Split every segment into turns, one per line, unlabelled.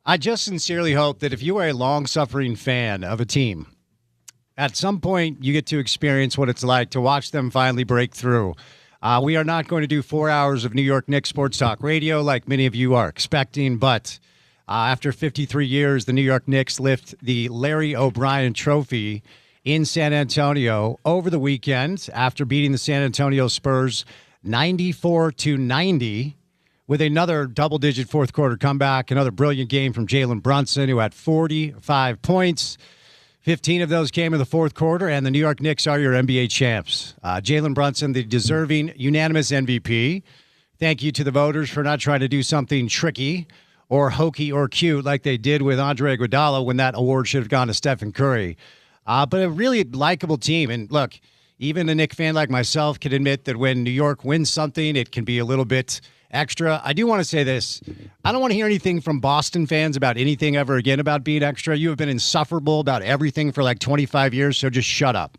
I just sincerely hope that if you are a long-suffering fan of a team, at some point you get to experience what it's like to watch them finally break through. We are not going to do 4 hours of New York Knicks sports talk radio like many of you are expecting, but after 53 years, the New York Knicks lift the Larry O'Brien Trophy in San Antonio over the weekend after beating the San Antonio Spurs 94-90 with another double-digit fourth-quarter comeback, another brilliant game from Jalen Brunson, who had 45 points. 15 of those came in the fourth quarter, and the New York Knicks are your NBA champs. Jalen Brunson, the deserving unanimous MVP. Thank you to the voters for not trying to do something tricky or hokey or cute like they did with Andre Iguodala when that award should have gone to Stephen Curry. But a really likable team. And look, even a Knick fan like myself can admit that when New York wins something, it can be a little bit extra. I do want to say this. I don't want to hear anything from Boston fans about anything ever again about being extra. You have been insufferable about everything for like 25 years, so just shut up.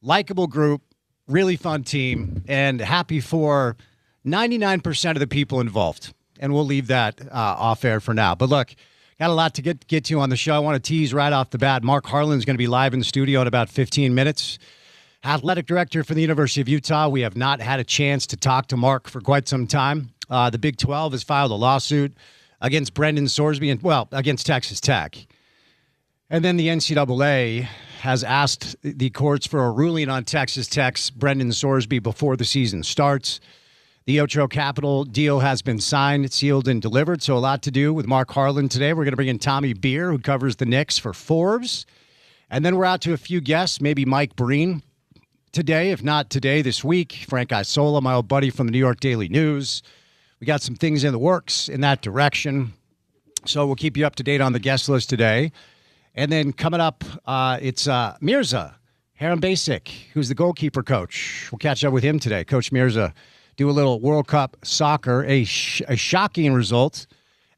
Likable group, really fun team, and happy for 99% of the people involved. And we'll leave that off air for now. But look, got a lot to get to on the show. I want to tease right off the bat. Mark Harlan's going to be live in the studio in about 15 minutes. Athletic director for the University of Utah. We have not had a chance to talk to Mark for quite some time. The Big 12 has filed a lawsuit against Brendan Sorsby and, against Texas Tech. And then the NCAA has asked the courts for a ruling on Texas Tech's Brendan Sorsby before the season starts. The Ocho Capital deal has been signed, sealed, and delivered, so a lot to do with Mark Harlan today. We're going to bring in Tommy Beer, who covers the Knicks for Forbes. And then we're out to a few guests, maybe Mike Breen today, if not today, this week. Frank Isola, my old buddy from the New York Daily News. We got some things in the works in that direction, so we'll keep you up to date on the guest list today. And then coming up, it's Mirza Harambasic, who's the goalkeeper coach. We'll catch up with him today. Coach Mirza, do a little World Cup soccer, a shocking result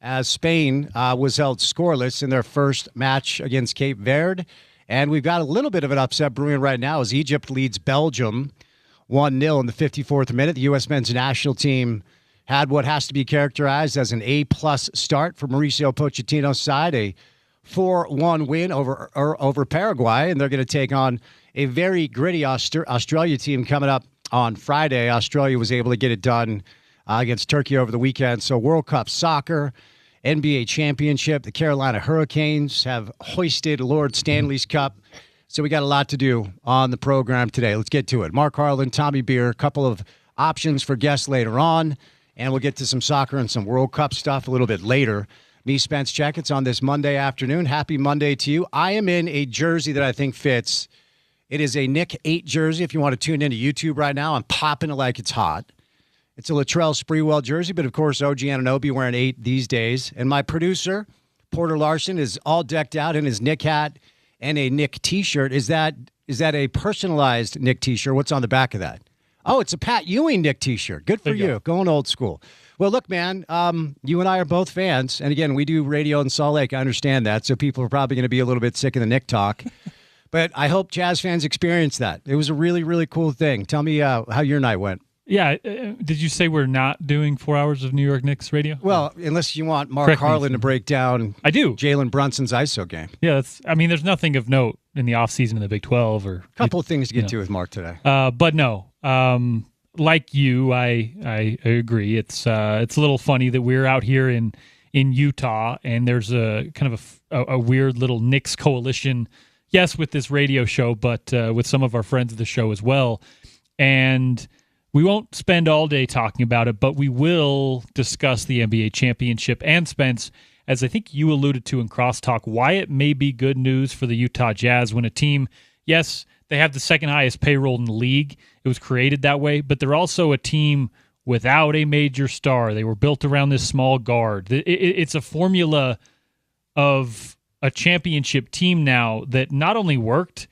as Spain was held scoreless in their first match against Cape Verde. And we've got a little bit of an upset brewing right now as Egypt leads Belgium 1-0 in the 54th minute. The U.S. men's national team had what has to be characterized as an A-plus start for Mauricio Pochettino's side, a 4-1 win over Paraguay, and they're going to take on a very gritty Australia team coming up on Friday. Australia was able to get it done against Turkey over the weekend. So World Cup soccer, NBA championship. The Carolina Hurricanes have hoisted Lord Stanley's Cup. So we got a lot to do on the program today. Let's get to it. Mark Harlan, Tommy Beer, a couple of options for guests later on. And we'll get to some soccer and some World Cup stuff a little bit later. Me, Spence Checketts, on this Monday afternoon. Happy Monday to you. I am in a jersey that I think fits. It is a Nick 8 jersey. If you want to tune into YouTube right now, I'm popping it like it's hot. It's a Latrell Sprewell jersey, but of course, OG Anunoby wearing 8 these days. And my producer, Porter Larson, is all decked out in his Nick hat and a Nick T-shirt. Is that a personalized Nick T-shirt? What's on the back of that? Oh, it's a Pat Ewing Nick T-shirt. Good for you. Going old school. Well, look, man, you and I are both fans. And again, we do radio in Salt Lake. I understand that. So people are probably going to be a little bit sick of the Nick talk. But I hope Jazz fans experience that. It was a really, really cool thing. Tell me how your night went. Yeah.
Did you say we're not doing 4 hours of New York Knicks radio?
Well, unless you want Mark Harlan to break down Jalen Brunson's ISO game.
Yeah, there's nothing of note in the offseason in the Big 12. Or
a couple of things to get to with Mark today.
But no, like you, I agree. It's a little funny that we're out here in Utah, and there's a kind of a weird little Knicks coalition, yes, with this radio show, but with some of our friends of the show as well. And we won't spend all day talking about it, but we will discuss the NBA championship. And Spence, as I think you alluded to in Crosstalk, why it may be good news for the Utah Jazz when a team, yes, they have the second highest payroll in the league. It was created that way, but they're also a team without a major star. They were built around this small guard. It's a formula of a championship team now that not only worked,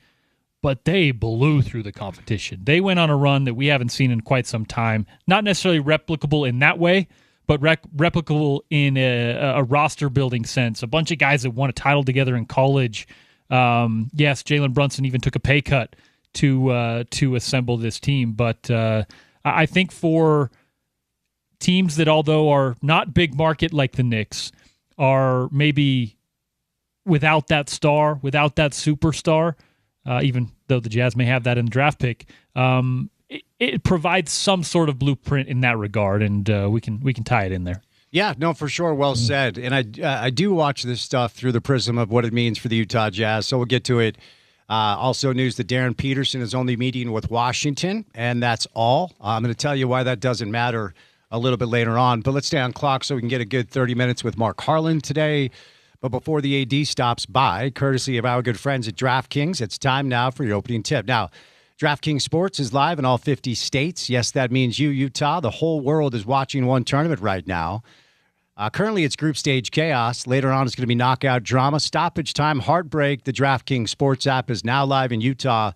but they blew through the competition. They went on a run that we haven't seen in quite some time. Not necessarily replicable in that way, but replicable in a roster-building sense. A bunch of guys that won a title together in college. Yes, Jalen Brunson even took a pay cut to assemble this team. But I think for teams that, although are not big market like the Knicks, are maybe without that star, without that superstar, even though the Jazz may have that in the draft pick, it provides some sort of blueprint in that regard, and we can tie it in there.
Yeah, no, for sure. Well said. And I do watch this stuff through the prism of what it means for the Utah Jazz, so we'll get to it. Also news that Darren Peterson is only meeting with Washington, and that's all. I'm going to tell you why that doesn't matter a little bit later on. But let's stay on clock so we can get a good 30 minutes with Mark Harlan today. But before the AD stops by, courtesy of our good friends at DraftKings, it's time now for your opening tip. Now, DraftKings Sports is live in all 50 states. Yes, that means you, Utah. The whole world is watching one tournament right now. Currently, it's group stage chaos. Later on, it's going to be knockout drama, stoppage time, heartbreak. The DraftKings Sports app is now live in Utah.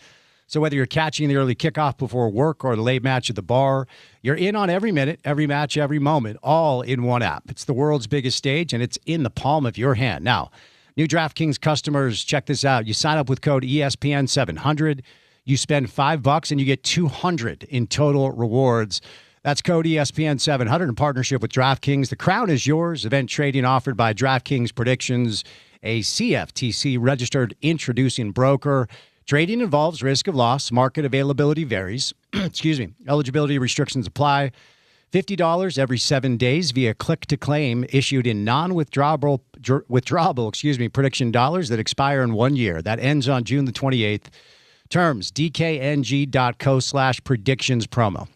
So whether you're catching the early kickoff before work or the late match at the bar, you're in on every minute, every match, every moment, all in one app. It's the world's biggest stage, and it's in the palm of your hand. Now, new DraftKings customers, check this out. You sign up with code ESPN700. You spend $5, and you get $200 in total rewards. That's code ESPN700 in partnership with DraftKings. The crown is yours. Event trading offered by DraftKings Predictions, a CFTC registered introducing broker. Trading involves risk of loss. Market availability varies. Excuse me. Eligibility restrictions apply. $50 every 7 days via click to claim issued in non-withdrawable prediction dollars that expire in 1 year. That ends on June the 28th. Terms, dkng.co/predictions promo.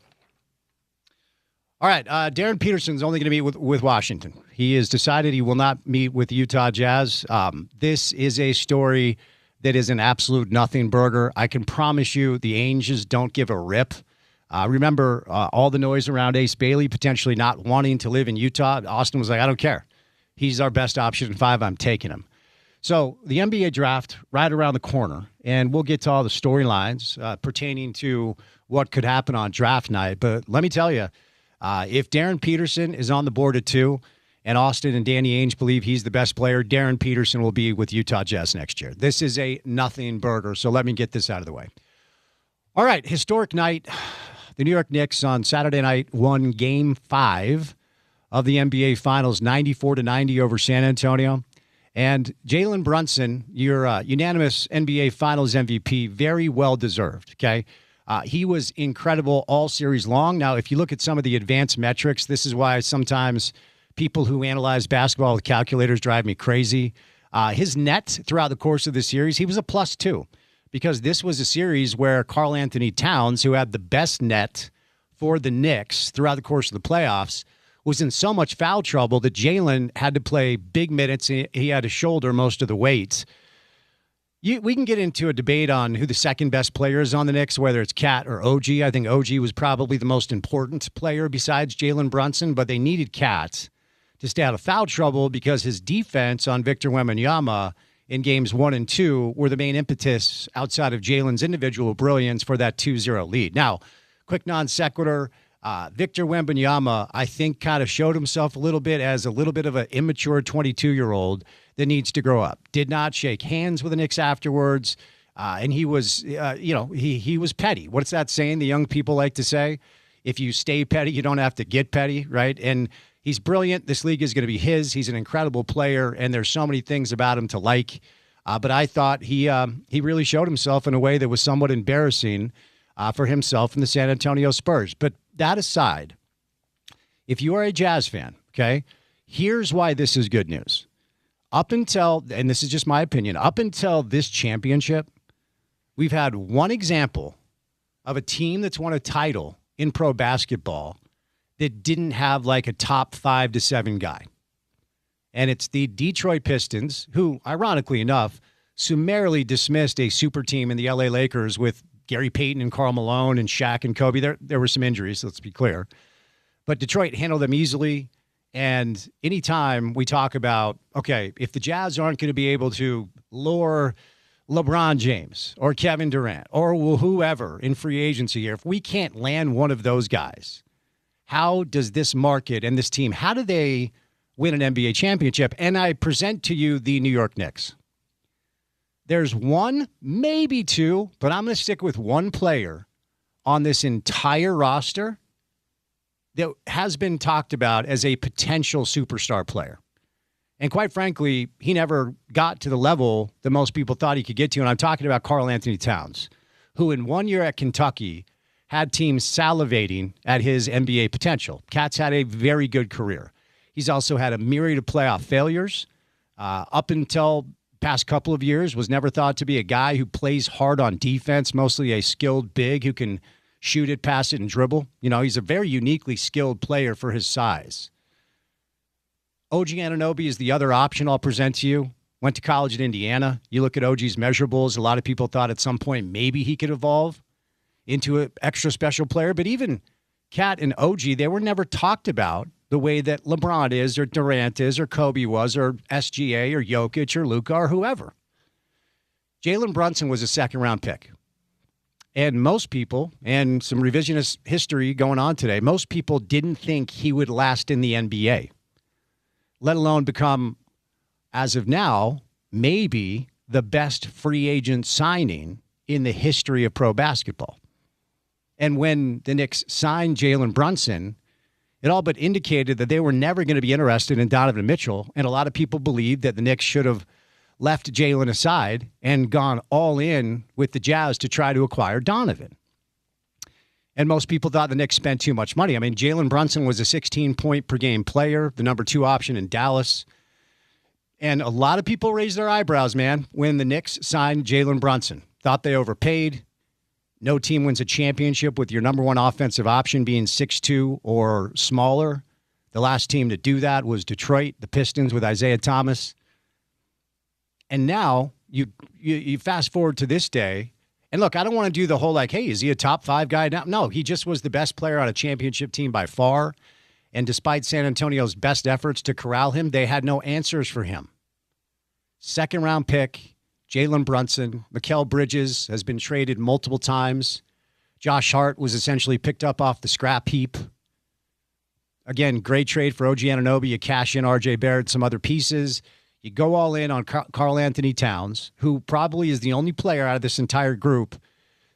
All right, Darren Peterson's only going to meet with Washington. He has decided he will not meet with the Utah Jazz. This is a story that is an absolute nothing burger. I can promise you the Angels don't give a rip. Remember all the noise around Ace Bailey potentially not wanting to live in Utah. Austin was like, I don't care. He's our best option 5. I'm taking him. So the NBA draft right around the corner, and we'll get to all the storylines pertaining to what could happen on draft night. But let me tell you, if Darren Peterson is on the board at 2 and Austin and Danny Ainge believe he's the best player, Darren Peterson will be with Utah Jazz next year. This is a nothing burger, so let me get this out of the way. All right, historic night. The New York Knicks on Saturday night won Game 5 of the NBA Finals, 94-90 over San Antonio. And Jalen Brunson, your unanimous NBA Finals MVP, very well deserved, okay? He was incredible all series long. Now, if you look at some of the advanced metrics, this is why sometimes people who analyze basketball with calculators drive me crazy. His net throughout the course of the series, he was a +2 because this was a series where Karl Anthony Towns, who had the best net for the Knicks throughout the course of the playoffs, was in so much foul trouble that Jalen had to play big minutes. He had to shoulder most of the weight. We can get into a debate on who the second best player is on the Knicks, whether it's Cat or OG. I think OG was probably the most important player besides Jalen Brunson, but they needed Cat to stay out of foul trouble because his defense on Victor Wembanyama in games 1 and 2 were the main impetus outside of Jalen's individual brilliance for that 2-0 lead. Now, quick non sequitur. Victor Wembanyama, I think, kind of showed himself a little bit as a little bit of an immature 22-year-old that needs to grow up. Did not shake hands with the Knicks afterwards, and he was, he was petty. What's that saying the young people like to say? If you stay petty, you don't have to get petty, right? And he's brilliant. This league is going to be his. He's an incredible player, and there's so many things about him to like. But I thought he really showed himself in a way that was somewhat embarrassing for himself and the San Antonio Spurs. But that aside, if you are a Jazz fan, okay, here's why this is good news. Up until, and this is just my opinion, up until this championship, we've had one example of a team that's won a title in pro basketball that didn't have like a top 5 to 7 guy. And it's the Detroit Pistons, who, ironically enough, summarily dismissed a super team in the LA Lakers with Gary Payton and Karl Malone and Shaq and Kobe. There were some injuries, let's be clear. But Detroit handled them easily. And anytime we talk about, okay, if the Jazz aren't going to be able to lure LeBron James or Kevin Durant or whoever in free agency here, if we can't land one of those guys, how does this market and this team, how do they win an NBA championship? And I present to you the New York Knicks. There's one, maybe two, but I'm going to stick with one player on this entire roster that has been talked about as a potential superstar player. And quite frankly, he never got to the level that most people thought he could get to. And I'm talking about Karl Anthony Towns, who in 1 year at Kentucky had teams salivating at his NBA potential. Cat's had a very good career. He's also had a myriad of playoff failures. Up until past couple of years, was never thought to be a guy who plays hard on defense, mostly a skilled big who can shoot it, pass it, and dribble. You know, he's a very uniquely skilled player for his size. OG Anunoby is the other option I'll present to you. Went to college at Indiana. You look at OG's measurables, a lot of people thought at some point maybe he could evolve into an extra special player. But even Cat and OG, they were never talked about the way that LeBron is or Durant is or Kobe was or SGA or Jokic or Luka or whoever. Jalen Brunson was a second-round pick. And most people, and some revisionist history going on today, most people didn't think he would last in the NBA, let alone become, as of now, maybe the best free agent signing in the history of pro basketball. And when the Knicks signed Jalen Brunson, it all but indicated that they were never going to be interested in Donovan Mitchell. And a lot of people believed that the Knicks should have left Jalen aside and gone all in with the Jazz to try to acquire Donovan. And most people thought the Knicks spent too much money. I mean, Jalen Brunson was a 16-point-per-game player, the number 2 option in Dallas. And a lot of people raised their eyebrows, man, when the Knicks signed Jalen Brunson. Thought they overpaid. No team wins a championship with your number 1 offensive option being 6'2" or smaller. The last team to do that was Detroit, the Pistons with Isaiah Thomas. And now you fast forward to this day. And look, I don't want to do the whole like, hey, is he a top 5 guy now? No, he just was the best player on a championship team by far. And despite San Antonio's best efforts to corral him, they had no answers for him. Second-round pick, Jalen Brunson. Mikal Bridges has been traded multiple times. Josh Hart was essentially picked up off the scrap heap. Again, great trade for OG Anunoby. You cash in RJ Barrett, some other pieces. You go all in on Karl Anthony Towns, who probably is the only player out of this entire group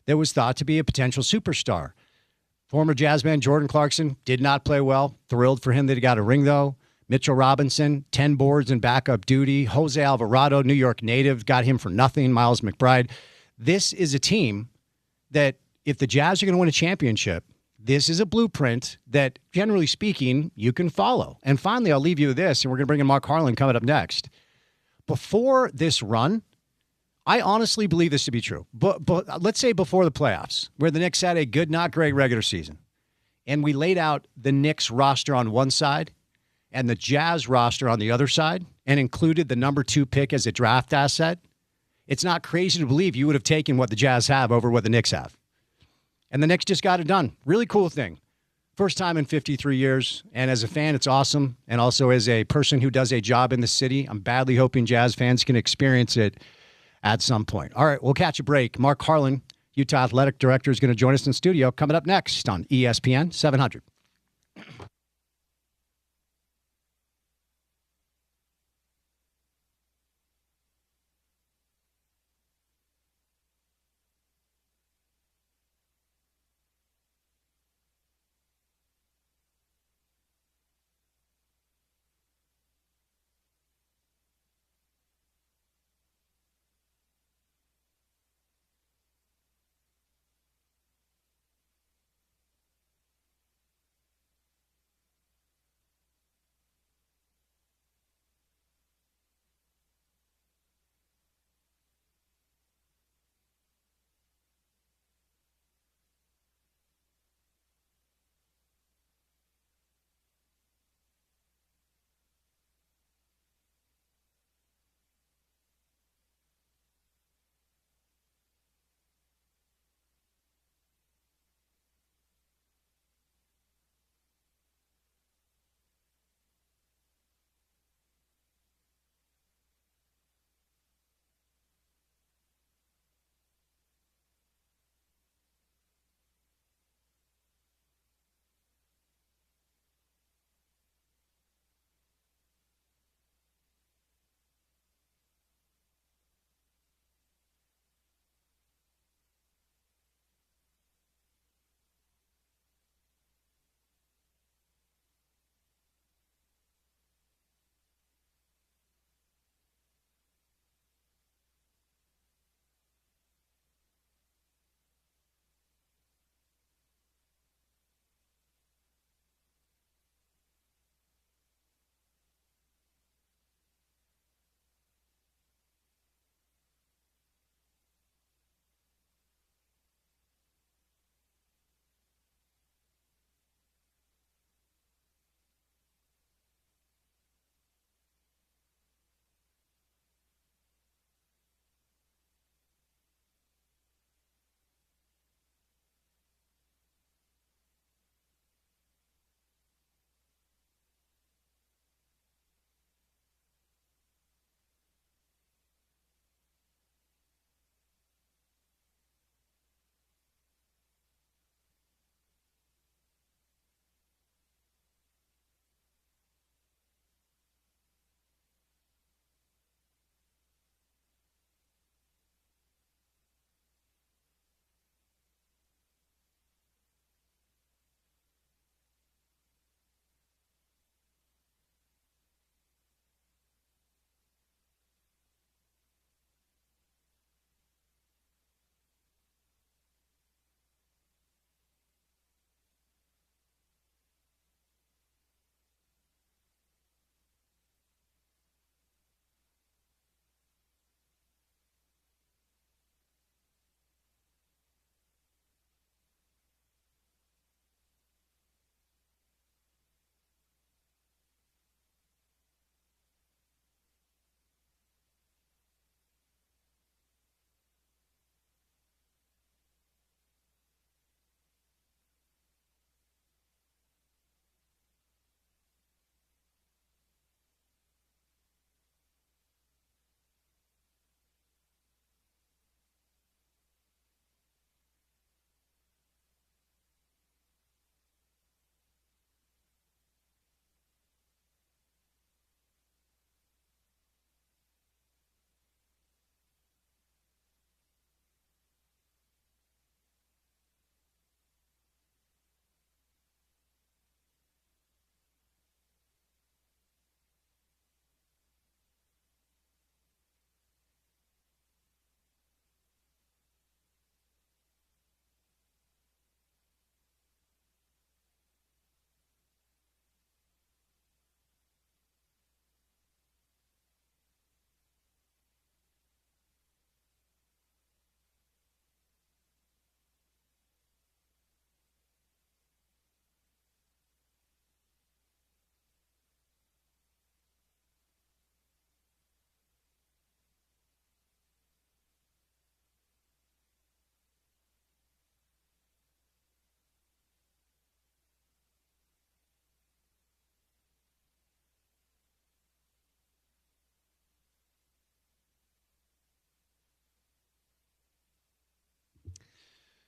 that was thought to be a potential superstar. Former Jazzman Jordan Clarkson did not play well. Thrilled for him that he got a ring, though. Mitchell Robinson, 10 boards in backup duty. Jose Alvarado, New York native, got him for nothing. Miles McBride. This is a team that, if the Jazz are going to win a championship, this is a blueprint that, generally speaking, you can follow. And finally, I'll leave you with this, and we're going to bring in Mark Harlan coming up next. Before this run, I honestly believe this to be true. But let's say before the playoffs, where the Knicks had a good, not great regular season, and we laid out the Knicks roster on one side and the Jazz roster on the other side and included the number 2 pick as a draft asset, it's not crazy to believe you would have taken what the Jazz have over what the Knicks have. And the Knicks just got it done. Really cool thing. First time in 53 years. And as a fan, it's awesome. And also as a person who does a job in the city, I'm badly hoping Jazz fans can experience it at some point. All right, we'll catch a break. Mark Harlan, Utah Athletic Director, is going to join us in studio coming up next on ESPN 700.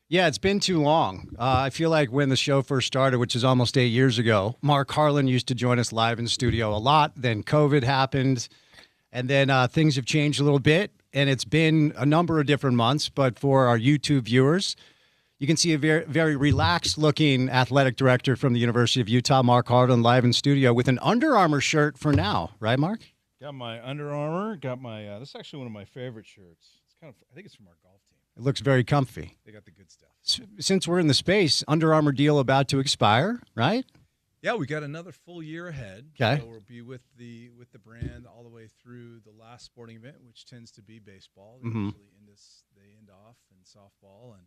Yeah, it's been too long. I feel like when the show first started, which is almost 8 years ago, Mark Harlan used to join us live in studio a lot. Then COVID happened, and then things have changed a little bit. And it's been a number of different months. But for our YouTube viewers, you can see a very, very relaxed looking athletic director from the University of Utah, Mark Harlan, live in studio with an Under Armour shirt for now. Right, Mark?
Got my Under Armour. Got my. This is actually one of my favorite shirts. It's kind of. I think it's from our golf team.
It looks very comfy.
They got the good stuff.
Since we're in the space, Under Armour deal about to expire, right?
Yeah, we got another full year ahead.
Okay.
So we'll be with the brand all the way through the last sporting event, which tends to be baseball. They usually end off in softball, and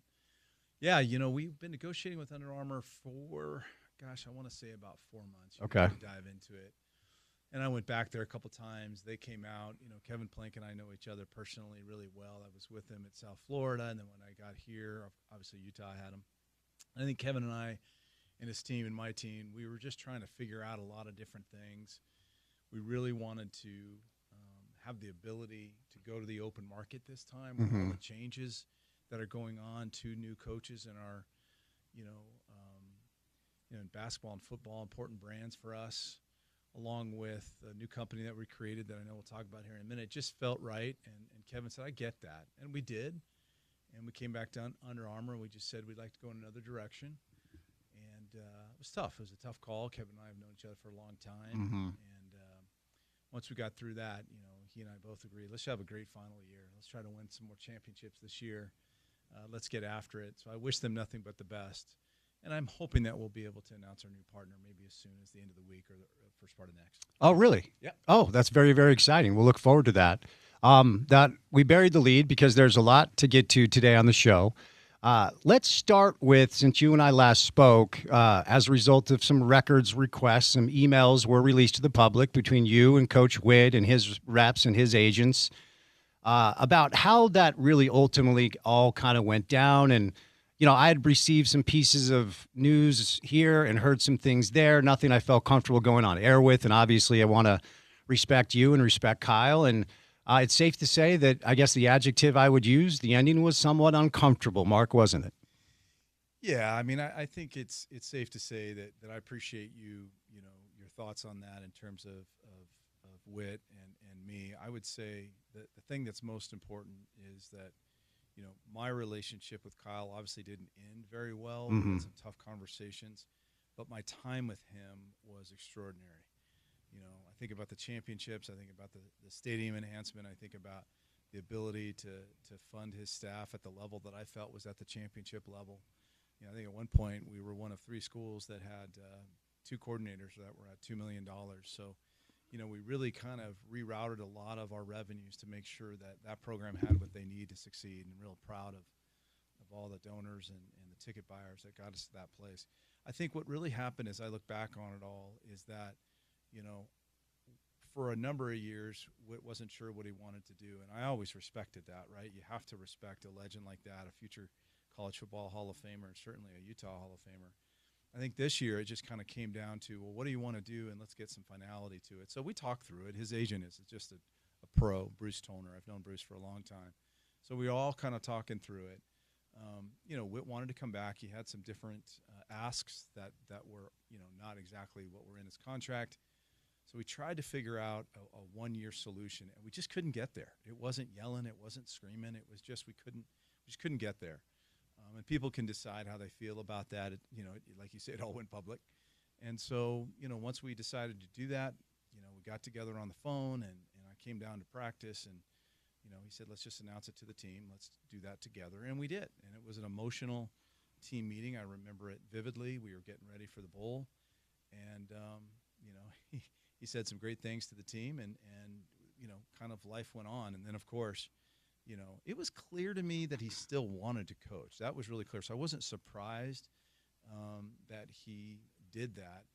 yeah, we've been negotiating with Under Armour for, I want to say about 4 months.
Okay.
Dive into it. And I went back there a couple times. They came out. Kevin Plank and I know each other personally really well. I was with him at South Florida, and then when I got here, obviously Utah had him. And I think Kevin and I and his team and my team, we were just trying to figure out a lot of different things. We really wanted to have the ability to go to the open market this time with all the changes that are going on. 2 new coaches in our, in basketball and football, important brands for us, along with a new company that we created that I know we'll talk about here in a minute. It just felt right, and Kevin said, I get that. And we did, and we came back to Under Armour, and we just said we'd like to go in another direction. And it was tough. It was a tough call. Kevin and I have known each other for a long time, and once we got through that, he and I both agreed, let's have a great final year. Let's try to win some more championships this year. Let's get after it. So I wish them nothing but the best. And I'm hoping that we'll be able to announce our new partner maybe as soon as the end of the week or the first part of next.
Oh, really?
Yeah.
Oh, that's very, very exciting. We'll look forward to that. That we buried the lead because there's a lot to get to today on the show. Let's start with, since you and I last spoke, as a result of some records requests, some emails were released to the public between you and Coach Witt and his reps and his agents about how that really ultimately all kind of went down. And I had received some pieces of news here and heard some things there, nothing I felt comfortable going on air with. And obviously I want to respect you and respect Kyle. And it's safe to say that I guess the adjective I would use, the ending was somewhat uncomfortable, Mark, wasn't it?
Yeah, I mean, I think it's safe to say that I appreciate your thoughts on that in terms of Witt and me. I would say that the thing that's most important is that my relationship with Kyle obviously didn't end very well. We had some tough conversations, but my time with him was extraordinary. I think about the championships. I think about the stadium enhancement. I think about the ability to fund his staff at the level that I felt was at the championship level. I think at one point we were one of 3 schools that had 2 coordinators that were at $2 million. So, we really kind of rerouted a lot of our revenues to make sure that program had what they need to succeed, and real proud of all the donors and the ticket buyers that got us to that place. I think what really happened as I look back on it all is that, for a number of years, Witt wasn't sure what he wanted to do, and I always respected that, right? You have to respect a legend like that, a future college football Hall of Famer, and certainly a Utah Hall of Famer. I think this year it just kind of came down to, well, what do you want to do, and let's get some finality to it. So we talked through it. His agent is just a pro, Bruce Toner. I've known Bruce for a long time. So we were all kind of talking through it. Witt wanted to come back. He had some different asks that were, not exactly what were in his contract. So we tried to figure out a 1-year solution, and we just couldn't get there. It wasn't yelling, it wasn't screaming. It was just we just couldn't get there. And people can decide how they feel about that. Like you said, it all went public. And so, once we decided to do that, we got together on the phone, and I came down to practice, and he said, let's just announce it to the team. Let's do that together. And we did. And it was an emotional team meeting. I remember it vividly. We were getting ready for the bowl. And, he said some great things to the team, and kind of life went on. And then, of course, it was clear to me that he still wanted to coach. That was really clear. So I wasn't surprised that he did that.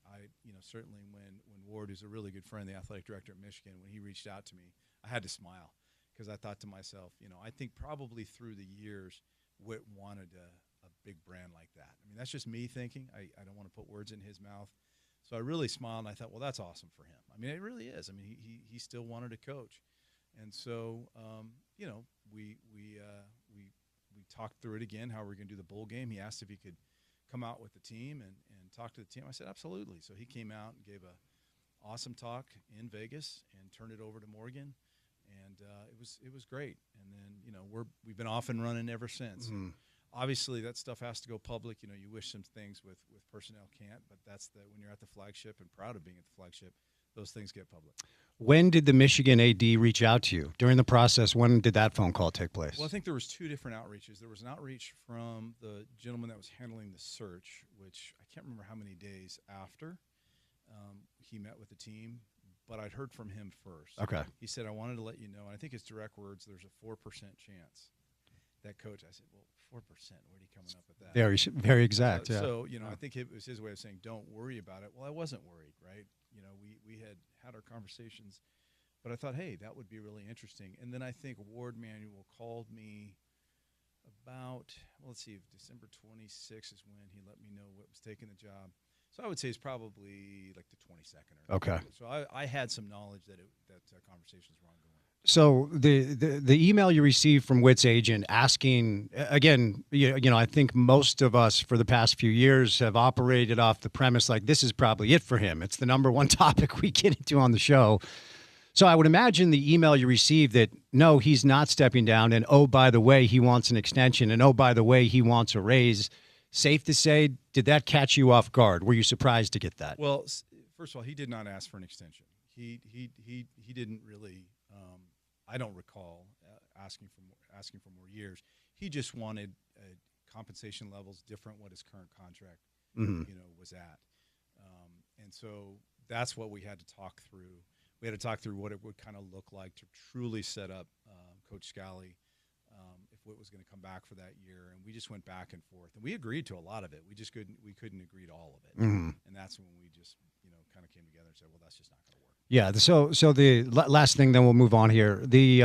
Certainly when Ward, who's a really good friend, the athletic director at Michigan, when he reached out to me, I had to smile. Because I thought to myself, I think probably through the years, Witt wanted a big brand like that. I mean, that's just me thinking. I don't want to put words in his mouth. So I really smiled, and I thought, well, that's awesome for him. I mean, it really is. I mean, he still wanted to coach. And so, we talked through it again, how we're going to do the bowl game. He asked if he could come out with the team and talk to the team. I said, absolutely. So he came out and gave a awesome talk in Vegas and turned it over to Morgan. And it was great. And then, we've been off and running ever since.
Mm-hmm.
Obviously, that stuff has to go public. You wish some things with personnel can't, but that's when you're at the flagship and proud of being at the flagship, those things get public.
When did the Michigan AD reach out to you? During the process, when did that phone call take place?
Well, I think there was two different outreaches. There was an outreach from the gentleman that was handling the search, which I can't remember how many days after he met with the team, but I'd heard from him first.
Okay.
He said, I wanted to let you know, and I think his direct words, there's a 4% chance. That coach, I said, well, 4%, where are you coming up with that?
Very, very exact, yeah.
So, I think it was his way of saying, don't worry about it. Well, I wasn't worried, right? We had our conversations, but I thought, hey, that would be really interesting. And then I think Ward Manuel called me about, December 26th is when he let me know what was taking the job. So I would say it's probably like the 22nd.
Okay.
So I had some knowledge that conversations were ongoing.
So the email you received from Witt's agent asking, again, I think most of us for the past few years have operated off the premise like this is probably it for him. It's the number one topic we get into on the show. So I would imagine the email you received that, no, he's not stepping down, and oh, by the way, he wants an extension, and oh, by the way, he wants a raise. Safe to say, did that catch you off guard? Were you surprised to get that?
Well, first of all, he did not ask for an extension. He didn't really. I don't recall asking for more years. He just wanted compensation levels different what his current contract, was at, and so that's what we had to talk through. We had to talk through what it would kind of look like to truly set up Coach Scally if Witt was going to come back for that year, and we just went back and forth, and we agreed to a lot of it. We just couldn't agree to all of it, and that's when we just kind of came together and said, well, that's just not going to work.
Yeah. So the last thing, then we'll move on here. The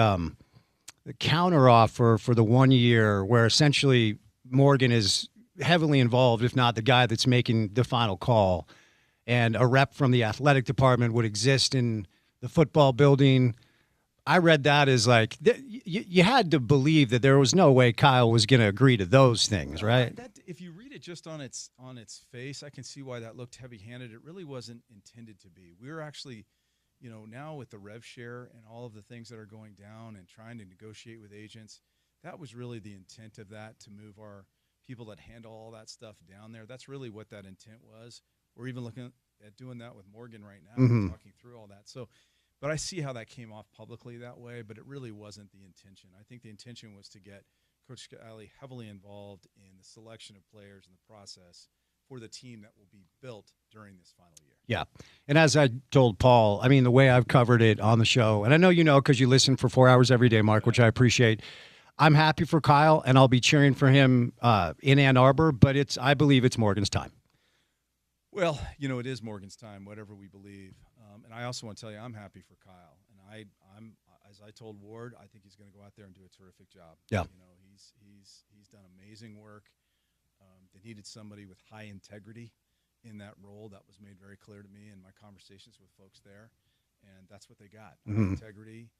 counter offer for the 1 year, where essentially Morgan is heavily involved, if not the guy that's making the final call, and a rep from the athletic department would exist in the football building. I read that as like you had to believe that there was no way Kyle was going to agree to those things, right?
If you read it just on its face, I can see why that looked heavy-handed. It really wasn't intended to be. We were actually, now with the rev share and all of the things that are going down and trying to negotiate with agents, that was really the intent of that, to move our people that handle all that stuff down there. That's really what that intent was. We're even looking at doing that with Morgan right now, talking through all that. So, but I see how that came off publicly that way, but it really wasn't the intention. I think the intention was to get Coach Scally heavily involved in the selection of players and the process for the team that will be built during this final year.
Yeah. And as I told Paul, I mean, the way I've covered it on the show, and I know because you listen for 4 hours every day, Mark, which I appreciate. I'm happy for Kyle, and I'll be cheering for him in Ann Arbor, but I believe it's Morgan's time.
Well, it is Morgan's time, whatever we believe. And I also want to tell you, I'm happy for Kyle. And I'm as I told Ward, I think he's going to go out there and do a terrific job.
Yeah.
He's done amazing work. They needed somebody with high integrity in that role. That was made very clear to me in my conversations with folks there. And that's what they got. Integrity,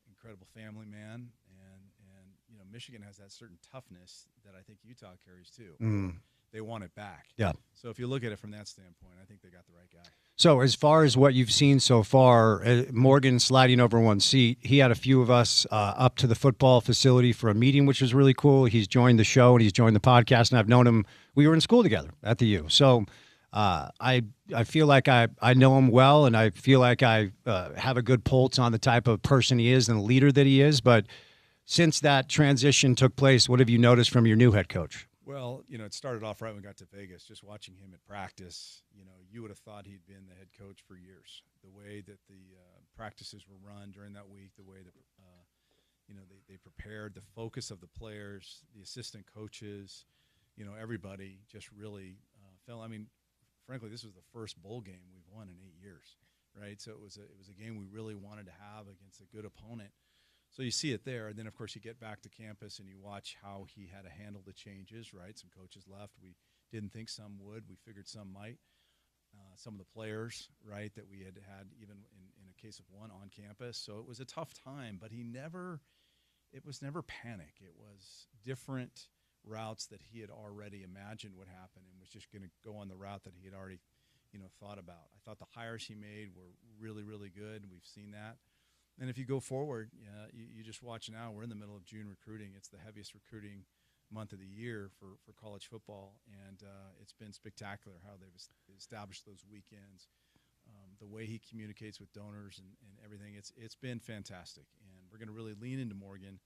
incredible family man. And Michigan has that certain toughness that I think Utah carries too. They want it back.
Yeah.
So if you look at it from that standpoint, I think they got the right guy.
So as far as what you've seen so far, Morgan sliding over one seat, he had a few of us up to the football facility for a meeting, which was really cool. He's joined the show and he's joined the podcast, and I've known him. We were in school together at the U. So I feel like I know him well, and I feel like I have a good pulse on the type of person he is and the leader that he is. But since that transition took place, what have you noticed from your new head coach?
Well, it started off right when we got to Vegas, just watching him at practice. You would have thought he'd been the head coach for years. The way that the practices were run during that week, the way that, they prepared, the focus of the players, the assistant coaches, everybody just really fell. I mean, frankly, this was the first bowl game we've won in 8 years, right? So it was a game we really wanted to have against a good opponent. So you see it there, and then, of course, you get back to campus and you watch how he had to handle the changes, right? Some coaches left. We didn't think some would. We figured some might. Some of the players, right, that we had even in a case of one on campus. So it was a tough time, but he never it was never panic. It was different routes that he had already imagined would happen and was just going to go on the route that he had already, thought about. I thought the hires he made were really, really good. We've seen that. And if you go forward, you just watch now. We're in the middle of June recruiting. It's the heaviest recruiting month of the year for college football, and it's been spectacular how they've established those weekends. The way he communicates with donors and everything, it's been fantastic. And we're going to really lean into Morgan,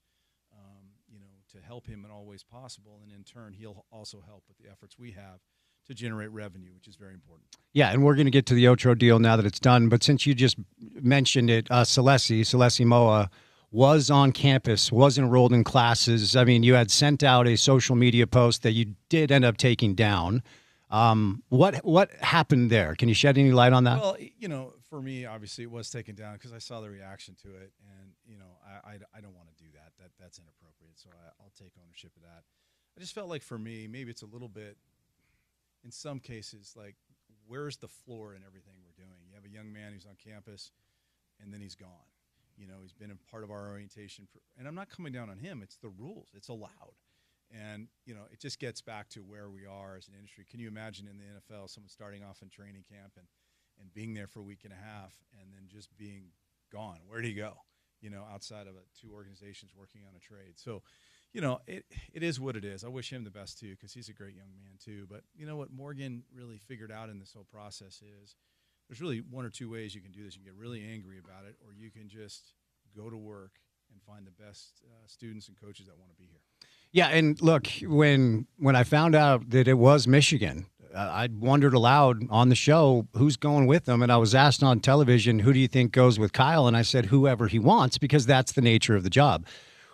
to help him in all ways possible. And in turn, he'll also help with the efforts we have to generate revenue, which is very important.
Yeah, and we're going to get to the Otro deal now that it's done. But since you just mentioned it, Celeste Moa was on campus, was enrolled in classes. I mean, you had sent out a social media post that you did end up taking down. What happened there? Can you shed any light on that?
Well, for me, obviously, it was taken down because I saw the reaction to it, and I don't want to do that. That's inappropriate. So I'll take ownership of that. I just felt like for me, maybe it's a little bit, in some cases, like where's the floor in everything we're doing? You have a young man who's on campus, and then he's gone. He's been a part of our orientation, and I'm not coming down on him. It's the rules. It's allowed. And, it just gets back to where we are as an industry. Can you imagine in the NFL someone starting off in training camp and being there for a week and a half and then just being gone? Where'd he go? Outside of two organizations working on a trade. So, it is what it is. I wish him the best, too, because he's a great young man, too. But what Morgan really figured out in this whole process is there's really one or two ways you can do this. You can get really angry about it, or you can just go to work and find the best students and coaches that want to be here.
Yeah, and look, when I found out that it was Michigan, I wondered aloud on the show, who's going with them? And I was asked on television, who do you think goes with Kyle? And I said, whoever he wants, because that's the nature of the job.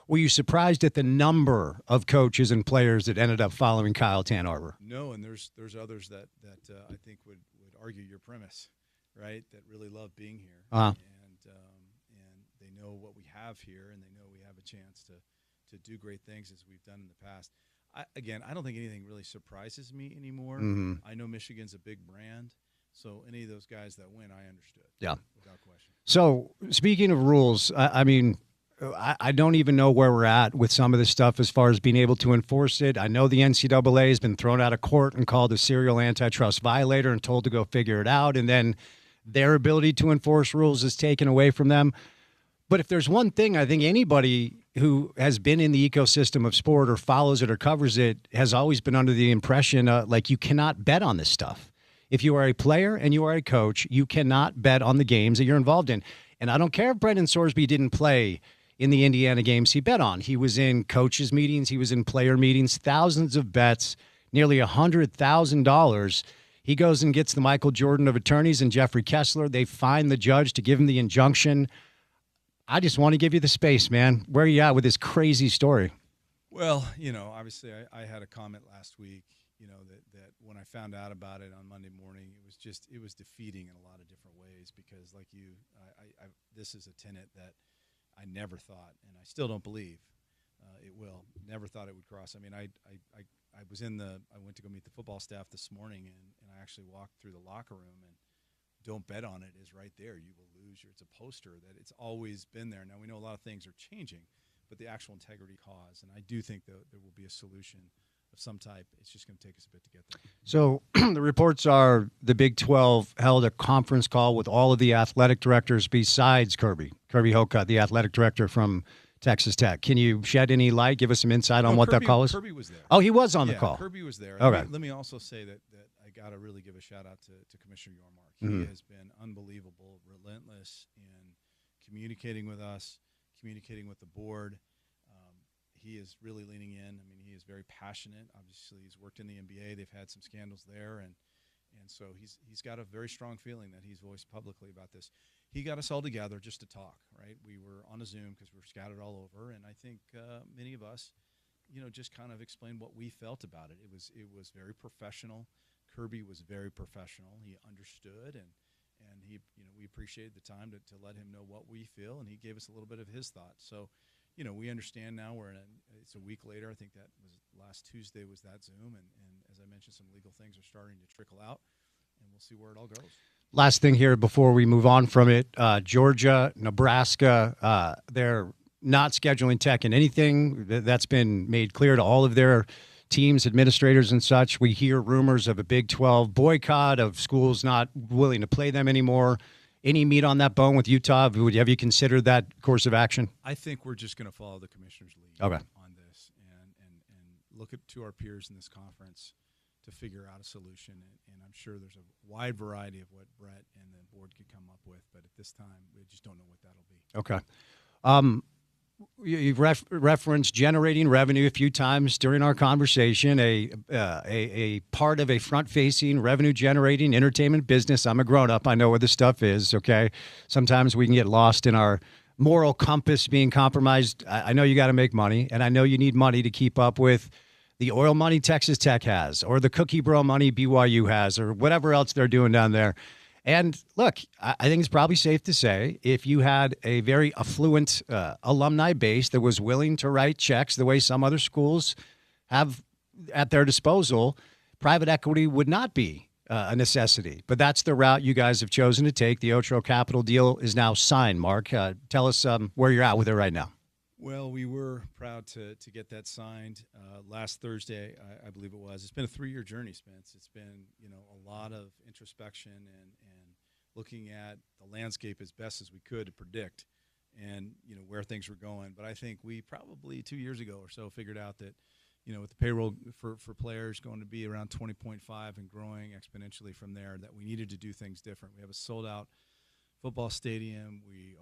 Were you surprised at the number of coaches and players that ended up following Kyle Tann-Arbor?
No, and there's others that I think would argue your premise, right, that really love being here.
Uh-huh.
And they know what we have here, and they know we have a chance to do great things as we've done in the past. I don't think anything really surprises me anymore.
Mm-hmm.
I know Michigan's a big brand, so any of those guys that win, I understood.
Yeah.
Without question.
So speaking of rules, I don't even know where we're at with some of this stuff as far as being able to enforce it. I know the NCAA has been thrown out of court and called a serial antitrust violator and told to go figure it out, and then their ability to enforce rules is taken away from them. But if there's one thing I think anybody who has been in the ecosystem of sport or follows it or covers it has always been under the impression like you cannot bet on this stuff. If you are a player and you are a coach, you cannot bet on the games that you're involved in. And I don't care if Brendan Sorsby didn't play in the Indiana games he bet on. He was in coaches' meetings. He was in player meetings, thousands of bets, nearly $100,000. He goes and gets the Michael Jordan of attorneys and Jeffrey Kessler. They find the judge to give him the injunction. I just want to give you the space, man. Where are you at with this crazy story?
Well, obviously I had a comment last week, that when I found out about it on Monday morning, it was defeating in a lot of different ways because like this is a tenet that I never thought, and I still don't believe it will. Never thought it would cross. I mean, I went to go meet the football staff this morning, and I actually walked through the locker room, and don't bet on it is right there. You will lose. It's a poster that it's always been there. Now, we know a lot of things are changing, but the actual integrity cause, and I do think that there will be a solution of some type. It's just going to take us a bit to get there.
So the reports are the Big 12 held a conference call with all of the athletic directors besides Kirby Hocutt, the athletic director from Texas Tech. Can you shed any light, give us some insight on what that call is?
Kirby was there.
Oh, he was on the call.
Kirby was there.
Okay.
Let me also say that I got to really give a shout-out to Commissioner Yormark.
Mm-hmm.
He has been unbelievable, relentless in communicating with us, communicating with the board. He is really leaning in. I mean, he is very passionate. Obviously, he's worked in the NBA. They've had some scandals there, and so he's got a very strong feeling that he's voiced publicly about this. He got us all together just to talk, right? We were on a Zoom because we're scattered all over, and I think many of us, just kind of explained what we felt about it. It was very professional. Kirby was very professional. He understood, and he, we appreciated the time to let him know what we feel, and he gave us a little bit of his thoughts. So, we understand now it's a week later. I think that was last Tuesday was that Zoom, and as I mentioned, some legal things are starting to trickle out, and we'll see where it all goes.
Last thing here before we move on from it, Georgia, Nebraska, they're not scheduling Tech in anything. That's been made clear to all of their teams, administrators, and such. We hear rumors of a Big 12 boycott, of schools not willing to play them anymore. Any meat on that bone with Utah? Have you considered that course of action?
I think we're just going to follow the commissioner's lead
Okay.
on this and look to our peers in this conference to figure out a solution. And I'm sure there's a wide variety of what Brett and the board could come up with, but at this time, we just don't know what that'll be.
Okay. You've referenced generating revenue a few times during our conversation, a part of a front-facing, revenue-generating entertainment business. I'm a grown-up. I know what this stuff is, okay? Sometimes we can get lost in our moral compass being compromised. I know you got to make money, and I know you need money to keep up with the oil money Texas Tech has, or the cookie bro money BYU has, or whatever else they're doing down there. And look, I think it's probably safe to say if you had a very affluent alumni base that was willing to write checks the way some other schools have at their disposal, private equity would not be a necessity. But that's the route you guys have chosen to take. The Otro Capital deal is now signed. Mark, tell us where you're at with it right now.
Well, we were proud to get that signed last Thursday, I believe it was. It's been a 3-year journey, Spence. It's been, a lot of introspection and looking at the landscape as best as we could to predict and, where things were going. But I think we probably 2 years ago or so figured out that, with the payroll for players going to be around 20.5 and growing exponentially from there, that we needed to do things different. We have a sold-out football stadium. We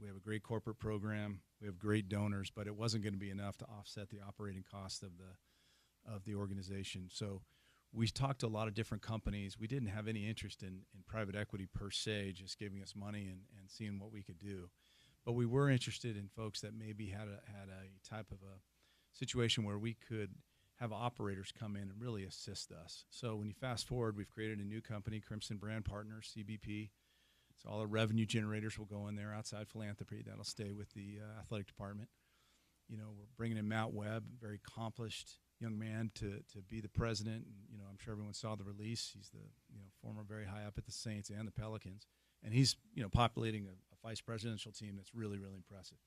have a great corporate program. We have great donors, but it wasn't going to be enough to offset the operating cost of the organization. So we talked to a lot of different companies. We didn't have any interest in private equity per se, just giving us money and seeing what we could do. But we were interested in folks that maybe had a type of a situation where we could have operators come in and really assist us. So when you fast forward, we've created a new company, Crimson Brand Partners, CBP. So all the revenue generators will go in there, outside philanthropy. That'll stay with the athletic department. We're bringing in Matt Webb, very accomplished young man, to be the president. And, I'm sure everyone saw the release. He's the former very high up at the Saints and the Pelicans. And he's, populating a vice presidential team that's really, really impressive.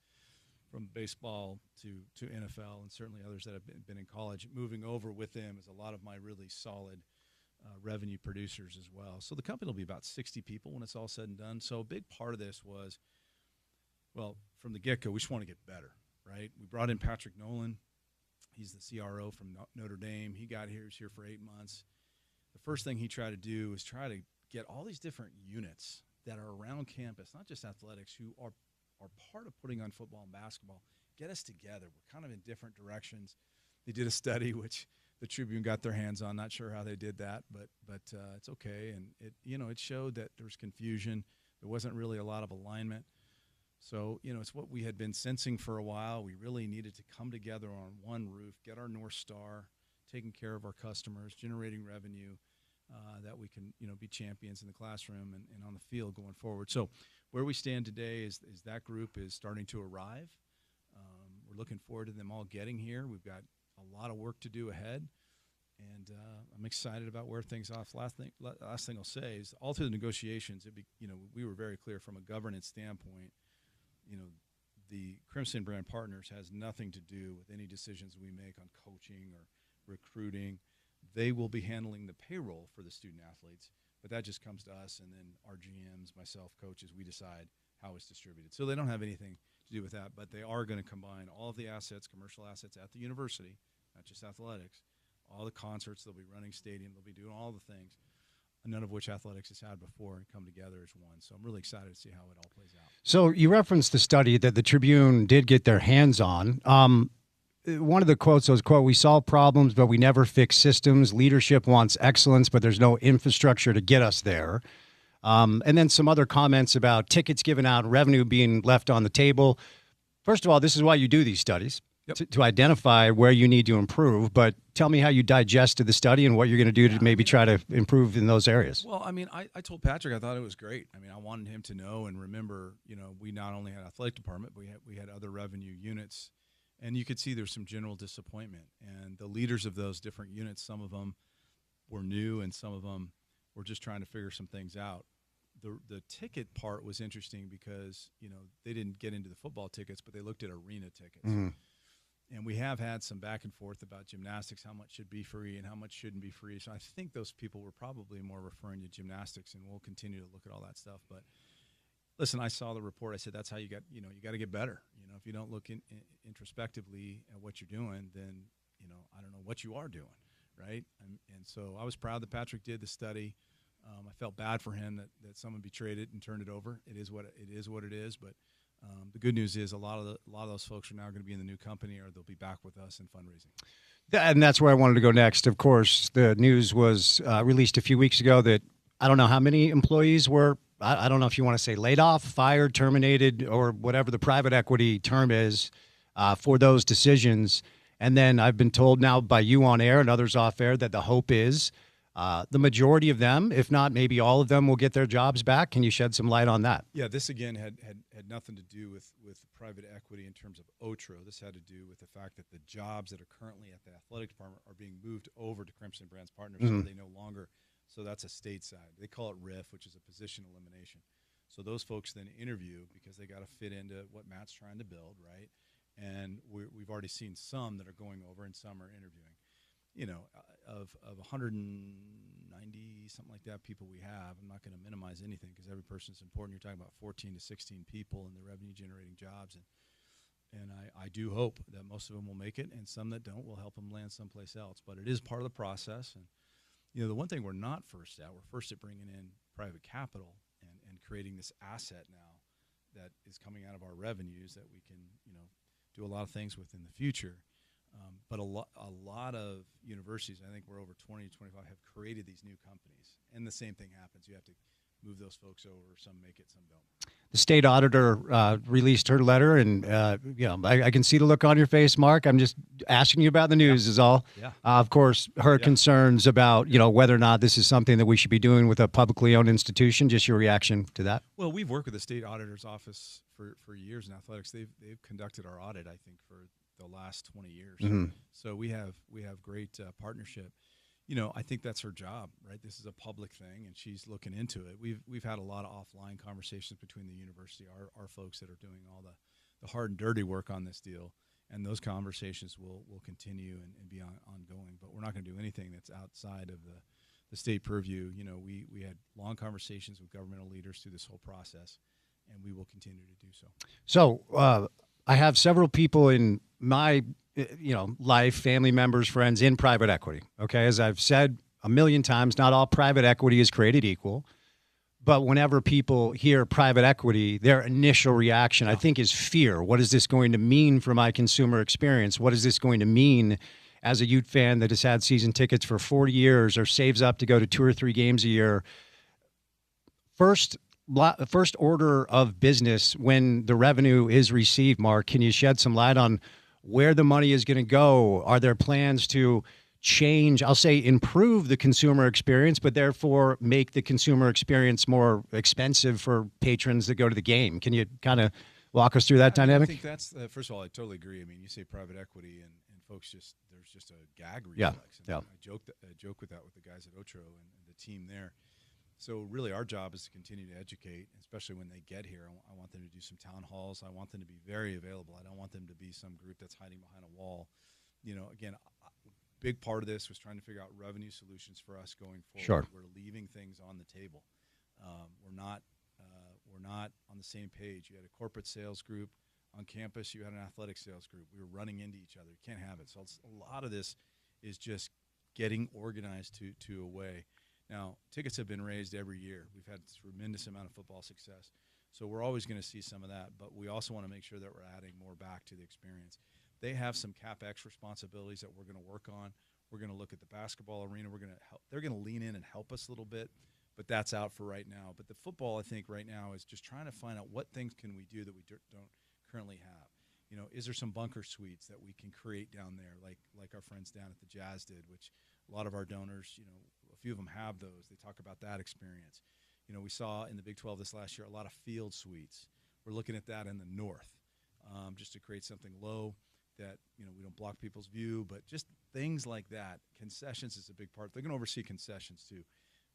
From baseball to NFL and certainly others that have been in college. Moving over with them is a lot of my really solid revenue producers as well. So the company will be about 60 people when it's all said and done. So a big part of this was, well, from the get-go, we just want to get better, right? We brought in Patrick Nolan. He's the CRO from Notre Dame. He got here. He was here for 8 months. The first thing he tried to do is try to get all these different units that are around campus, not just athletics, who are part of putting on football and basketball, get us together. We're kind of in different directions. They did a study, which the Tribune got their hands on. Not sure how they did that, but it's okay. And it showed that there was confusion. There wasn't really a lot of alignment. So, it's what we had been sensing for a while. We really needed to come together on one roof, get our North Star, taking care of our customers, generating revenue, that we can, be champions in the classroom and on the field going forward. So where we stand today is that group is starting to arrive. We're looking forward to them all getting here. We've got a lot of work to do ahead. And I'm excited about where things are. Last thing I'll say is all through the negotiations, we were very clear from a governance standpoint. The Crimson Brand Partners has nothing to do with any decisions we make on coaching or recruiting. They will be handling the payroll for the student athletes, but that just comes to us, and then our GMs, myself, coaches, we decide how it's distributed. So they don't have anything to do with that, but they are going to combine all of the assets, commercial assets at the university, not just athletics, all the concerts. They'll be running stadium. They'll be doing all the things, none of which athletics has had before, and come together as one. So I'm really excited to see how it all plays out.
So you referenced the study that the Tribune did get their hands on. One of the quotes was, quote, "We solve problems, but we never fix systems. Leadership wants excellence, but there's no infrastructure to get us there." And then some other comments about tickets given out, revenue being left on the table. First of all, this is why you do these studies, to identify where you need to improve. But tell me how you digested the study and what you're going to do to maybe try to improve in those areas.
Well, I told Patrick I thought it was great. I wanted him to know and remember, we not only had athletic department, but we had other revenue units. And you could see there's some general disappointment. And the leaders of those different units, some of them were new and some of them were just trying to figure some things out. the ticket part was interesting because, they didn't get into the football tickets, but they looked at arena tickets.
Mm-hmm.
And we have had some back and forth about gymnastics, how much should be free and how much shouldn't be free. So I think those people were probably more referring to gymnastics, and we'll continue to look at all that stuff. But listen, I saw the report. I said, that's how you got, you got to get better. If you don't look introspectively at what you're doing, then, I don't know what you are doing, right? And so I was proud that Patrick did the study. I felt bad for him that someone betrayed it and turned it over. It is what it is. But the good news is a lot of those folks are now going to be in the new company, or they'll be back with us in fundraising.
And that's where I wanted to go next. Of course, the news was released a few weeks ago that I don't know how many employees were, I don't know if you want to say laid off, fired, terminated, or whatever the private equity term is for those decisions. And then I've been told now by you on air and others off air that the hope is the majority of them, if not maybe all of them, will get their jobs back. Can you shed some light on that?
Yeah, this again had nothing to do with private equity in terms of OTRO. This had to do with the fact that the jobs that are currently at the athletic department are being moved over to Crimson Brands Partners, so they no longer. So that's a state side. They call it RIF, which is a position elimination. So those folks then interview because they got to fit into what Matt's trying to build, right? And we've already seen some that are going over and some are interviewing. Of 190, something like that, people we have, I'm not going to minimize anything because every person is important. You're talking about 14 to 16 people in the revenue-generating jobs. And I do hope that most of them will make it, and some that don't, will help them land someplace else. But it is part of the process. And, the one thing we're not first at, we're first at bringing in private capital and creating this asset now that is coming out of our revenues that we can, do a lot of things with in the future. But a lot of universities, I think we're over 20 to 25, have created these new companies. And the same thing happens. You have to move those folks over. Some make it, some don't.
The state auditor released her letter, and I can see the look on your face, Mark. I'm just asking you about the news is all.
Yeah.
Of course, her concerns about, whether or not this is something that we should be doing with a publicly owned institution. Just your reaction to that?
Well, we've worked with the state auditor's office for years in athletics. They've conducted our audit, I think, for the last 20 years.
Mm-hmm.
So we have great partnership. I think that's her job, right? This is a public thing, and she's looking into it. We've had a lot of offline conversations between the university, our folks that are doing all the hard and dirty work on this deal, and those conversations will continue and be ongoing. But we're not going to do anything that's outside of the state purview. We had long conversations with governmental leaders through this whole process, and we will continue to do so.
So I have several people in my life, family members, friends in private equity. Okay. As I've said a million times, not all private equity is created equal, but whenever people hear private equity, their initial reaction, I think, is fear. What is this going to mean for my consumer experience? What is this going to mean as a Ute fan that has had season tickets for 40 years or saves up to go to 2 or 3 games a year? First order of business when the revenue is received, Mark, can you shed some light on where the money is going to go? Are there plans to change, I'll say improve the consumer experience, but therefore make the consumer experience more expensive for patrons that go to the game? Can you kind of walk us through that dynamic?
I think that's, first of all, I totally agree. I mean, you say private equity and folks there's just a gag reflex.
Yeah.
I joke with that with the guys at Otro and the team there. So really our job is to continue to educate, especially when they get here. I want them to do some town halls. I want them to be very available. I don't want them to be some group that's hiding behind a wall. Again, big part of this was trying to figure out revenue solutions for us going forward.
Sure.
We're leaving things on the table. We're not on the same page. You had a corporate sales group on campus. You had an athletic sales group. We were running into each other. You can't have it. So a lot of this is just getting organized to a way. Now, tickets have been raised every year. We've had a tremendous amount of football success. So we're always going to see some of that, but we also want to make sure that we're adding more back to the experience. They have some CapEx responsibilities that we're going to work on. We're going to look at the basketball arena. They're going to lean in and help us a little bit, but that's out for right now. But the football, I think, right now is just trying to find out what things can we do that we don't currently have. Is there some bunker suites that we can create down there, like our friends down at the Jazz did, which a lot of our donors, a few of them have those. They talk about that experience. We saw in the Big 12 this last year a lot of field suites. We're looking at that in the north, just to create something low that, we don't block people's view, but just things like that. Concessions is a big part. They're going to oversee concessions too.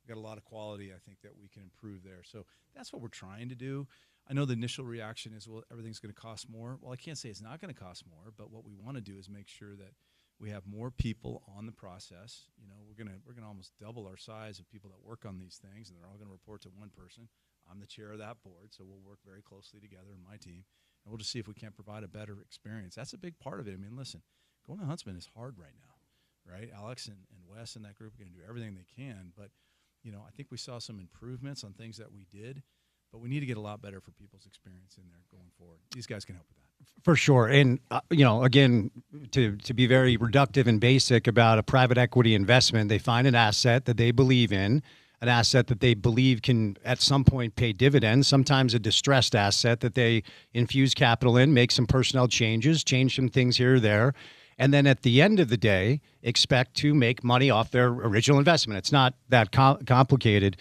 We got a lot of quality, I think, that we can improve there. So that's what we're trying to do. I know the initial reaction is, well, everything's going to cost more. Well, I can't say it's not going to cost more, but what we want to do is make sure that we have more people on the process. You know, we're gonna almost double our size of people that work on these things, and they're all going to report to one person. I'm the chair of that board, so we'll work very closely together in my team, and we'll just see if we can't provide a better experience. That's a big part of it. I mean, listen, going to Huntsman is hard right now, right? Alex and Wes and that group are going to do everything they can, but you know, I think we saw some improvements on things that we did, but we need to get a lot better for people's experience in there going forward. These guys can help with that.
For sure. And, you know, again, to be very reductive and basic about a private equity investment, they find an asset that they believe in, an asset that they believe can at some point pay dividends, sometimes a distressed asset that they infuse capital in, make some personnel changes, change some things here or there, and then at the end of the day, expect to make money off their original investment. It's not that complicated.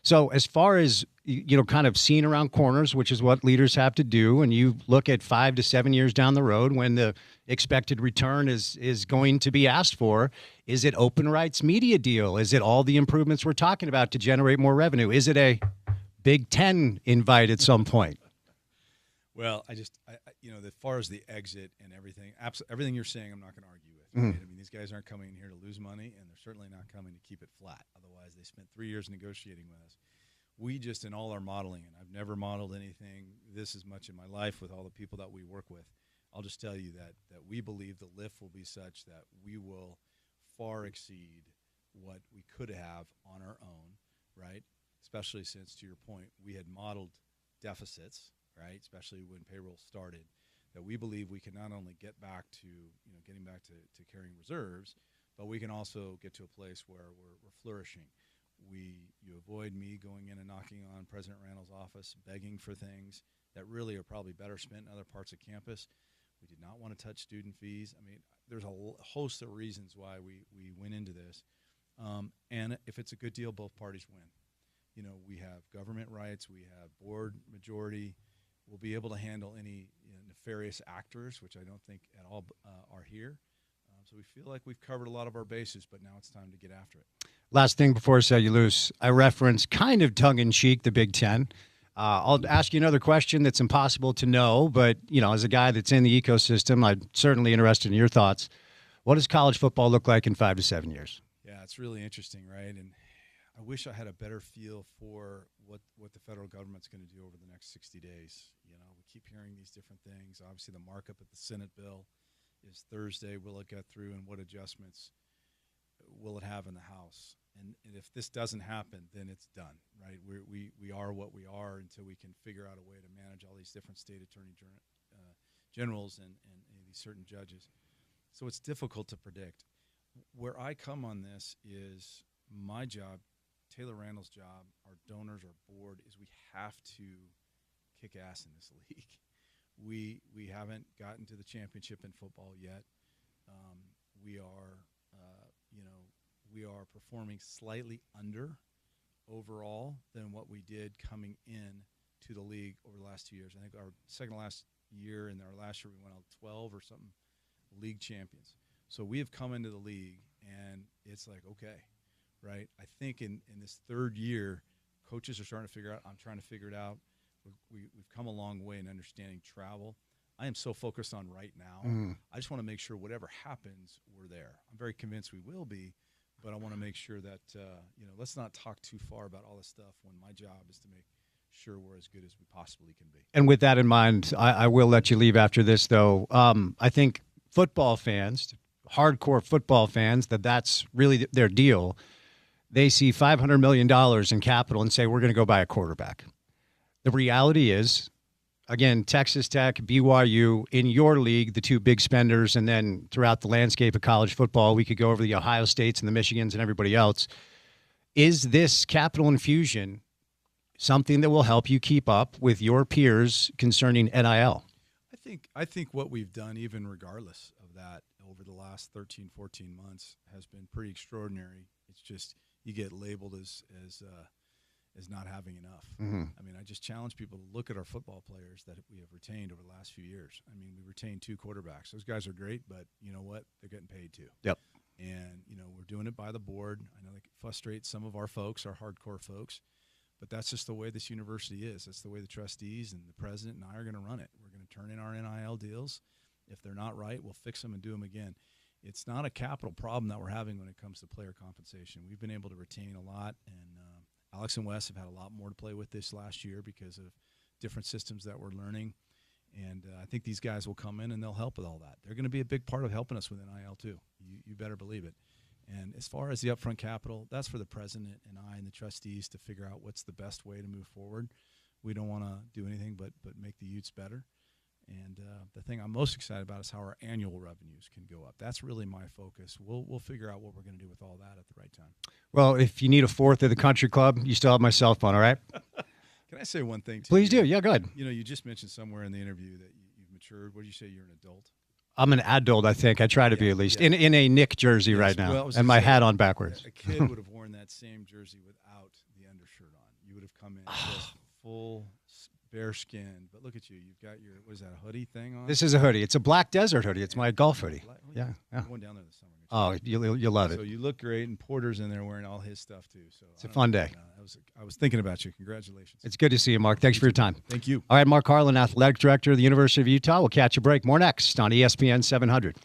So as far as, you know, kind of seeing around corners, which is what leaders have to do, and you look at 5 to 7 years down the road when the expected return is going to be asked for, is it open rights media deal? Is it all the improvements we're talking about to generate more revenue? Is it a Big Ten invite at some point?
Well, I you know, as far as the exit and everything, everything you're saying, I'm not going to argue with. Right? I mean, these guys aren't coming in here to lose money, and they're certainly not coming to keep it flat. Otherwise, they spent 3 years negotiating with us. We just, in all our modeling, and I've never modeled anything this as much in my life with all the people that we work with, I'll just tell you that we believe the lift will be such that we will far exceed what we could have on our own, right? Especially since, to your point, we had modeled deficits, right? Especially when payroll started, that we believe we can not only get back to, you know, getting back to carrying reserves, but we can also get to a place where we're flourishing. You avoid me going in and knocking on President Randall's office, begging for things that really are probably better spent in other parts of campus. We did not want to touch student fees. I mean, there's a host of reasons why we went into this. And if it's a good deal, both parties win. You know, we have government rights, we have board majority. We'll be able to handle any nefarious actors, which I don't think at all are here. So we feel like we've covered a lot of our bases, but now it's time to get after it.
Last thing before I set you loose, I reference kind of tongue-in-cheek the Big Ten. I'll ask you another question that's impossible to know, but, you know, as a guy that's in the ecosystem, I'm certainly interested in your thoughts. What does college football look like in 5 to 7 years?
Yeah, it's really interesting, right? And I wish I had a better feel for what the federal government's going to do over the next 60 days. You know, we keep hearing these different things. Obviously, the markup of the Senate bill is Thursday. Will it get through, and what adjustments will it have in the House? And if this doesn't happen, then it's done, right? We are what we are until we can figure out a way to manage all these different state attorney generals and these certain judges. So it's difficult to predict. Where I come on this is my job, Taylor Randall's job, our donors, our board, is we have to kick ass in this league. We haven't gotten to the championship in football yet. We are performing slightly under overall than what we did coming in to the league over the last 2 years. I think our second last year and our last year we went out 12 or something league champions. So we have come into the league and it's like, okay, right? I think in this third year, coaches are starting to figure out, I'm trying to figure it out. We've come a long way in understanding travel. I am so focused on right now. I just want to make sure whatever happens, we're there. I'm very convinced we will be, but I want to make sure that, let's not talk too far about all this stuff when my job is to make sure we're as good as we possibly can be.
And with that in mind, I will let you leave after this, though. I think football fans, hardcore football fans, that's really their deal. They see $500 million in capital and say, we're going to go buy a quarterback. The reality is, again, Texas Tech, BYU, in your league, the two big spenders, and then throughout the landscape of college football, we could go over the Ohio States and the Michigans and everybody else. Is this capital infusion something that will help you keep up with your peers concerning NIL?
I think what we've done, even regardless of that, over the last 13, 14 months has been pretty extraordinary. It's just you get labeled as not having enough. I mean, I just challenge people to look at our football players that we have retained over the last few years. I mean, we retained 2 quarterbacks. Those guys are great, but you know what? They're getting paid too.
Yep.
And, we're doing it by the board. I know that frustrates some of our folks, our hardcore folks, but that's just the way this university is. That's the way the trustees and the president and I are going to run it. We're going to turn in our NIL deals. If they're not right, we'll fix them and do them again. It's not a capital problem that we're having when it comes to player compensation. We've been able to retain a lot, and Alex and Wes have had a lot more to play with this last year because of different systems that we're learning. And I think these guys will come in and they'll help with all that. They're going to be a big part of helping us with NIL too. You better believe it. And as far as the upfront capital, that's for the president and I and the trustees to figure out what's the best way to move forward. We don't want to do anything but make the Utes better. And the thing I'm most excited about is how our annual revenues can go up. That's really my focus. We'll figure out what we're going to do with all that at the right time.
Well, if you need a fourth of the country club, you still have my cell phone, all right?
Can I say one thing to
Please
you?
do. Yeah, go ahead.
You just mentioned somewhere in the interview that you've matured. What did you say? You're an adult?
I'm an adult, I think. I try to be at least. In a Nick jersey right now,
well,
and my hat on backwards.
A kid would have worn that same jersey without the undershirt on. You would have come in just full bare skin. But look at you. You've got your, what is that, a hoodie thing on?
This is a hoodie. It's a black desert hoodie. It's my golf hoodie. Yeah.
I'm going down there this summer.
Oh, you'll love it.
So you look great, and Porter's in there wearing all his stuff too. So
it's a fun day.
I was thinking about you. Congratulations.
It's good to see you, Mark. Thanks for your time.
Thank you.
All right, Mark Harlan, Athletic Director of the University of Utah. We'll catch a break. More next on ESPN 700.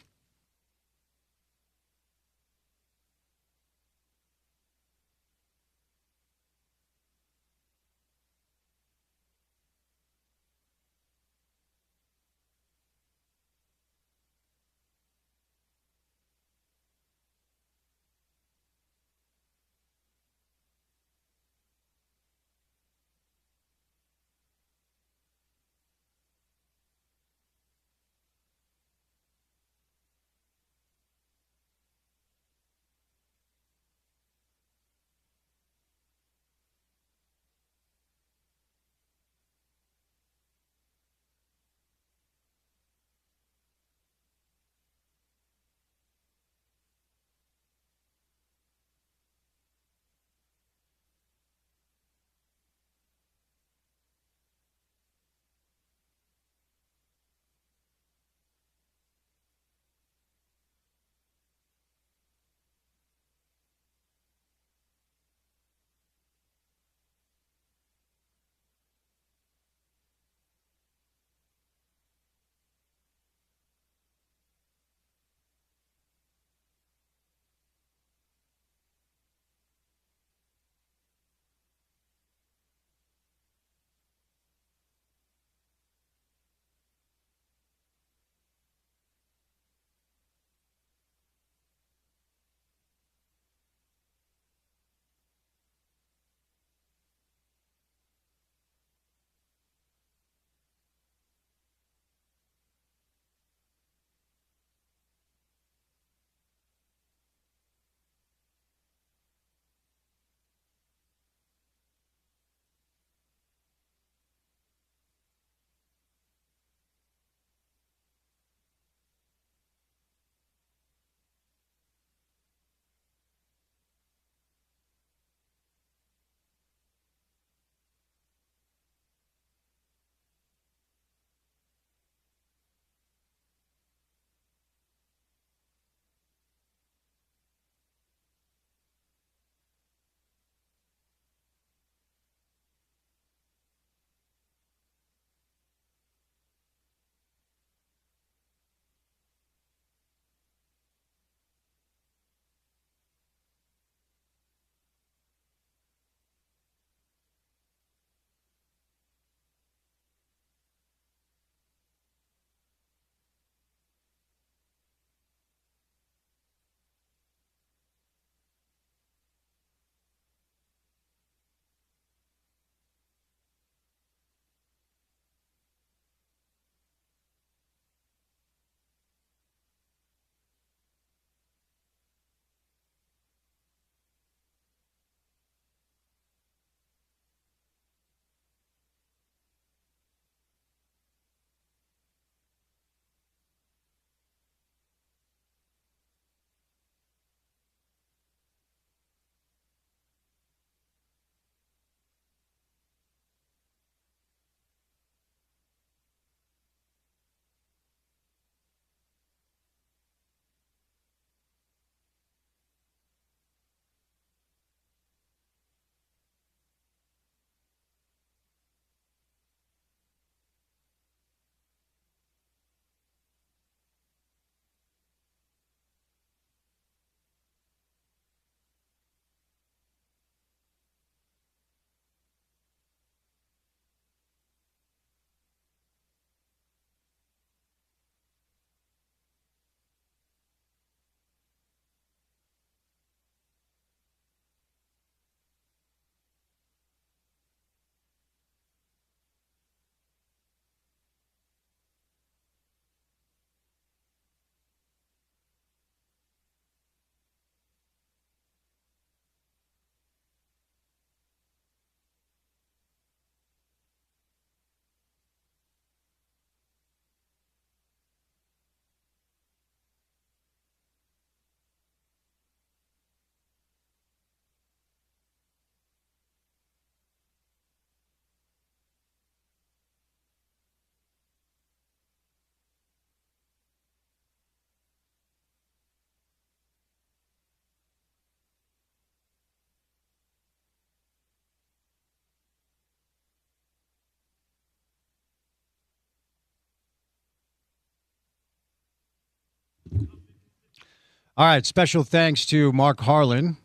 All right, special thanks to Mark Harlan,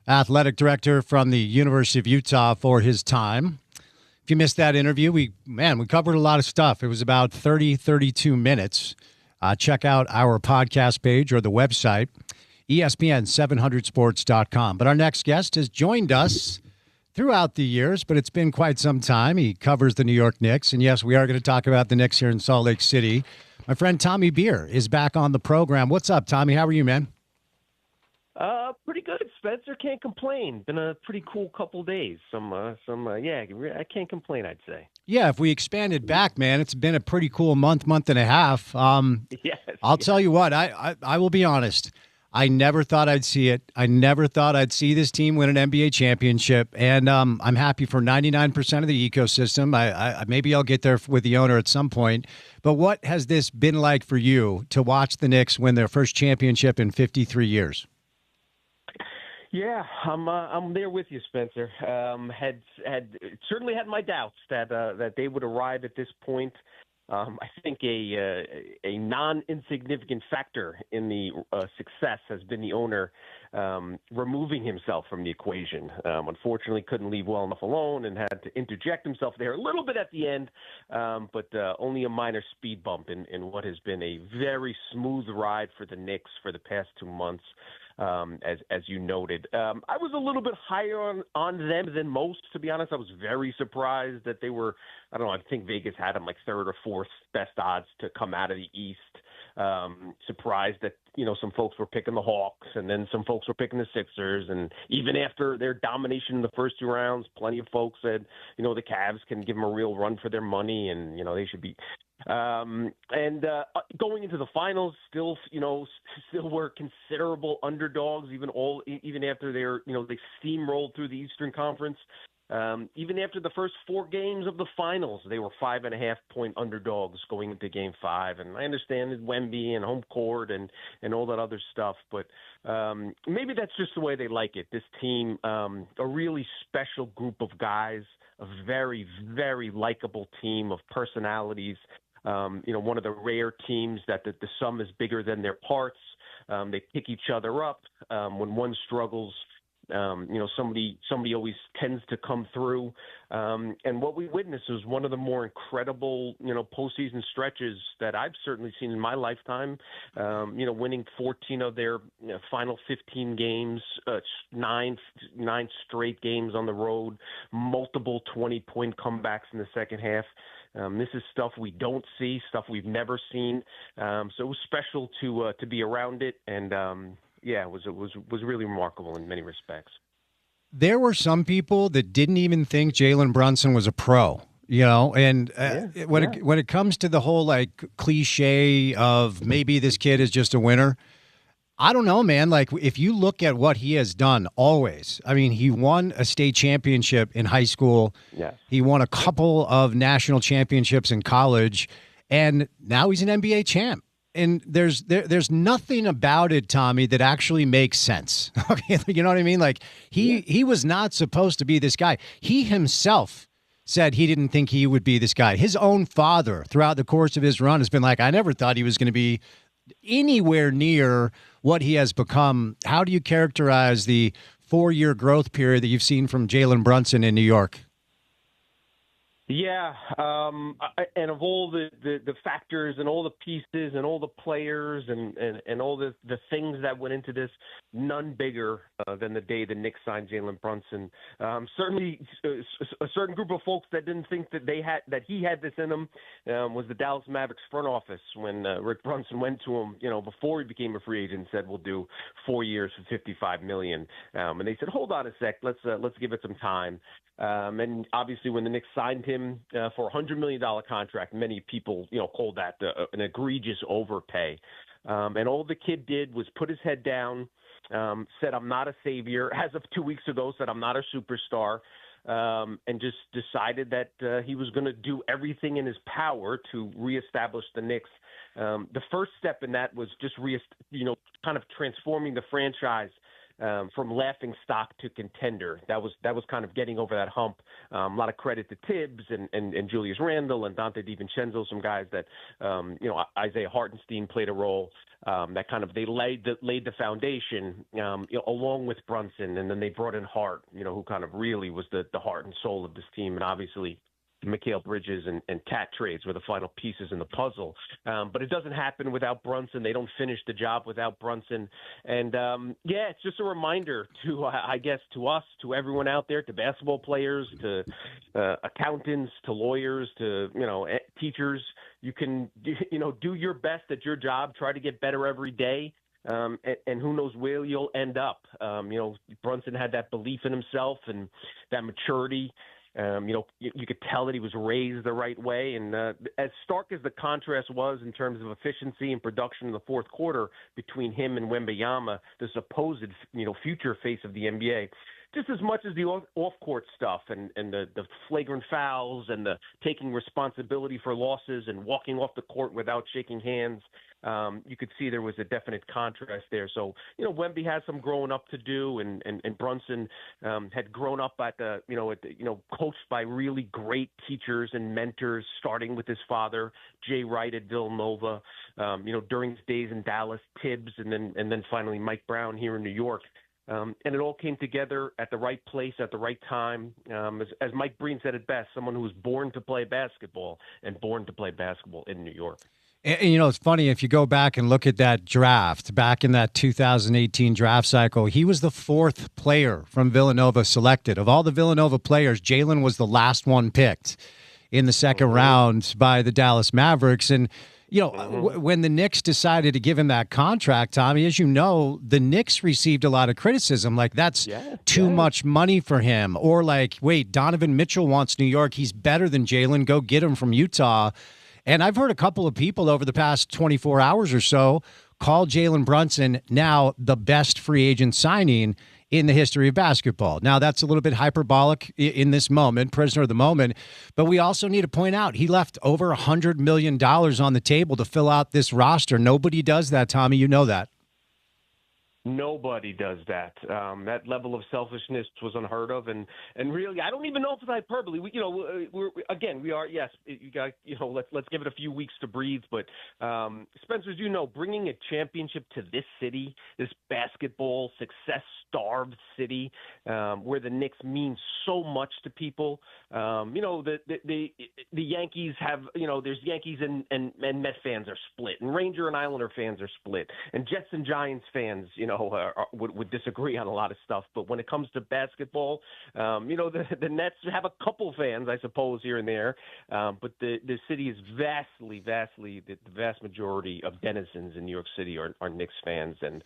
athletic director from the University of Utah, for his time. If you missed that interview, we covered a lot of stuff. It was about 32 minutes. Check out our podcast page or the website, ESPN700sports.com. But our next guest has joined us throughout the years, but it's been quite some time. He covers the New York Knicks. And yes, we are going to talk about the Knicks here in Salt Lake City. My friend Tommy Beer is back on the program. What's up, Tommy? How are you, man?
Pretty good, Spencer. Can't complain. Been a pretty cool couple days. I can't complain, I'd say.
Yeah, if we expanded back, man, it's been a pretty cool month and a half.
Yes.
I'll tell you what, I will be honest. I never thought I'd see it. I never thought I'd see this team win an NBA championship, and I'm happy for 99% of the ecosystem. Maybe I'll get there with the owner at some point. But what has this been like for you to watch the Knicks win their first championship in 53 years?
Yeah, I'm there with you, Spencer. Certainly had my doubts that they would arrive at this point. I think a non-insignificant factor in the success has been the owner removing himself from the equation. Unfortunately, couldn't leave well enough alone and had to interject himself there a little bit at the end, but only a minor speed bump in what has been a very smooth ride for the Knicks for the past 2 months. As you noted, I was a little bit higher on them than most, to be honest. I was very surprised that they were, I don't know, I think Vegas had them like third or fourth best odds to come out of the East. Surprised that, some folks were picking the Hawks and then some folks were picking the Sixers. And even after their domination in the first 2 rounds, plenty of folks said, the Cavs can give them a real run for their money and, they should be. Going into the finals, still were considerable underdogs, even after they steamrolled through the Eastern Conference. Even after the first 4 games of the finals, they were 5.5-point underdogs going into Game 5. And I understand it's Wemby and home court and all that other stuff, but maybe that's just the way they like it. This team, a really special group of guys, a very, very likable team of personalities. One of the rare teams that the sum is bigger than their parts. They pick each other up. When one struggles, somebody always tends to come through. And what we witnessed was one of the more incredible, postseason stretches that I've certainly seen in my lifetime. Winning 14 of their final 15 games, 9 straight games on the road, multiple 20-point comebacks in the second half. This is stuff we don't see, stuff we've never seen. So it was special to be around it, and it was really remarkable in many respects.
There were some people that didn't even think Jalen Brunson was a pro, and when it comes to the whole cliche of maybe this kid is just a winner, I don't know, man. If you look at what he has done always, I mean, he won a state championship in high school.
Yes.
He won a couple of national championships in college, and now he's an NBA champ. And there's nothing about it, Tommy, that actually makes sense. Okay, you know what I mean? He was not supposed to be this guy. He himself said he didn't think he would be this guy. His own father, throughout the course of his run, has been like, I never thought he was going to be anywhere near what he has become. How do you characterize the 4-year growth period that you've seen from Jalen Brunson in New York?
Yeah, and of all the factors and all the pieces and all the players and all the things that went into this, none bigger than the day the Knicks signed Jalen Brunson. Certainly, a certain group of folks that didn't think that he had this in him was the Dallas Mavericks front office when Rick Brunson went to him, before he became a free agent, and said, "We'll do 4 years for $55 million." And they said, "Hold on a sec, let's give it some time." And obviously, when the Knicks signed him for a $100 million contract, many people, called that an egregious overpay. And all the kid did was put his head down, said, "I'm not a savior." As of 2 weeks ago, said, "I'm not a superstar," and just decided that he was going to do everything in his power to reestablish the Knicks. The first step in that was just kind of transforming the franchise from laughing stock to contender. That was kind of getting over that hump. A lot of credit to Tibbs and Julius Randle and Dante DiVincenzo, some guys that Isaiah Hartenstein played a role. That kind of they laid the foundation, along with Brunson, and then they brought in Hart, who kind of really was the heart and soul of this team, and obviously Mikal Bridges and Cat trades were the final pieces in the puzzle. But it doesn't happen without Brunson. They don't finish the job without Brunson. And, it's just a reminder to, I guess, to us, to everyone out there, to basketball players, to accountants, to lawyers, to, teachers. You can, do your best at your job. Try to get better every day. And who knows where you'll end up. Brunson had that belief in himself and that maturity. You could tell that he was raised the right way. And as stark as the contrast was in terms of efficiency and production in the fourth quarter between him and Wembanyama, the supposed, future face of the NBA, just as much as the off-court stuff and the flagrant fouls and the taking responsibility for losses and walking off the court without shaking hands, you could see there was a definite contrast there. So, Wemby has some growing up to do, and Brunson had grown up coached by really great teachers and mentors, starting with his father, Jay Wright at Villanova, during his days in Dallas, Tibbs, and then finally Mike Brown here in New York. And it all came together at the right place at the right time. As Mike Breen said it best, someone who was born to play basketball and born to play basketball in New York.
And, it's funny, if you go back and look at that draft, back in that 2018 draft cycle, he was the fourth player from Villanova selected. Of all the Villanova players, Jalen was the last one picked in the second round by the Dallas Mavericks. And, when the Knicks decided to give him that contract, Tommy, as you know, the Knicks received a lot of criticism. Like, that's too much money for him. Or like, wait, Donovan Mitchell wants New York. He's better than Jalen. Go get him from Utah. And I've heard a couple of people over the past 24 hours or so call Jalen Brunson now the best free agent signing in the history of basketball. Now, that's a little bit hyperbolic in this moment, prisoner of the moment, but we also need to point out he left over $100 million on the table to fill out this roster. Nobody does that, Tommy. You know that.
Nobody does that. That level of selfishness was unheard of, and really, I don't even know if it's hyperbole. We are. Yes, you got. Let's give it a few weeks to breathe. But Spencer, bringing a championship to this city, this basketball success-starved city, where the Knicks mean so much to people. The Yankees have. There's Yankees and Met fans are split, and Ranger and Islander fans are split, and Jets and Giants fans, would disagree on a lot of stuff. But when it comes to basketball, the Nets have a couple fans, I suppose, here and there. But the city is vastly, the vast majority of denizens in New York City are Knicks fans. And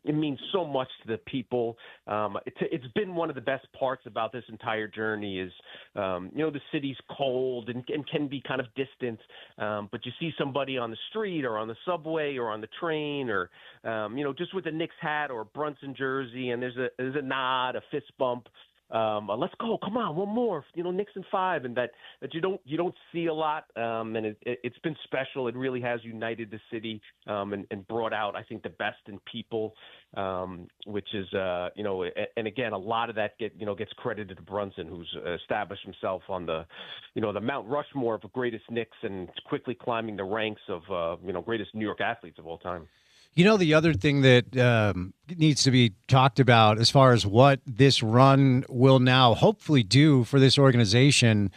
it means so much to the people. It's been one of the best parts about this entire journey is, the city's cold and can be kind of distant. But you see somebody on the street or on the subway or on the train or, just with a Knicks hat or a Brunson jersey, and there's a nod, a fist bump. Let's go, come on, one more, Knicks in 5, and that you don't see a lot, and it's been special. It really has united the city, and brought out, I think, the best in people, which is, and again, a lot of that gets credited to Brunson, who's established himself on the Mount Rushmore of greatest Knicks and quickly climbing the ranks of, greatest New York athletes of all time.
The other thing that needs to be talked about as far as what this run will now hopefully do for this organization,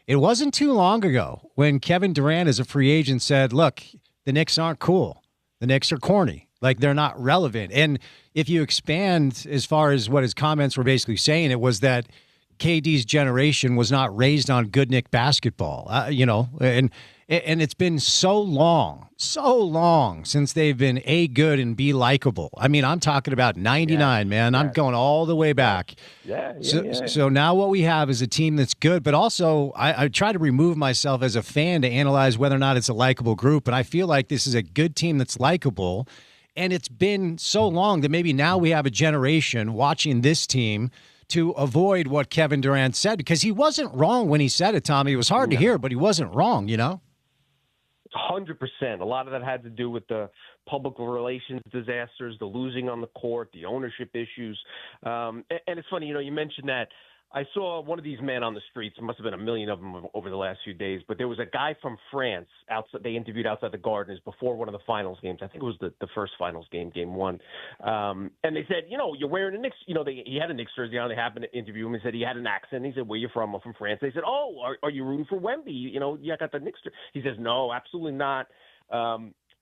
it wasn't too long ago when Kevin Durant as a free agent said, look, the Knicks aren't cool. The Knicks are corny. Like, they're not relevant. And if you expand as far as what his comments were basically saying, it was that KD's generation was not raised on good Knick basketball, and it's been so long since they've been A, good and B, likable. I mean, I'm talking about 99, man. I'm going all the way back. So now what we have is a team that's good, but also I try to remove myself as a fan to analyze whether or not it's a likable group, and I feel like this is a good team that's likable, and it's been so long that maybe now we have a generation watching this team to avoid what Kevin Durant said, because he wasn't wrong when he said it, Tommy. It was hard to hear, but he wasn't wrong,
100%. A lot of that had to do with the public relations disasters, the losing on the court, the ownership issues. And it's funny, you mentioned that. I saw one of these men on the streets. There must have been a million of them over the last few days. But there was a guy from France outside. They interviewed outside the Gardeners before one of the finals games. I think it was the first finals game, game one. And they said, you're wearing a Knicks. He had a Knicks jersey on. They happened to interview him. He said he had an accent. He said, "Where you from?" "I'm from France." They said, "Oh, are you rooting for Wemby? You got the Knicks jersey." He says, "No, absolutely not."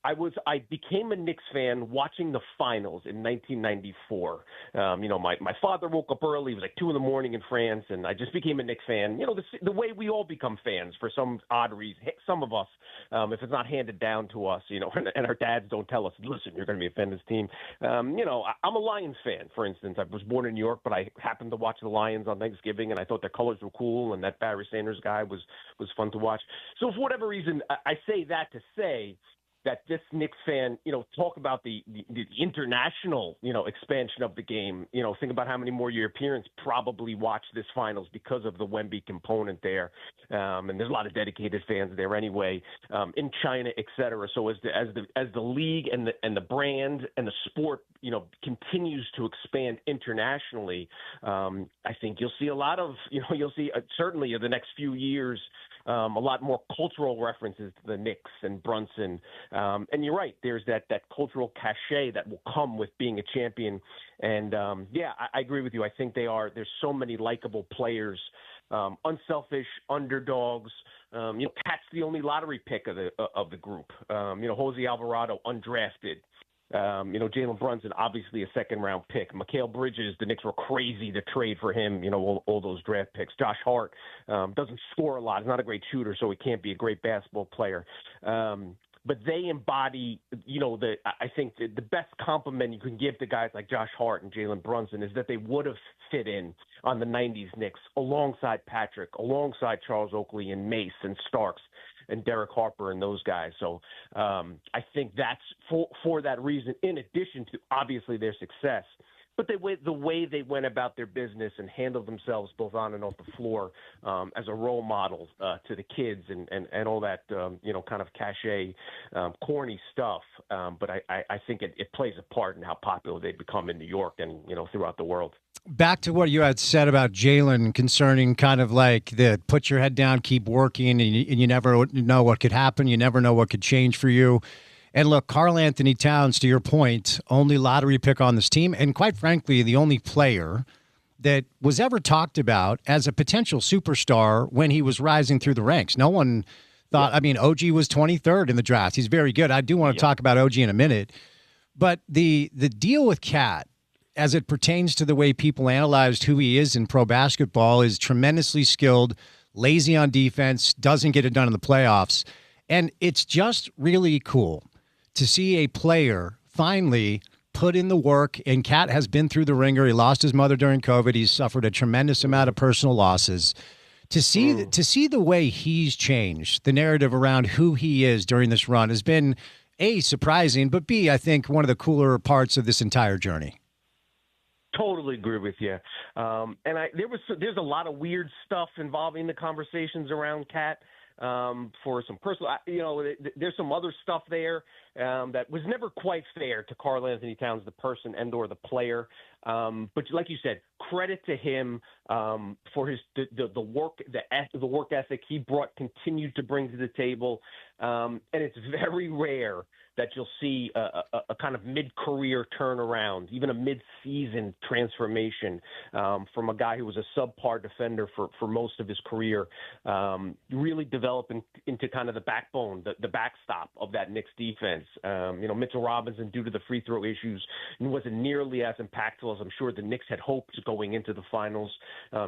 I became a Knicks fan watching the finals in 1994. My father woke up early. It was like 2 a.m. in France, and I just became a Knicks fan. The way we all become fans for some odd reason. Some of us, if it's not handed down to us, and our dads don't tell us, "Listen, you're going to be a fan of this team." I'm a Lions fan, for instance. I was born in New York, but I happened to watch the Lions on Thanksgiving, and I thought their colors were cool, and that Barry Sanders guy was fun to watch. So for whatever reason, I say that to say that this Knicks fan, talk about the international, expansion of the game. Think about how many more Europeans probably watch this finals because of the Wemby component there. And there's a lot of dedicated fans there anyway, in China, et cetera. So as the league and the brand and the sport, continues to expand internationally, I think you'll see a lot of, you'll see certainly in the next few years, a lot more cultural references to the Knicks and Brunson. And you're right. There's that cultural cachet that will come with being a champion. And, I agree with you. I think there's so many likable players, unselfish underdogs. Pat's the only lottery pick of the group. Jose Alvarado, undrafted. Jalen Brunson, obviously a second-round pick. Mikal Bridges, the Knicks were crazy to trade for him, all those draft picks. Josh Hart doesn't score a lot. He's not a great shooter, so he can't be a great basketball player. But they embody, I think the best compliment you can give to guys like Josh Hart and Jalen Brunson is that they would have fit in on the 90s Knicks alongside Patrick, alongside Charles Oakley and Mace and Starks and Derek Harper and those guys. So I think that's for that reason, in addition to obviously their success, but the way they went about their business and handled themselves both on and off the floor as a role model to the kids and all that, kind of cachet, corny stuff. But I think it plays a part in how popular they become in New York and, throughout the world.
Back to what you had said about Jalen concerning kind of like the put your head down, keep working, and you never know what could happen. You never know what could change for you. And look, Karl Anthony Towns, to your point, only lottery pick on this team, and quite frankly, the only player that was ever talked about as a potential superstar when he was rising through the ranks. No one thought, I mean, OG was 23rd in the draft. He's very good. I do want to talk about OG in a minute. But the deal with Cat, as it pertains to the way people analyzed who he is in pro basketball, is tremendously skilled, lazy on defense, doesn't get it done in the playoffs. And it's just really cool to see a player finally put in the work. And Cat has been through the ringer. He lost his mother during COVID. He's suffered a tremendous amount of personal losses. To see the way he's changed, the narrative around who he is during this run has been, A, surprising, but B, I think one of the cooler parts of this entire journey.
Totally agree with you. And there's a lot of weird stuff involving the conversations around Cat. For some personal, there's some other stuff there that was never quite fair to Karl Anthony Towns, the person and/or the player. But like you said, credit to him for his the work ethic he continued to bring to the table. And it's very rare that you'll see a kind of mid-career turnaround, even a mid-season transformation from a guy who was a subpar defender for most of his career, really developing into kind of the backbone, the backstop of that Knicks defense. Mitchell Robinson, due to the free throw issues, wasn't nearly as impactful as I'm sure the Knicks had hoped going into the finals.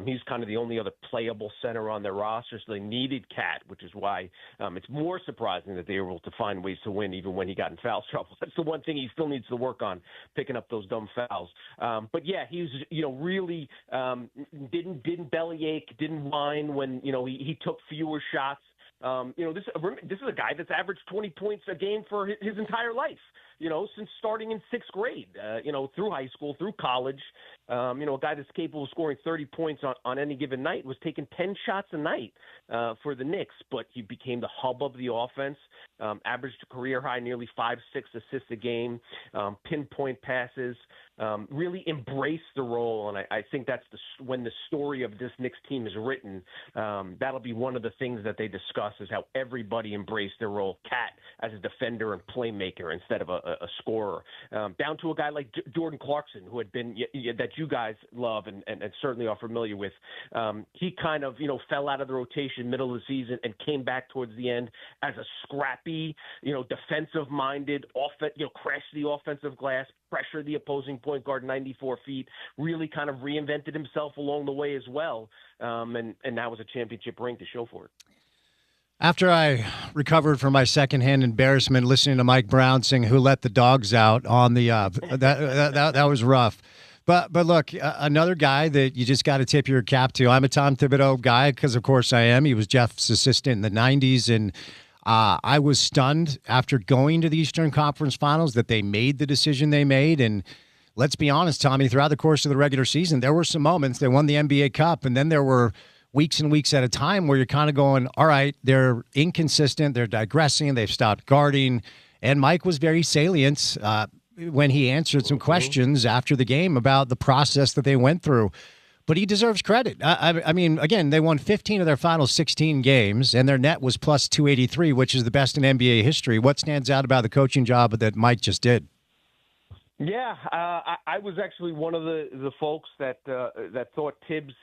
He's kind of the only other playable center on their roster, so they needed Cat, which is why it's more surprising that they were able to find ways to win even when he got in foul trouble. That's the one thing he still needs to work on, picking up those dumb fouls. But yeah, he's really didn't bellyache, didn't whine when he took fewer shots. This is a guy that's averaged 20 points a game for his entire life. since starting in sixth grade, through high school, through college. A guy that's capable of scoring 30 points on any given night was taking 10 shots a night for the Knicks, but he became the hub of the offense, averaged a career high nearly 5-6 assists a game, pinpoint passes, really embraced the role. And I think that's when the story of this Knicks team is written, that'll be one of the things that they discuss is how everybody embraced their role. Cat as a defender and playmaker instead of a scorer, down to a guy like Jordan Clarkson, who had been that you guys love and certainly are familiar with. He kind of, fell out of the rotation middle of the season and came back towards the end as a scrappy, defensive-minded, crashed the offensive glass, pressure the opposing point guard 94 feet, really kind of reinvented himself along the way as well, and now was a championship ring to show for it.
After I recovered from my secondhand embarrassment listening to Mike Brown sing "Who Let the Dogs Out" on the that was rough. But look, another guy that you just got to tip your cap to. I'm a Tom Thibodeau guy because, of course, I am. He was Jeff's assistant in the 90s, and I was stunned after going to the Eastern Conference Finals that they made the decision they made. And let's be honest, Tommy, throughout the course of the regular season, there were some moments. They won the NBA Cup, and then there were weeks and weeks at a time where you're kind of going, all right, they're inconsistent, they're digressing, they've stopped guarding. And Mike was very salient when he answered some questions after the game about the process that they went through. But he deserves credit. I mean, again, they won 15 of their final 16 games, and their net was plus 283, which is the best in NBA history. What stands out about the coaching job that Mike just did?
Yeah, I was actually one of the folks that thought Tibbs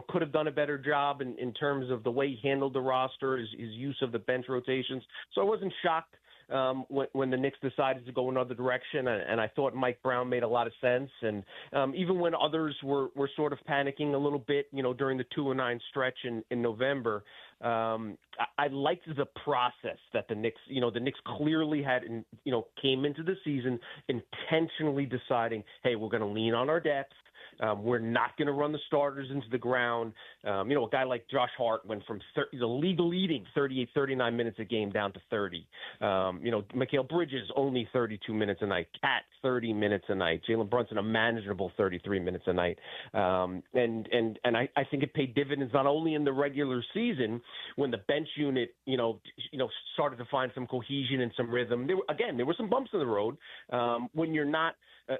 could have done a better job in terms of the way he handled the roster, his use of the bench rotations. So I wasn't shocked when the Knicks decided to go another direction, and I thought Mike Brown made a lot of sense. And even when others were sort of panicking a little bit, during the 2-9 stretch in November, I liked the process that the Knicks clearly had, came into the season intentionally deciding, hey, we're going to lean on our depth. We're not going to run the starters into the ground. A guy like Josh Hart went from the league-leading 38, 39 minutes a game down to 30. Mikal Bridges only 32 minutes a night. Cat 30 minutes a night. Jalen Brunson a manageable 33 minutes a night. And I think it paid dividends not only in the regular season when the bench unit started to find some cohesion and some rhythm. There were some bumps in the road when you're not.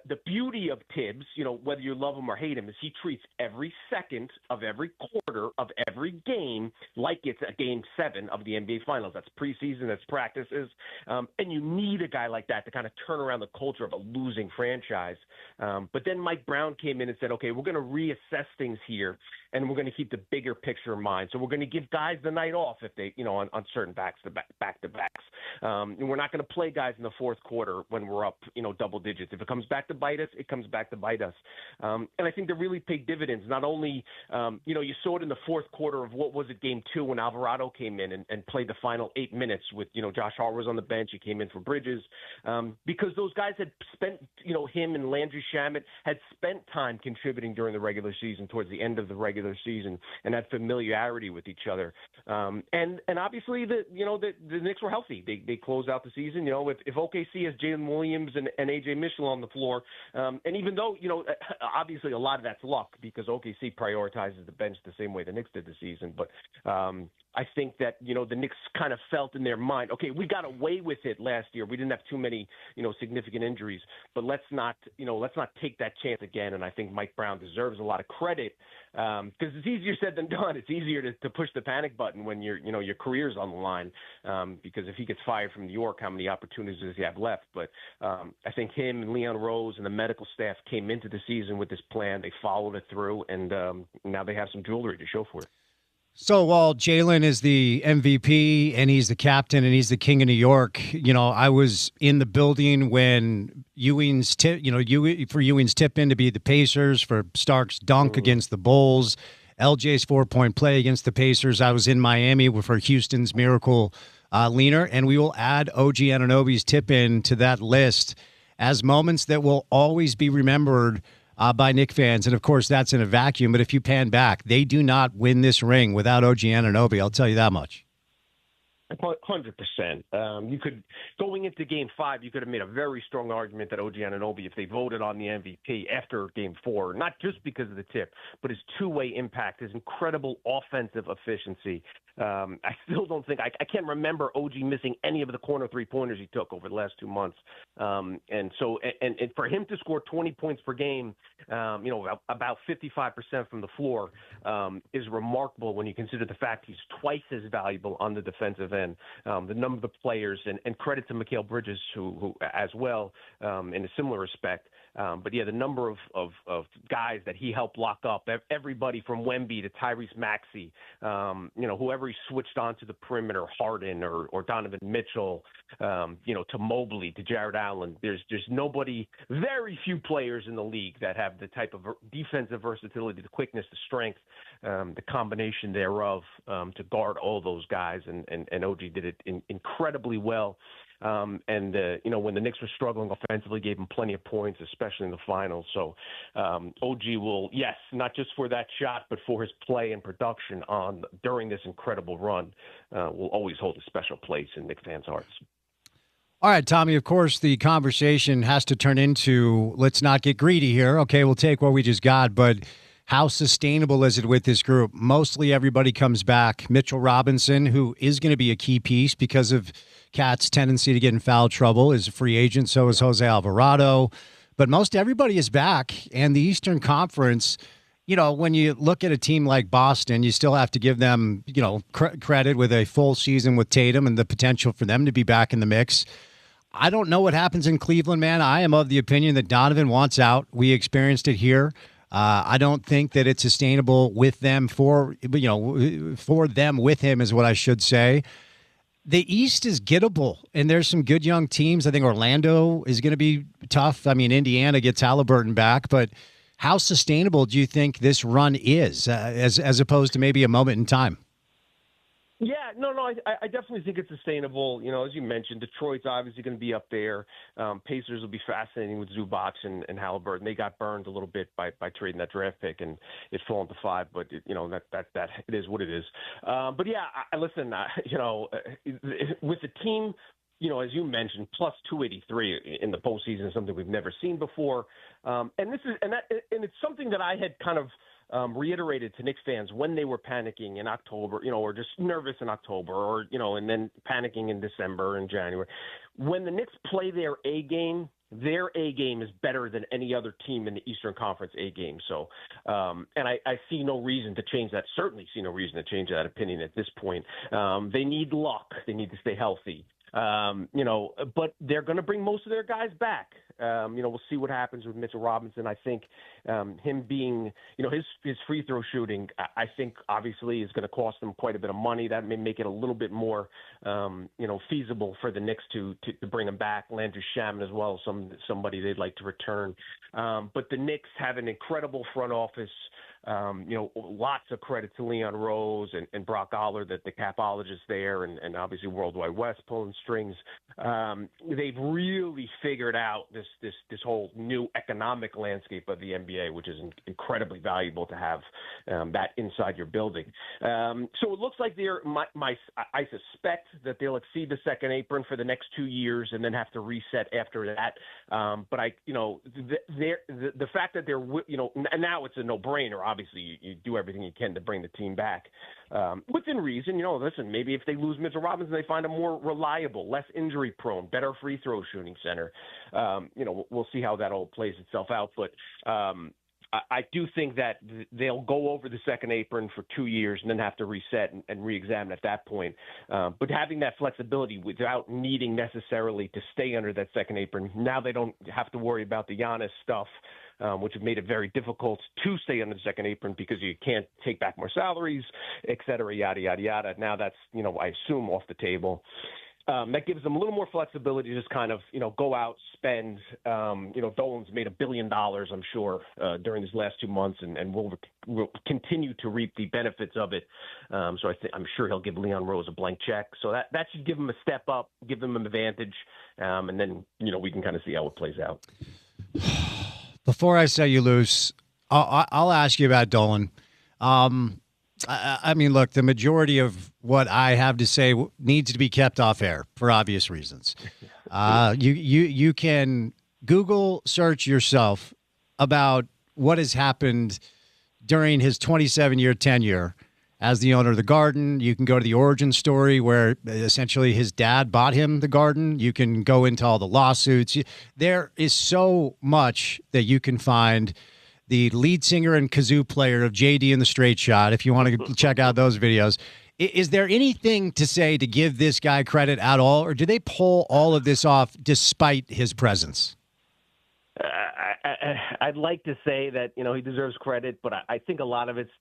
The beauty of Tibbs, whether you love him or hate him, is he treats every second of every quarter of every game like it's a game 7 of the NBA Finals. That's preseason, that's practices. And you need a guy like that to kind of turn around the culture of a losing franchise. But then Mike Brown came in and said, okay, we're going to reassess things here, and we're going to keep the bigger picture in mind. So we're going to give guys the night off if they, on certain back-to-backs. And we're not going to play guys in the fourth quarter when we're up, double digits. If it comes back to bite us, it comes back to bite us. And I think that really paid dividends. Not only, you saw it in the fourth quarter of what was it, game 2, when Alvarado came in and played the final 8 minutes with, Josh Hart was on the bench. He came in for Bridges because those guys had spent, him and Landry Shamet had spent time contributing during the regular season, towards the end of the regular season, and had familiarity with each other. And obviously the Knicks were healthy. They closed out the season. If OKC has Jalen Williams and AJ Mitchell on the floor, and even though obviously a lot of that's luck because OKC prioritizes the bench the same way the Knicks did the season, but I think that the Knicks kind of felt in their mind, okay, we got away with it last year. We didn't have too many significant injuries, but let's not take that chance again. And I think Mike Brown deserves a lot of credit because it's easier said than done. It's easier to push the panic button when your career's on the line, because if he gets fired from New York, how many opportunities does he have left? But I think him and Leon Rose and the medical staff came into the season with this plan. They followed it through, and now they have some jewelry to show for it.
So while Jalen is the MVP and he's the captain and he's the king of New York, I was in the building when Ewing's tip in to be the Pacers, for Stark's dunk against the Bulls, LJ's 4-point play against the Pacers. I was in Miami for Houston's miracle leaner, and we will add OG Anunoby's tip in to that list as moments that will always be remembered by Knick fans. And, of course, that's in a vacuum. But if you pan back, they do not win this ring without OG Anunoby. I'll tell you that much.
100%. You could, going into Game 5, you could have made a very strong argument that OG Anunoby, if they voted on the MVP after Game 4, not just because of the tip, but his two-way impact, his incredible offensive efficiency. I still don't think I can't remember OG missing any of the corner three-pointers he took over the last 2 months. And for him to score 20 points per game, about 55% from the floor, is remarkable when you consider the fact he's twice as valuable on the defensive end. The number of the players, and credit to Mikal Bridges, who as well, in a similar respect. But yeah, the number of guys that he helped lock up, everybody from Wemby to Tyrese Maxey, whoever he switched onto the perimeter, Harden or Donovan Mitchell, to Mobley, to Jared Allen. There's nobody, very few players in the league that have the type of defensive versatility, the quickness, the strength, the combination thereof to guard all those guys. And OG did it incredibly well. When the Knicks were struggling offensively, gave them plenty of points, especially in the finals. So OG will, yes, not just for that shot, but for his play and production during this incredible run, will always hold a special place in Knicks fans' hearts.
All right, Tommy, of course, the conversation has to turn into, let's not get greedy here. Okay, we'll take what we just got, but how sustainable is it with this group? Mostly everybody comes back. Mitchell Robinson, who is going to be a key piece because of Cat's tendency to get in foul trouble, is a free agent. So is Jose Alvarado. But most everybody is back. And the Eastern Conference, when you look at a team like Boston, you still have to give them, credit with a full season with Tatum and the potential for them to be back in the mix. I don't know what happens in Cleveland, man. I am of the opinion that Donovan wants out. We experienced it here. I don't think that it's sustainable with them for them with him is what I should say. The East is gettable, and there's some good young teams. I think Orlando is going to be tough. I mean, Indiana gets Halliburton back, but how sustainable do you think this run is as opposed to maybe a moment in time?
Yeah, no, I definitely think it's sustainable. As you mentioned, Detroit's obviously going to be up there. Pacers will be fascinating with Zubac and Halliburton. They got burned a little bit by trading that draft pick, and it's fallen to 5. But that it is what it is. But yeah, listen. With the team, as you mentioned, plus 283 in the postseason is something we've never seen before. And it's something that I had kind of reiterated to Knicks fans when they were panicking in October, or just nervous in October, or and then panicking in December and January. When the Knicks play their A game is better than any other team in the Eastern Conference A game. So, and I see no reason to change that. Certainly see no reason to change that opinion at this point. They need luck. They need to stay healthy. But they're going to bring most of their guys back. We'll see what happens with Mitchell Robinson. I think him being, his free throw shooting, I think obviously is going to cost them quite a bit of money. That may make it a little bit more, feasible for the Knicks to bring him back. Landry Shamet as well, somebody they'd like to return. But the Knicks have an incredible front office. Lots of credit to Leon Rose and Brock Aller, the capologist there, and obviously Worldwide West pulling strings. They've really figured out this whole new economic landscape of the NBA, which is incredibly valuable to have that inside your building. So it looks like I suspect that they'll exceed the second apron for the next 2 years and then have to reset after that. But the fact that they're, and now it's a no-brainer. Obviously, you do everything you can to bring the team back within reason. Listen, maybe if they lose Mitchell Robinson, they find a more reliable, less injury-prone, better free throw shooting center. We'll see how that all plays itself out. But I do think that they'll go over the second apron for 2 years and then have to reset and re-examine at that point. But having that flexibility without needing necessarily to stay under that second apron, now they don't have to worry about the Giannis stuff, which have made it very difficult to stay under the second apron because you can't take back more salaries, et cetera, yada, yada, yada. Now that's, I assume off the table. That gives them a little more flexibility to just kind of, go out, spend. Dolan's made $1 billion, I'm sure, during these last 2 months, and will continue to reap the benefits of it. So I'm sure he'll give Leon Rose a blank check. So that should give him a step up, give them an advantage, and then, we can kind of see how it plays out. Before
I set you loose, I'll ask you about Dolan. I mean, look, the majority of what I have to say needs to be kept off air for obvious reasons. You can Google search yourself about what has happened during his 27-year tenure as the owner of the Garden. You can go to the origin story where essentially his dad bought him the Garden. You can go into all the lawsuits. There is so much that you can find. The lead singer and kazoo player of JD and the Straight Shot, if you want to check out those videos. Is there anything to say to give this guy credit at all, or do they pull all of this off despite his presence?
I'd like to say that he deserves credit, but I think a lot of it's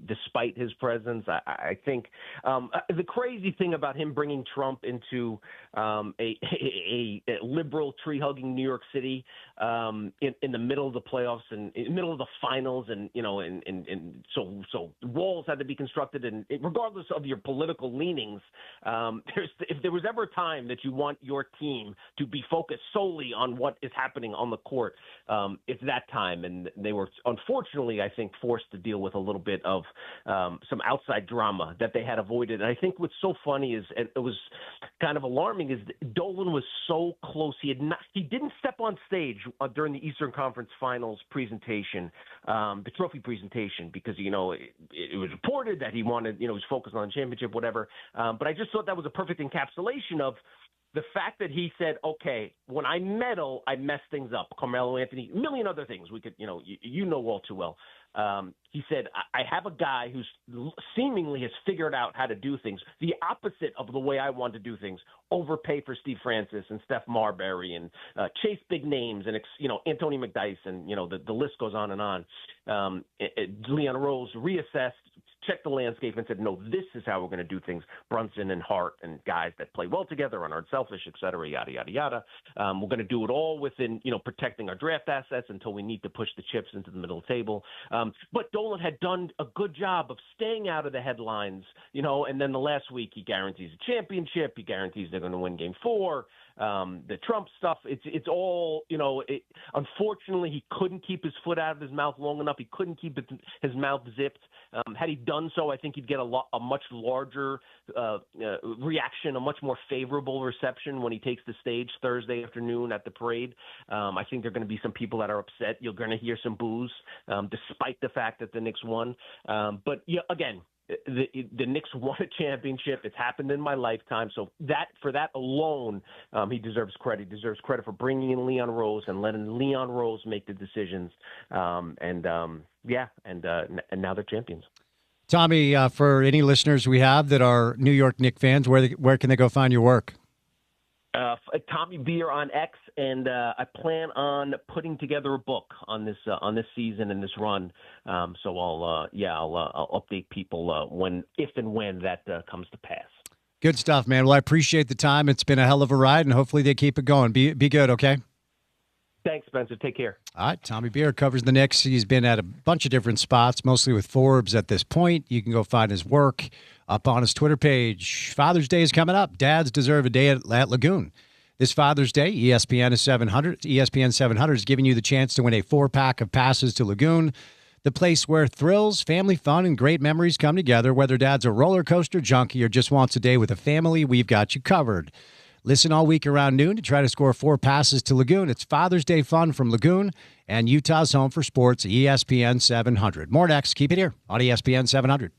despite his presence. I think the crazy thing about him bringing Trump into a liberal tree-hugging New York City in the middle of the playoffs and in the middle of the finals, and so walls had to be constructed, and regardless of your political leanings, if there was ever a time that you want your team to be focused solely on what is happening on the court, it's that time. And they were, unfortunately, I think, forced to deal with a little bit of some outside drama that they had avoided. And I think what's so funny is, and it was kind of alarming, is Dolan was so close. He didn't step on stage during the Eastern Conference Finals presentation, the trophy presentation, because, it was reported that he wanted, he was focused on the championship, whatever. But I just thought that was a perfect encapsulation of the fact that he said, okay, when I medal, I mess things up. Carmelo Anthony, a million other things we could, you know all too well. He said, I have a guy who's seemingly has figured out how to do things the opposite of the way I want to do things. Overpay for Steve Francis and Steph Marbury and chase big names and, Anthony McDyess and, the list goes on and on. Leon Rose reassessed, checked the landscape and said, no, this is how we're going to do things. Brunson and Hart and guys that play well together and aren't selfish, et cetera, yada, yada, yada. We're going to do it all within, protecting our draft assets until we need to push the chips into the middle table. But Dolan had done a good job of staying out of the headlines, and then the last week he guarantees a championship. He guarantees they're going to win game 4. The Trump stuff, it's all, unfortunately, he couldn't keep his foot out of his mouth long enough. He couldn't keep his mouth zipped. Had he done so, I think he'd get a much larger reaction, a much more favorable reception when he takes the stage Thursday afternoon at the parade. I think there are going to be some people that are upset. You're going to hear some boos, despite the fact that the Knicks won. But again, the Knicks won a championship. It's happened in my lifetime. So for that alone, he deserves credit. He deserves credit for bringing in Leon Rose and letting Leon Rose make the decisions. And now they're champions.
Tommy, for any listeners we have that are New York Knicks fans, where can they go find your work?
Tommy Beer on X, and I plan on putting together a book on this season and this run. So I'll update people if and when that comes to pass.
Good stuff, man. Well, I appreciate the time. It's been a hell of a ride, and hopefully they keep it going. Be good, okay?
Thanks, Spencer. Take care.
All right, Tommy Beer covers the Knicks. He's been at a bunch of different spots, mostly with Forbes at this point. You can go find his work up on his Twitter page. Father's Day is coming up. Dads deserve a day at Lagoon. This Father's Day, ESPN 700 is giving you the chance to win a 4-pack of passes to Lagoon, the place where thrills, family fun, and great memories come together. Whether dad's a roller coaster junkie or just wants a day with a family, we've got you covered. Listen all week around noon to try to score 4 passes to Lagoon. It's Father's Day fun from Lagoon and Utah's home for sports, ESPN 700. More next. Keep it here on ESPN 700.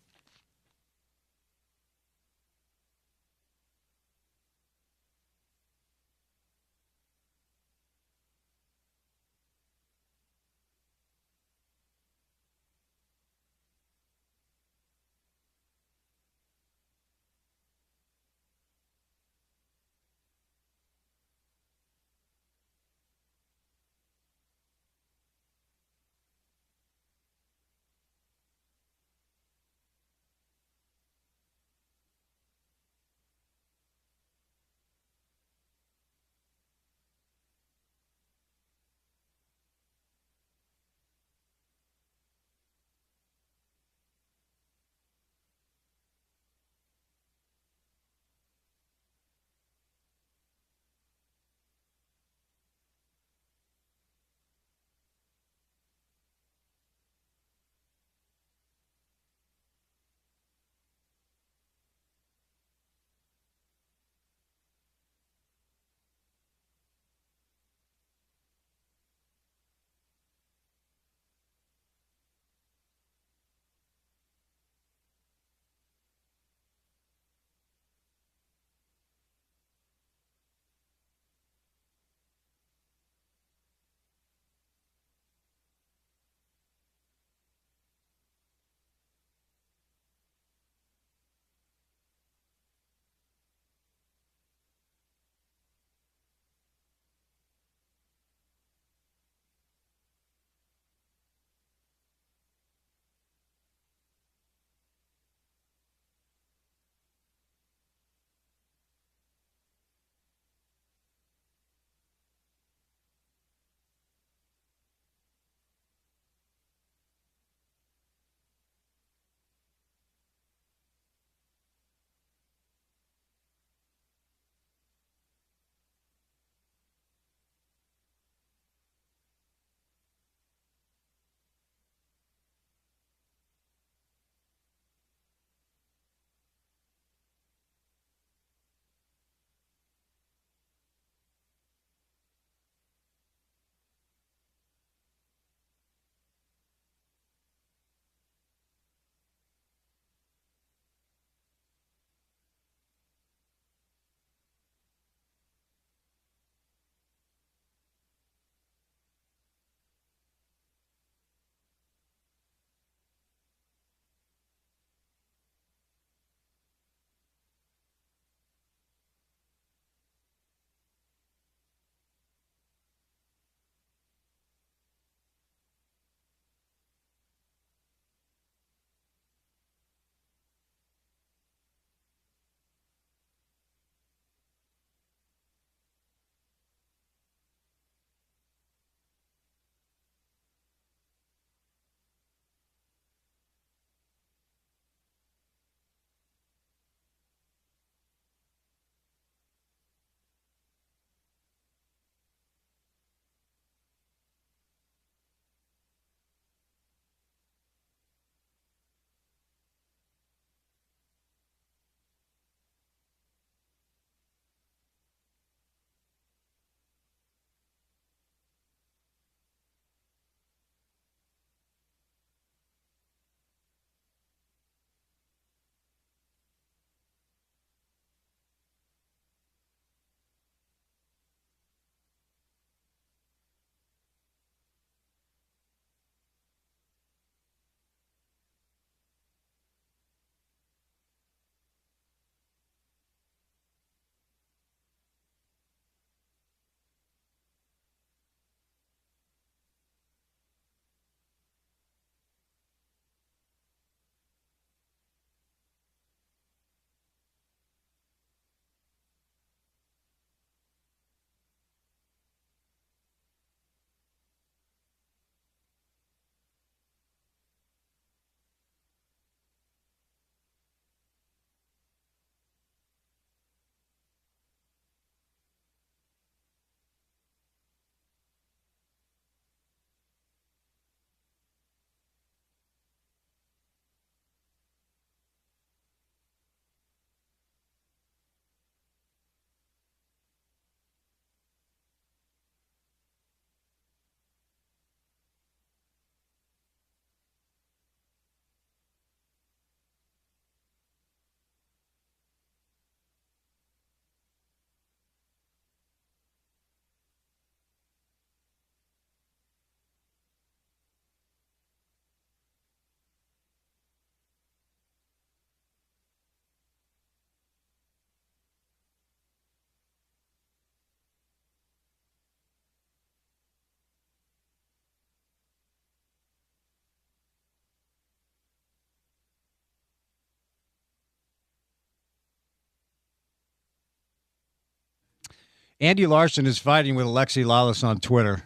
Andy Larson is fighting with Alexi Lalas on Twitter.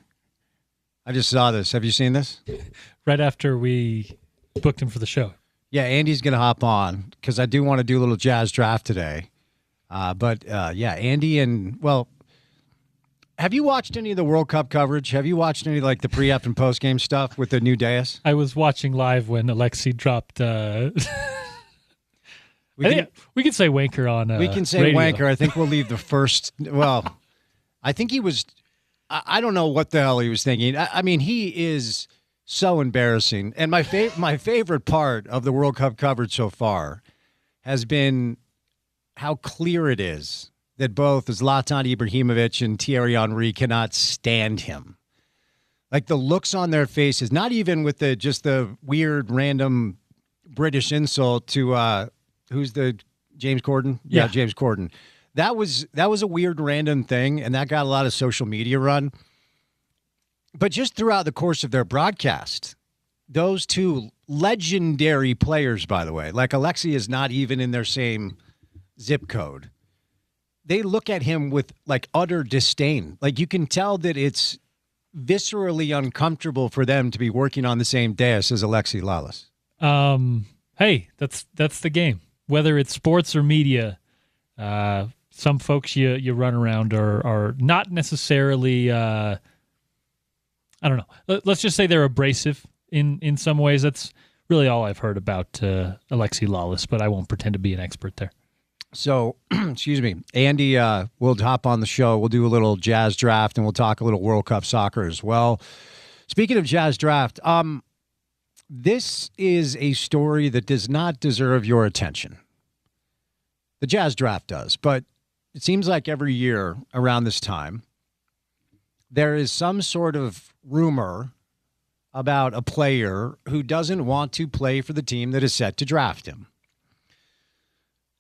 I just saw this. Have you seen this?
Right after we booked him for the show.
Yeah, Andy's going to hop on because I do want to do a little Jazz draft today. Yeah, Andy have you watched any of the World Cup coverage? Have you watched any like the pre-up and post-game stuff with the new dais?
I was watching live when Alexi dropped. We can say wanker on.
We can say
radio.
wanker. I think we'll leave the first. Well, I think he was. I don't know what the hell he was thinking. I mean, he is so embarrassing. And my favorite part of the World Cup coverage so far has been how clear it is that both Zlatan Ibrahimovic and Thierry Henry cannot stand him. Like the looks on their faces, not even with just the weird random British insult to who's the James Corden? Yeah, James Corden. That was a weird random thing, and that got a lot of social media run. But just throughout the course of their broadcast, those two legendary players, by the way, like Alexi is not even in their same zip code. They look at him with like utter disdain. Like you can tell that it's viscerally uncomfortable for them to be working on the same dais as Alexi Lalas.
Hey, that's the game. Whether it's sports or media, some folks you run around are not necessarily. I don't know. Let's just say they're abrasive in some ways. That's really all I've heard about Alexi Lalas, but I won't pretend to be an expert there.
So, excuse me, Andy will hop on the show. We'll do a little Jazz draft, and we'll talk a little World Cup soccer as well. Speaking of Jazz draft, this is a story that does not deserve your attention. The Jazz draft does, but it seems like every year around this time, there is some sort of rumor about a player who doesn't want to play for the team that is set to draft him.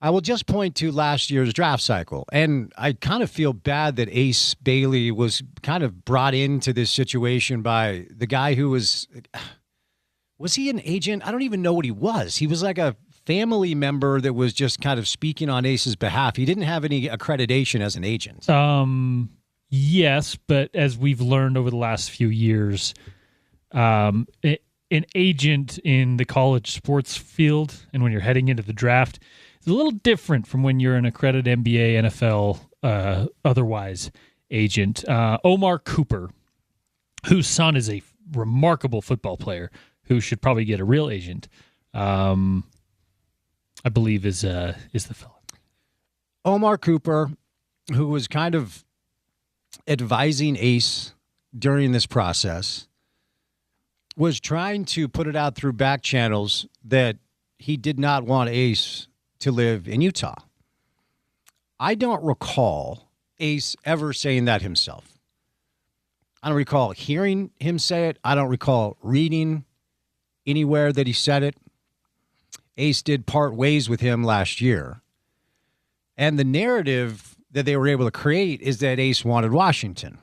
I will just point to last year's draft cycle, and I kind of feel bad that Ace Bailey was kind of brought into this situation by the guy who was he an agent? I don't even know what he was. He was like a family member that was just kind of speaking on Ace's behalf. He didn't have any accreditation as an agent.
Yes, but as we've learned over the last few years, an agent in the college sports field and when you're heading into the draft, it's a little different from when you're an accredited NBA, NFL, otherwise agent. Omar Cooper, whose son is a remarkable football player who should probably get a real agent, I believe is the fellow.
Omar Cooper, who was kind of advising Ace during this process, was trying to put it out through back channels that he did not want Ace to live in Utah. I don't recall Ace ever saying that himself. I don't recall hearing him say it. I don't recall reading anywhere that he said it. Ace did part ways with him last year. And the narrative that they were able to create is that Ace wanted Washington,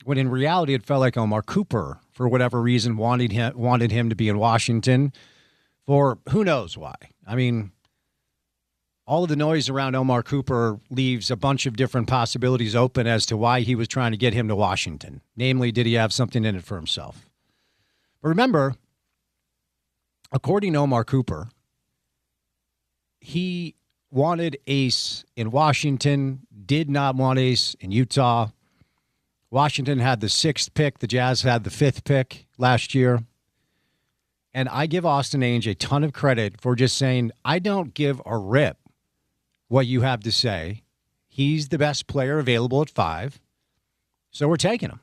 when in reality it felt like Omar Cooper, for whatever reason, wanted him to be in Washington for who knows why. I mean, all of the noise around Omar Cooper leaves a bunch of different possibilities open as to why he was trying to get him to Washington. Namely, did he have something in it for himself? But remember, according to Omar Cooper, he wanted Ace in Washington, did not want Ace in Utah. Washington had the 6th pick. The Jazz had the 5th pick last year. And I give Austin Ainge a ton of credit for just saying, I don't give a rip what you have to say. He's the best player available at 5, so we're taking him.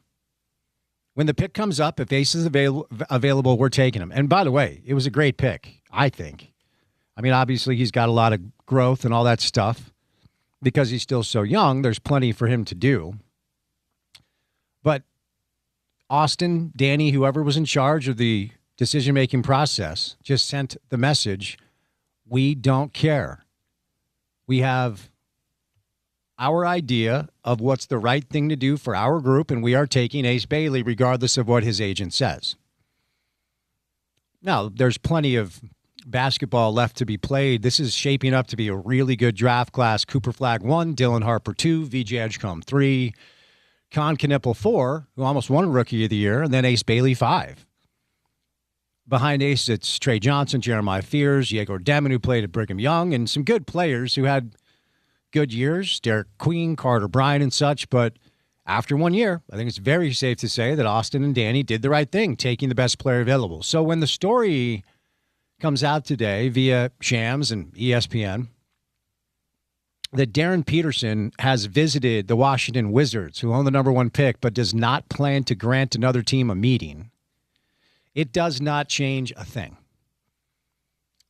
When the pick comes up, if Ace is available, we're taking him. And by the way, it was a great pick, I think. I mean, obviously, he's got a lot of growth and all that stuff. Because he's still so young, there's plenty for him to do. But Austin, Danny, whoever was in charge of the decision-making process, just sent the message, we don't care. We have our idea of what's the right thing to do for our group, and we are taking Ace Bailey regardless of what his agent says. Now, there's plenty of basketball left to be played. This is shaping up to be a really good draft class. Cooper Flagg 1, Dylan Harper 2, VJ Edgecombe 3, Con Knipple 4, who almost won Rookie of the Year, and then Ace Bailey 5. Behind Ace, it's Trey Johnson, Jeremiah Fears, Yegor Demon, who played at Brigham Young, and some good players who had good years, Derek Queen, Carter Bryant, and such. But after 1 year, I think it's very safe to say that Austin and Danny did the right thing, taking the best player available. So when the story comes out today via Shams and ESPN that Darren Peterson has visited the Washington Wizards, who own the number 1 pick, but does not plan to grant another team a meeting, it does not change a thing.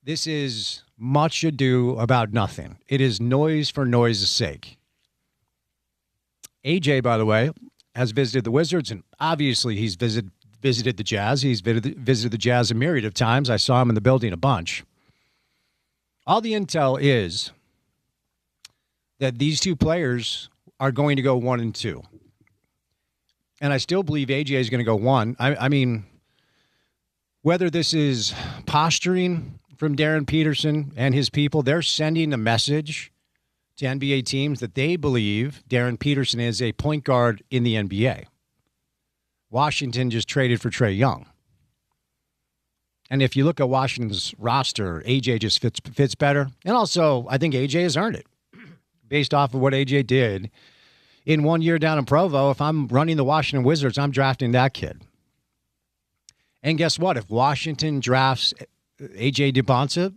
This is much ado about nothing. It is noise for noise's sake. AJ, by the way, has visited the Wizards, and obviously he's visited the Jazz. He's visited the Jazz a myriad of times. I saw him in the building a bunch. All the intel is that these two players are going to go 1 and 2. And I still believe AJ is going to go 1. I mean, whether this is posturing from Darren Peterson and his people, they're sending a message to NBA teams that they believe Darren Peterson is a point guard in the NBA. Washington just traded for Trae Young. And if you look at Washington's roster, AJ just fits better. And also, I think AJ has earned it based off of what AJ did in 1 year down in Provo. If I'm running the Washington Wizards, I'm drafting that kid. And guess what? If Washington drafts AJ DeBonsa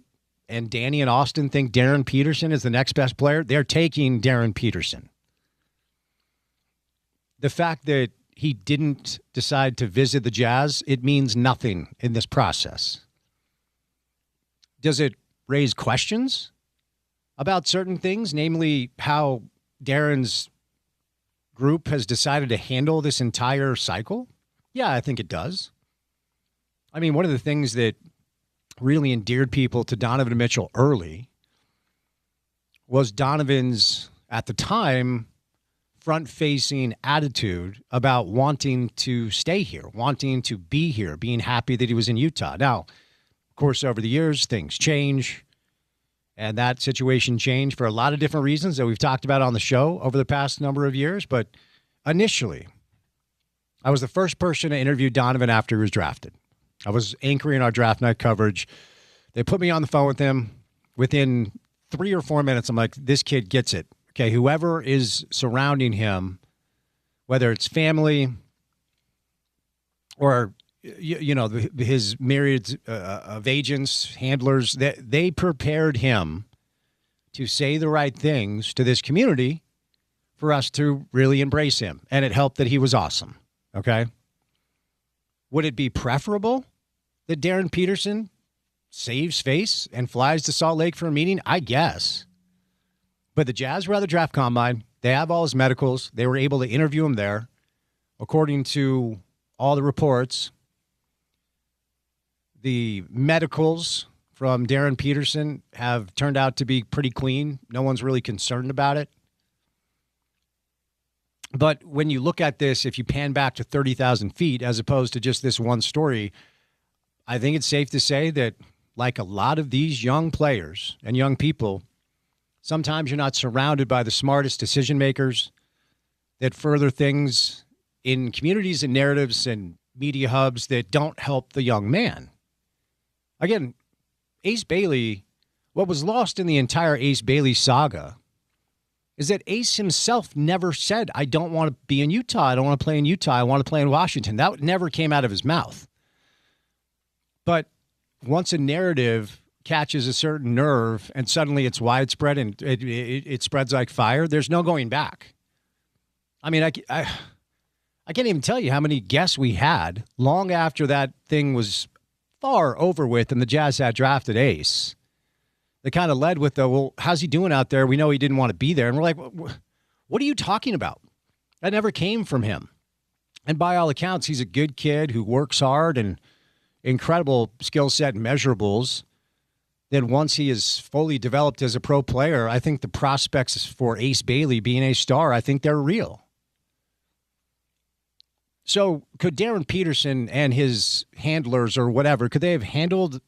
and Danny and Austin think Darren Peterson is the next best player, they're taking Darren Peterson. The fact that he didn't decide to visit the Jazz, it means nothing in this process. Does it raise questions about certain things, namely how Darren's group has decided to handle this entire cycle? Yeah, I think it does. I mean, one of the things that really endeared people to Donovan Mitchell early was Donovan's, at the time, front-facing attitude about wanting to stay here, wanting to be here, being happy that he was in Utah. Now, of course, over the years, things change, and that situation changed for a lot of different reasons that we've talked about on the show over the past number of years. But initially, I was the first person to interview Donovan after he was drafted. I was anchoring our draft night coverage. They put me on the phone with him. Within 3 or 4 minutes, I'm like, this kid gets it. Okay, whoever is surrounding him, whether it's family or, you know, his myriads of agents, handlers, they prepared him to say the right things to this community for us to really embrace him. And it helped that he was awesome, okay? Would it be preferable that Darren Peterson saves face and flies to Salt Lake for a meeting? I guess. But the Jazz were at the draft combine. They have all his medicals. They were able to interview him there. According to all the reports, the medicals from Darren Peterson have turned out to be pretty clean. No one's really concerned about it. But when you look at this, if you pan back to 30,000 feet, as opposed to just this one story, I think it's safe to say that, like a lot of these young players and young people, sometimes you're not surrounded by the smartest decision makers that further things in communities and narratives and media hubs that don't help the young man. Again, Ace Bailey, what was lost in the entire Ace Bailey saga is that Ace himself never said, I don't want to be in Utah. I don't want to play in Utah. I want to play in Washington. That never came out of his mouth. But once a narrative catches a certain nerve and suddenly it's widespread and it spreads like fire, there's no going back. I mean, I can't even tell you how many guests we had long after that thing was far over with and the Jazz had drafted Ace. They kind of led with the, well, how's he doing out there? We know he didn't want to be there. And we're like, what are you talking about? That never came from him. And by all accounts, he's a good kid who works hard and incredible skill set and measurables. Then once he is fully developed as a pro player, I think the prospects for Ace Bailey being a star, I think they're real. So could Darren Peterson and his handlers or whatever, could they have handled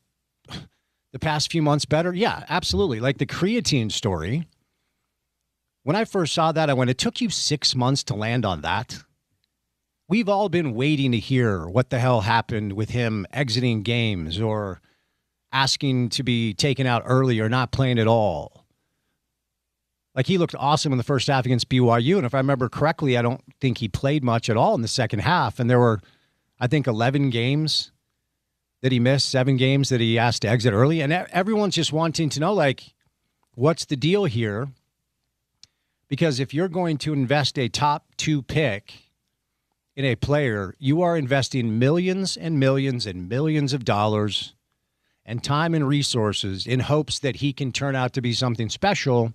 the past few months better? Yeah, absolutely. Like the creatine story. When I first saw that, I went, it took you 6 months to land on that? We've all been waiting to hear what the hell happened with him exiting games or asking to be taken out early or not playing at all. Like, he looked awesome in the first half against BYU, and if I remember correctly, I don't think he played much at all in the second half, and there were, I think, 11 games that he missed, 7 games that he asked to exit early, and everyone's just wanting to know, like, what's the deal here? Because if you're going to invest a top 2 pick in a player, you are investing millions and millions and millions of dollars and time and resources in hopes that he can turn out to be something special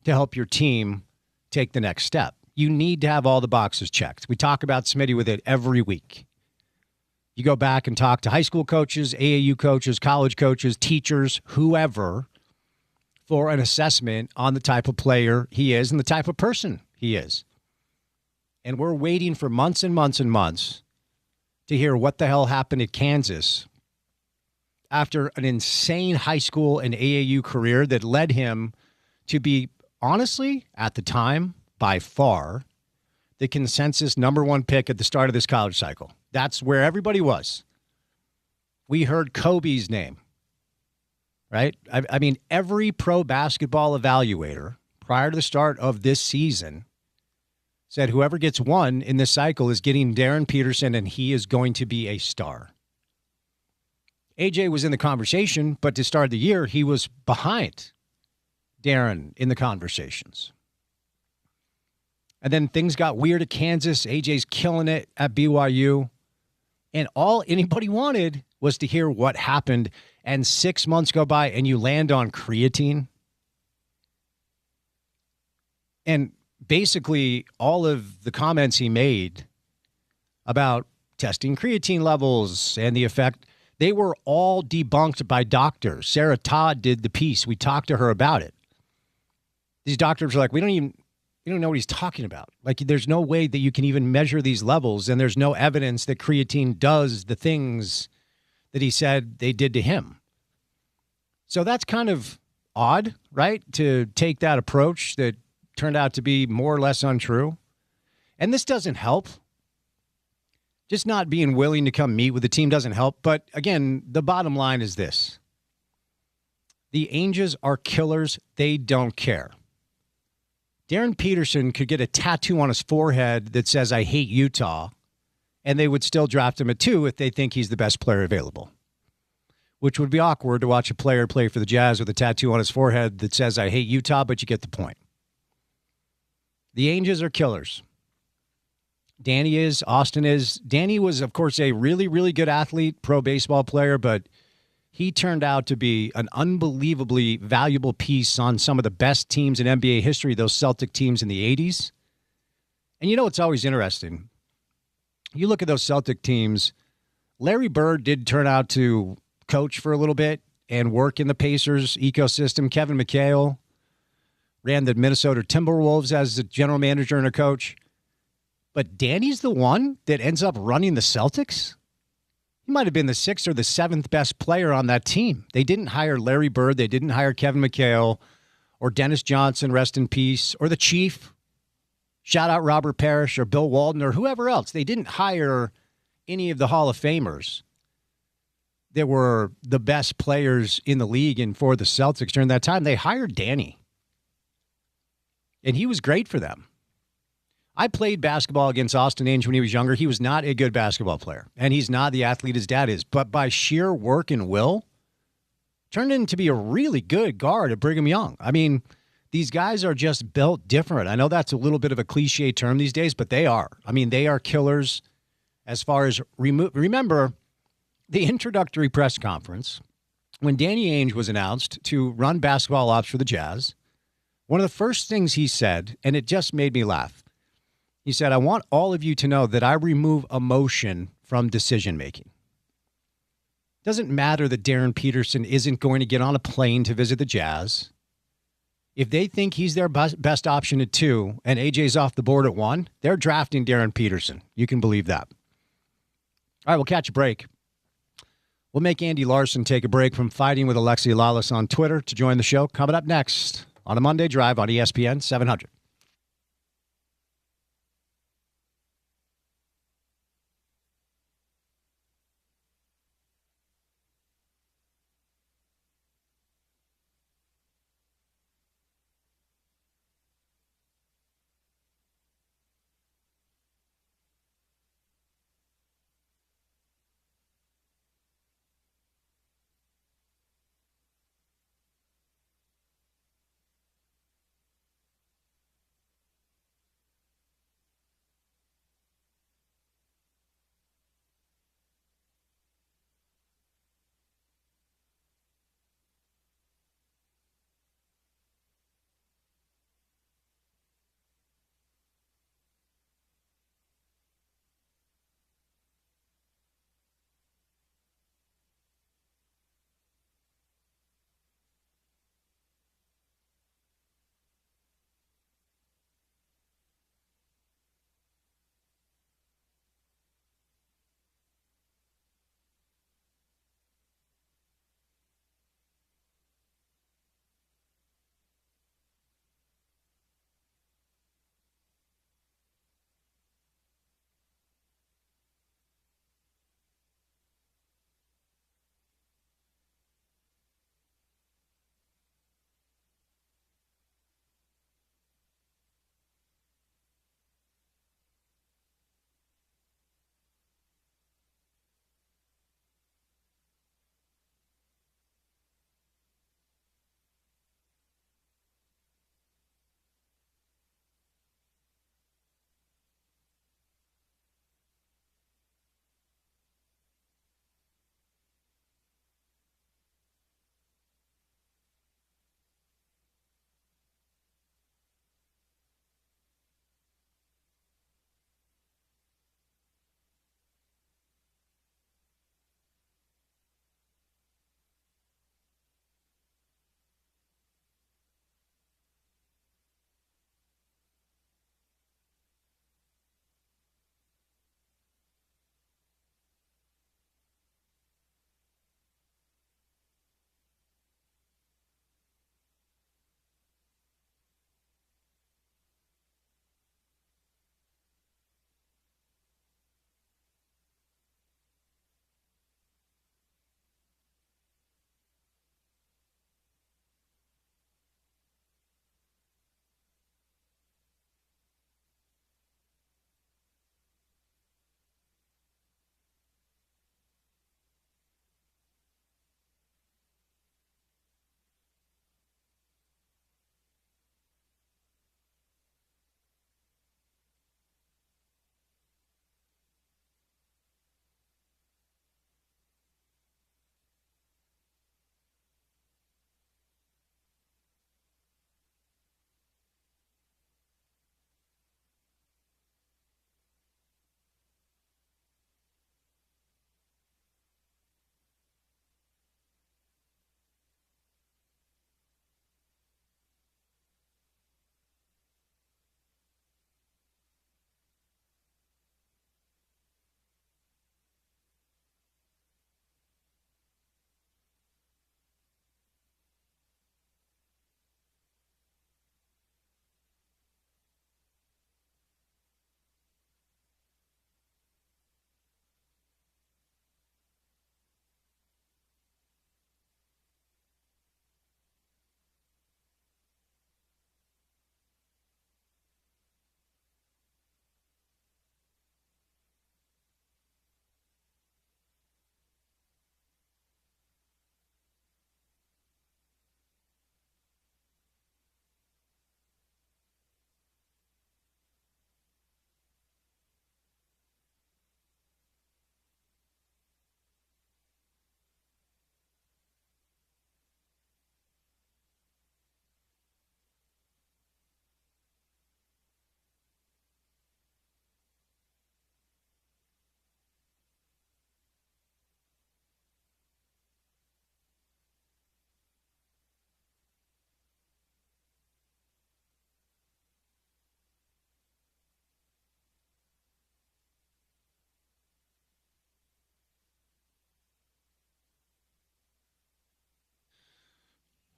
to help your team take the next step. You need to have all the boxes checked. We talk about Smitty with it every week. You go back and talk to high school coaches, AAU coaches, college coaches, teachers, whoever, for an assessment on the type of player he is and the type of person he is. And we're waiting for months and months and months to hear what the hell happened at Kansas after an insane high school and AAU career that led him to be, honestly, at the time, by far, the consensus number 1 pick at the start of this college cycle. That's where everybody was. We heard Kobe's name, right? I mean, every pro basketball evaluator prior to the start of this season said whoever gets 1 in this cycle is getting Darren Peterson, and he is going to be a star. AJ was in the conversation, but to start the year, he was behind Darren in the conversations. And then things got weird at Kansas. AJ's killing it at BYU. And all anybody wanted was to hear what happened. And 6 months go by and you land on creatine. And basically all of the comments he made about testing creatine levels and the effect, they were all debunked by doctors. Sarah Todd did the piece. We talked to her about it. These doctors are like, we don't know what he's talking about. Like, there's no way that you can even measure these levels, and there's no evidence that creatine does the things that he said they did to him. So that's kind of odd, right? To take that approach that turned out to be more or less untrue. And this doesn't help. Just not being willing to come meet with the team doesn't help. But again, the bottom line is this. The Angels are killers. They don't care. Darren Peterson could get a tattoo on his forehead that says, I hate Utah, and they would still draft him at 2 if they think he's the best player available, which would be awkward to watch a player play for the Jazz with a tattoo on his forehead that says, I hate Utah, but you get the point. The Angels are killers. Danny is, Austin is. Danny was, of course, a really, really good athlete, pro baseball player, but he turned out to be an unbelievably valuable piece on some of the best teams in NBA history, those Celtic teams in the 80s. And you know what's always interesting? You look at those Celtic teams, Larry Bird did turn out to coach for a little bit and work in the Pacers ecosystem. Kevin McHale ran the Minnesota Timberwolves as a general manager and a coach. But Danny's the one that ends up running the Celtics? He might have been the 6th or the 7th best player on that team. They didn't hire Larry Bird. They didn't hire Kevin McHale or Dennis Johnson, rest in peace, or the Chief. Shout out Robert Parrish or Bill Walton or whoever else. They didn't hire any of the Hall of Famers that were the best players in the league and for the Celtics during that time. They hired Danny. And he was great for them. I played basketball against Austin Ainge when he was younger. He was not a good basketball player, and he's not the athlete his dad is. But by sheer work and will, turned into be a really good guard at Brigham Young. I mean, these guys are just built different. I know that's a little bit of a cliche term these days, but they are. I mean, they are killers as far as remember the introductory press conference when Danny Ainge was announced to run basketball ops for the Jazz. One of the first things he said, and it just made me laugh, he said, I want all of you to know that I remove emotion from decision-making. Doesn't matter that Darren Peterson isn't going to get on a plane to visit the Jazz. If they think he's their best option at 2 and AJ's off the board at 1, they're drafting Darren Peterson. You can believe that. All right, we'll catch a break. We'll make Andy Larson take a break from fighting with Alexi Lalas on Twitter to join the show. Coming up next on a Monday Drive on ESPN 700.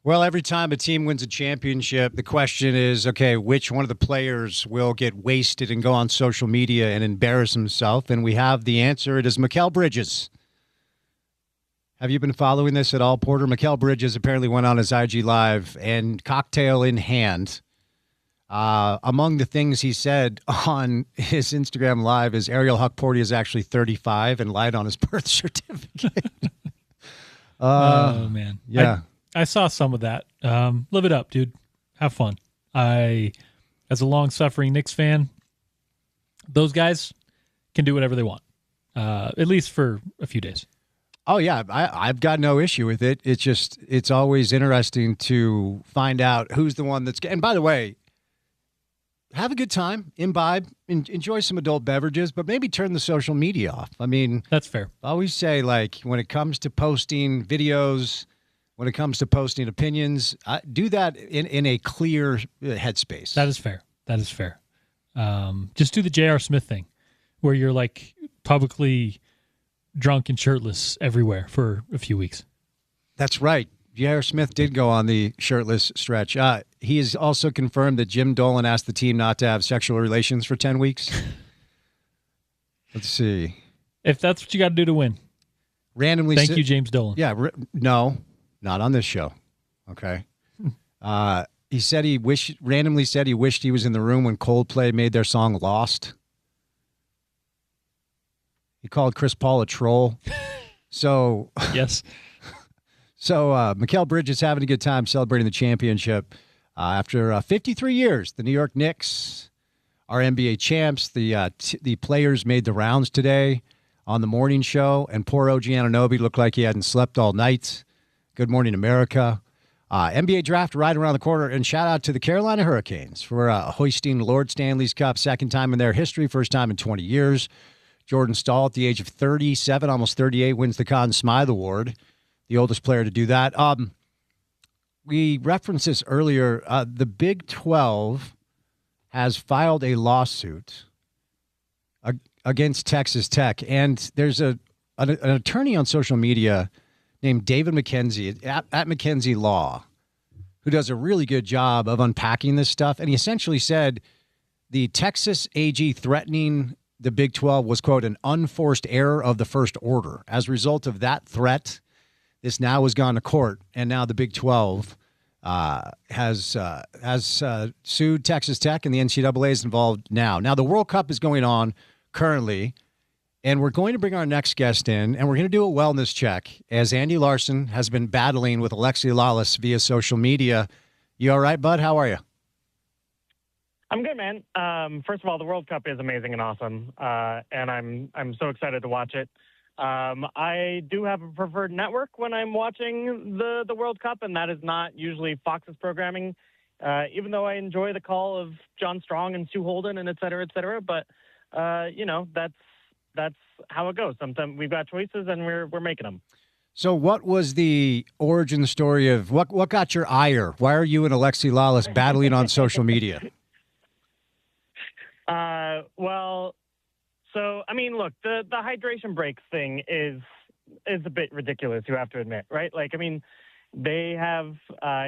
Well, every time a team wins a championship, the question is, okay, which one of the players will get wasted and go on social media and embarrass himself? And we have the answer. It is Mikal Bridges. Have you been following this at all, Porter? Mikal Bridges apparently went on his IG Live and cocktail in hand. Among the things he said on his Instagram Live is Ariel Huckporty is actually 35 and lied on his birth certificate.
Oh, man.
Yeah.
I saw some of that. Live it up, dude. Have fun. As a long-suffering Knicks fan, those guys can do whatever they want, at least for a few days.
Oh, yeah. I've got no issue with it. It's always interesting to find out who's the one that's – and by the way, have a good time, imbibe, enjoy some adult beverages, but maybe turn the social media off. I mean –
That's fair.
I always say, like, when it comes to posting videos – when it comes to posting opinions, do that in a clear headspace.
That is fair. That is fair. Just do the J.R. Smith thing where you're like publicly drunk and shirtless everywhere for a few weeks.
That's right. J.R. Smith did go on the shirtless stretch. He has also confirmed that Jim Dolan asked the team not to have sexual relations for 10 weeks. Let's see.
If that's what you got to do to win.
Randomly.
Thank you, James Dolan.
Yeah. No. Not on this show. Okay. He said randomly said he wished he was in the room when Coldplay made their song Lost. He called Chris Paul a troll. So
yes.
So Mikal Bridges having a good time celebrating the championship. After 53 years, the New York Knicks are NBA champs. The players made the rounds today on the morning show, and poor OG Anunoby looked like he hadn't slept all night. Good morning, America. NBA draft right around the corner, and shout out to the Carolina Hurricanes for hoisting Lord Stanley's Cup, second time in their history, first time in 20 years. Jordan Stahl, at the age of 37, almost 38, wins the Conn Smythe Award, the oldest player to do that. We referenced this earlier. The Big 12 has filed a lawsuit against Texas Tech, and there's an attorney on social media named David McKenzie at McKenzie Law, who does a really good job of unpacking this stuff. And he essentially said the Texas AG threatening the Big 12 was, quote, an unforced error of the first order. As a result of that threat, this now has gone to court, and now the Big 12 has sued Texas Tech, and the NCAA is involved now. Now, the World Cup is going on currently, and we're going to bring our next guest in, and we're going to do a wellness check, as Andy Larson has been battling with Alexi Lawless via social media. You all right, bud? How are you?
I'm good, man. First of all, the World Cup is amazing and awesome, and I'm so excited to watch it. I do have a preferred network when I'm watching the World Cup, and that is not usually Fox's programming, even though I enjoy the call of John Strong and Sue Holden and et cetera, but, that's how it goes. Sometimes we've got choices, and we're making them.
So what was the origin story of what got your ire? Why are you and Alexi Lawless battling on social media?
Look, the hydration breaks thing is a bit ridiculous, you have to admit, right? They have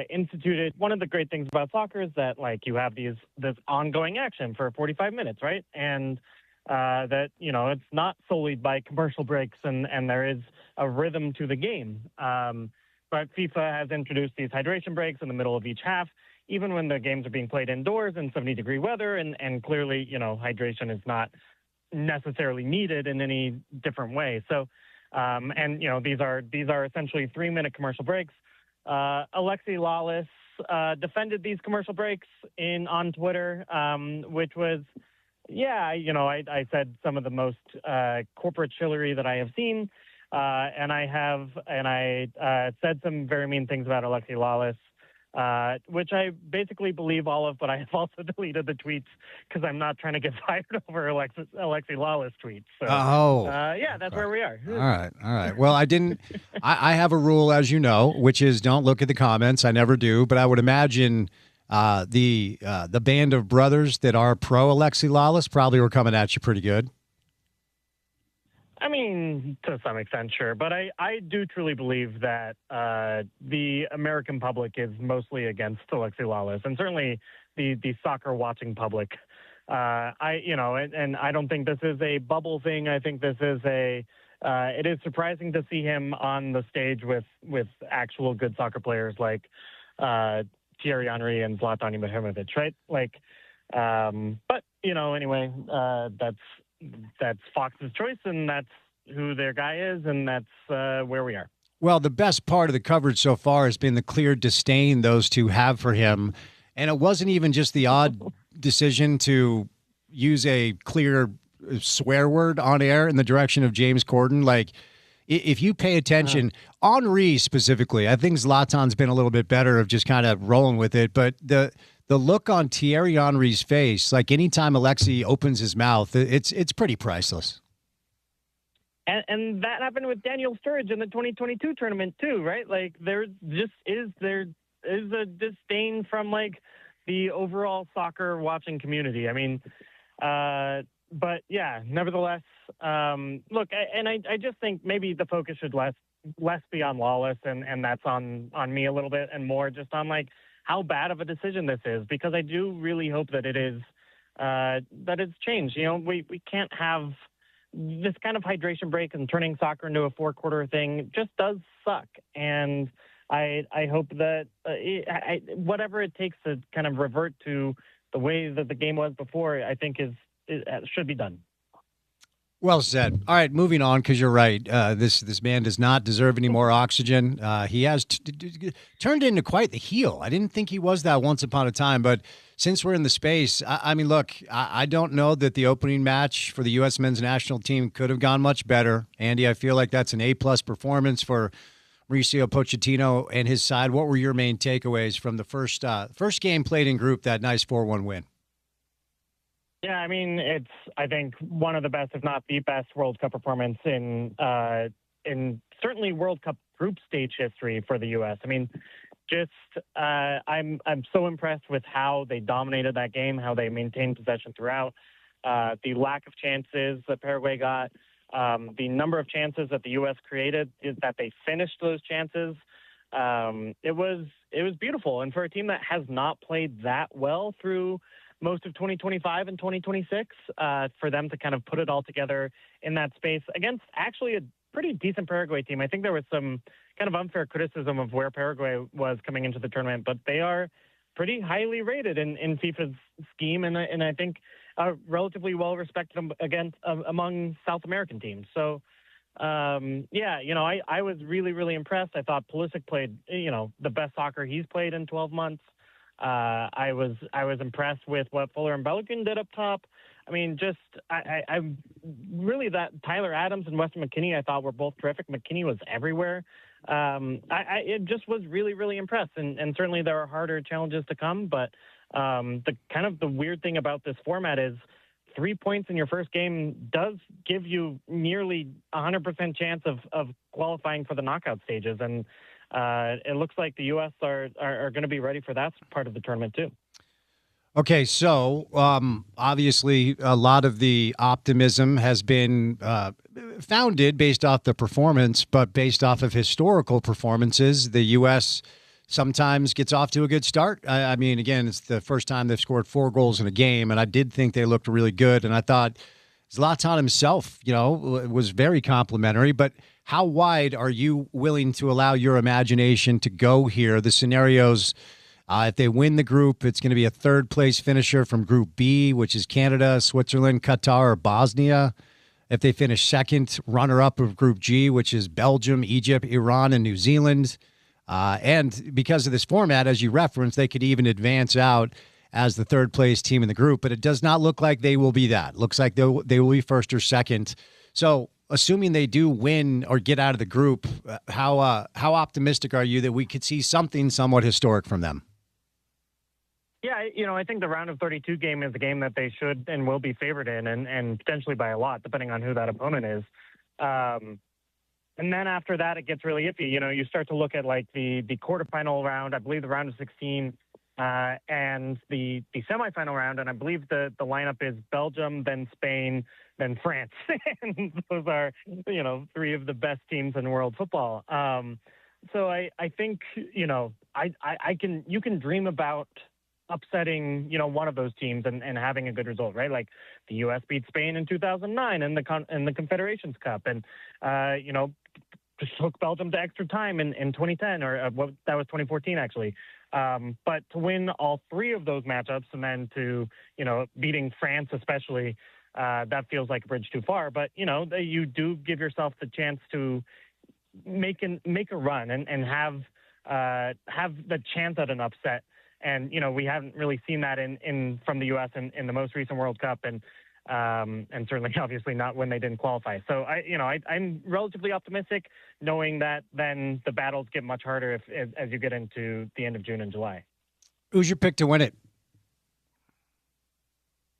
instituted, one of the great things about soccer is that, you have this ongoing action for 45 minutes, right? And that, it's not solely by commercial breaks, and there is a rhythm to the game. But FIFA has introduced these hydration breaks in the middle of each half, even when the games are being played indoors in 70-degree weather, and clearly, hydration is not necessarily needed in any different way. So, these are essentially 3-minute commercial breaks. Alexi Lawless defended these commercial breaks on Twitter, which was, I said some of the most corporate chivalry that I have seen, and I said some very mean things about Alexi Lawless, which I basically believe all of, but I have also deleted the tweets because I'm not trying to get fired over Alexi Lawless tweets. So, that's where we are.
All right. Well, I have a rule, as you know, which is don't look at the comments. I never do, but I would imagine the band of brothers that are pro Alexi Lawless probably were coming at you pretty good.
I mean, to some extent, sure. But I do truly believe that the American public is mostly against Alexi Lalas, and certainly the soccer watching public. And I don't think this is a bubble thing. I think this is it is surprising to see him on the stage with actual good soccer players like Thierry Henry and Zlatan Ibrahimovic, right? Like, but anyway, that's Fox's choice, and that's who their guy is, and that's where we are.
Well, the best part of the coverage so far has been the clear disdain those two have for him. And it wasn't even just the odd decision to use a clear swear word on air in the direction of James Corden. Like, if you pay attention, Henry specifically, I think Zlatan's been a little bit better of just kind of rolling with it. But the look on Thierry Henry's face, like anytime Alexi opens his mouth, it's pretty priceless.
And that happened with Daniel Sturridge in the 2022 tournament too, right? Like there is a disdain from like the overall soccer watching community. I mean, but yeah, nevertheless, look, I just think maybe the focus should less be on Lawless, and that's on me a little bit, and more just on like how bad of a decision this is, because I do really hope that it's changed. We can't have this kind of hydration break, and turning soccer into a 4-quarter thing just does suck. And I hope that whatever it takes to kind of revert to the way that the game was before, I think should be done.
Well said. All right, moving on, because you're right. This man does not deserve any more oxygen. He has turned into quite the heel. I didn't think he was that once upon a time, but since we're in the space, I mean, look, I don't know that the opening match for the U.S. men's national team could have gone much better. Andy, I feel like that's an A-plus performance for Mauricio Pochettino and his side. What were your main takeaways from the first game played in group, that nice 4-1 win?
Yeah, I mean, it's, I think, one of the best, if not the best, World Cup performance in certainly World Cup group stage history for the U.S. I mean, just I'm so impressed with how they dominated that game, how they maintained possession throughout, the lack of chances that Paraguay got, the number of chances that the U.S. created, that they finished those chances. It was beautiful, and for a team that has not played that well through most of 2025 and 2026, for them to kind of put it all together in that space against actually a pretty decent Paraguay team. I think there was some kind of unfair criticism of where Paraguay was coming into the tournament, but they are pretty highly rated in FIFA's scheme, and I think relatively well respected among South American teams. So, I was really, really impressed. I thought Pulisic played, the best soccer he's played in 12 months. I was impressed with what Fuller and Balogun did up top. I mean, just I'm really that Tyler Adams and Weston McKennie, I thought were both terrific. McKennie was everywhere. It just was really, really impressed. And certainly there are harder challenges to come, but the weird thing about this format is 3 points in your first game does give you nearly 100% chance of qualifying for the knockout stages. And it looks like the U.S. are going to be ready for that part of the tournament too.
Okay, so obviously a lot of the optimism has been founded based off the performance, but based off of historical performances, the U.S. sometimes gets off to a good start. I mean, again, it's the first time they've scored 4 goals in a game, and I did think they looked really good, and I thought Zlatan himself, was very complimentary, but how wide are you willing to allow your imagination to go here? The scenarios, if they win the group, it's going to be a third-place finisher from Group B, which is Canada, Switzerland, Qatar, or Bosnia. If they finish second, runner-up of Group G, which is Belgium, Egypt, Iran, and New Zealand. And because of this format, as you referenced, they could even advance out as the third-place team in the group, but it does not look like they will be that. Looks like they will be first or second. So assuming they do win or get out of the group, how optimistic are you that we could see something somewhat historic from them?
Yeah, I think the round of 32 game is a game that they should and will be favored in, and potentially by a lot, depending on who that opponent is. And then after that, it gets really iffy. You start to look at like the quarterfinal round. I believe the round of 16 and the semifinal round, and I believe the lineup is Belgium, then Spain, then France. And those are, three of the best teams in world football. So I think, you can dream about upsetting, one of those teams and having a good result, right? Like the U.S. beat Spain in 2009 in the Confederations Cup, and just took Belgium to extra time in 2010, or that was 2014 actually. But to win all three of those matchups and then to, beating France especially, that feels like a bridge too far. But, you do give yourself the chance to make a run and have the chance at an upset. And, we haven't really seen that from the U.S. in the most recent World Cup, and certainly, obviously, not when they didn't qualify. So, I'm relatively optimistic, knowing that then the battles get much harder as you get into the end of June and July.
Who's your pick to win it?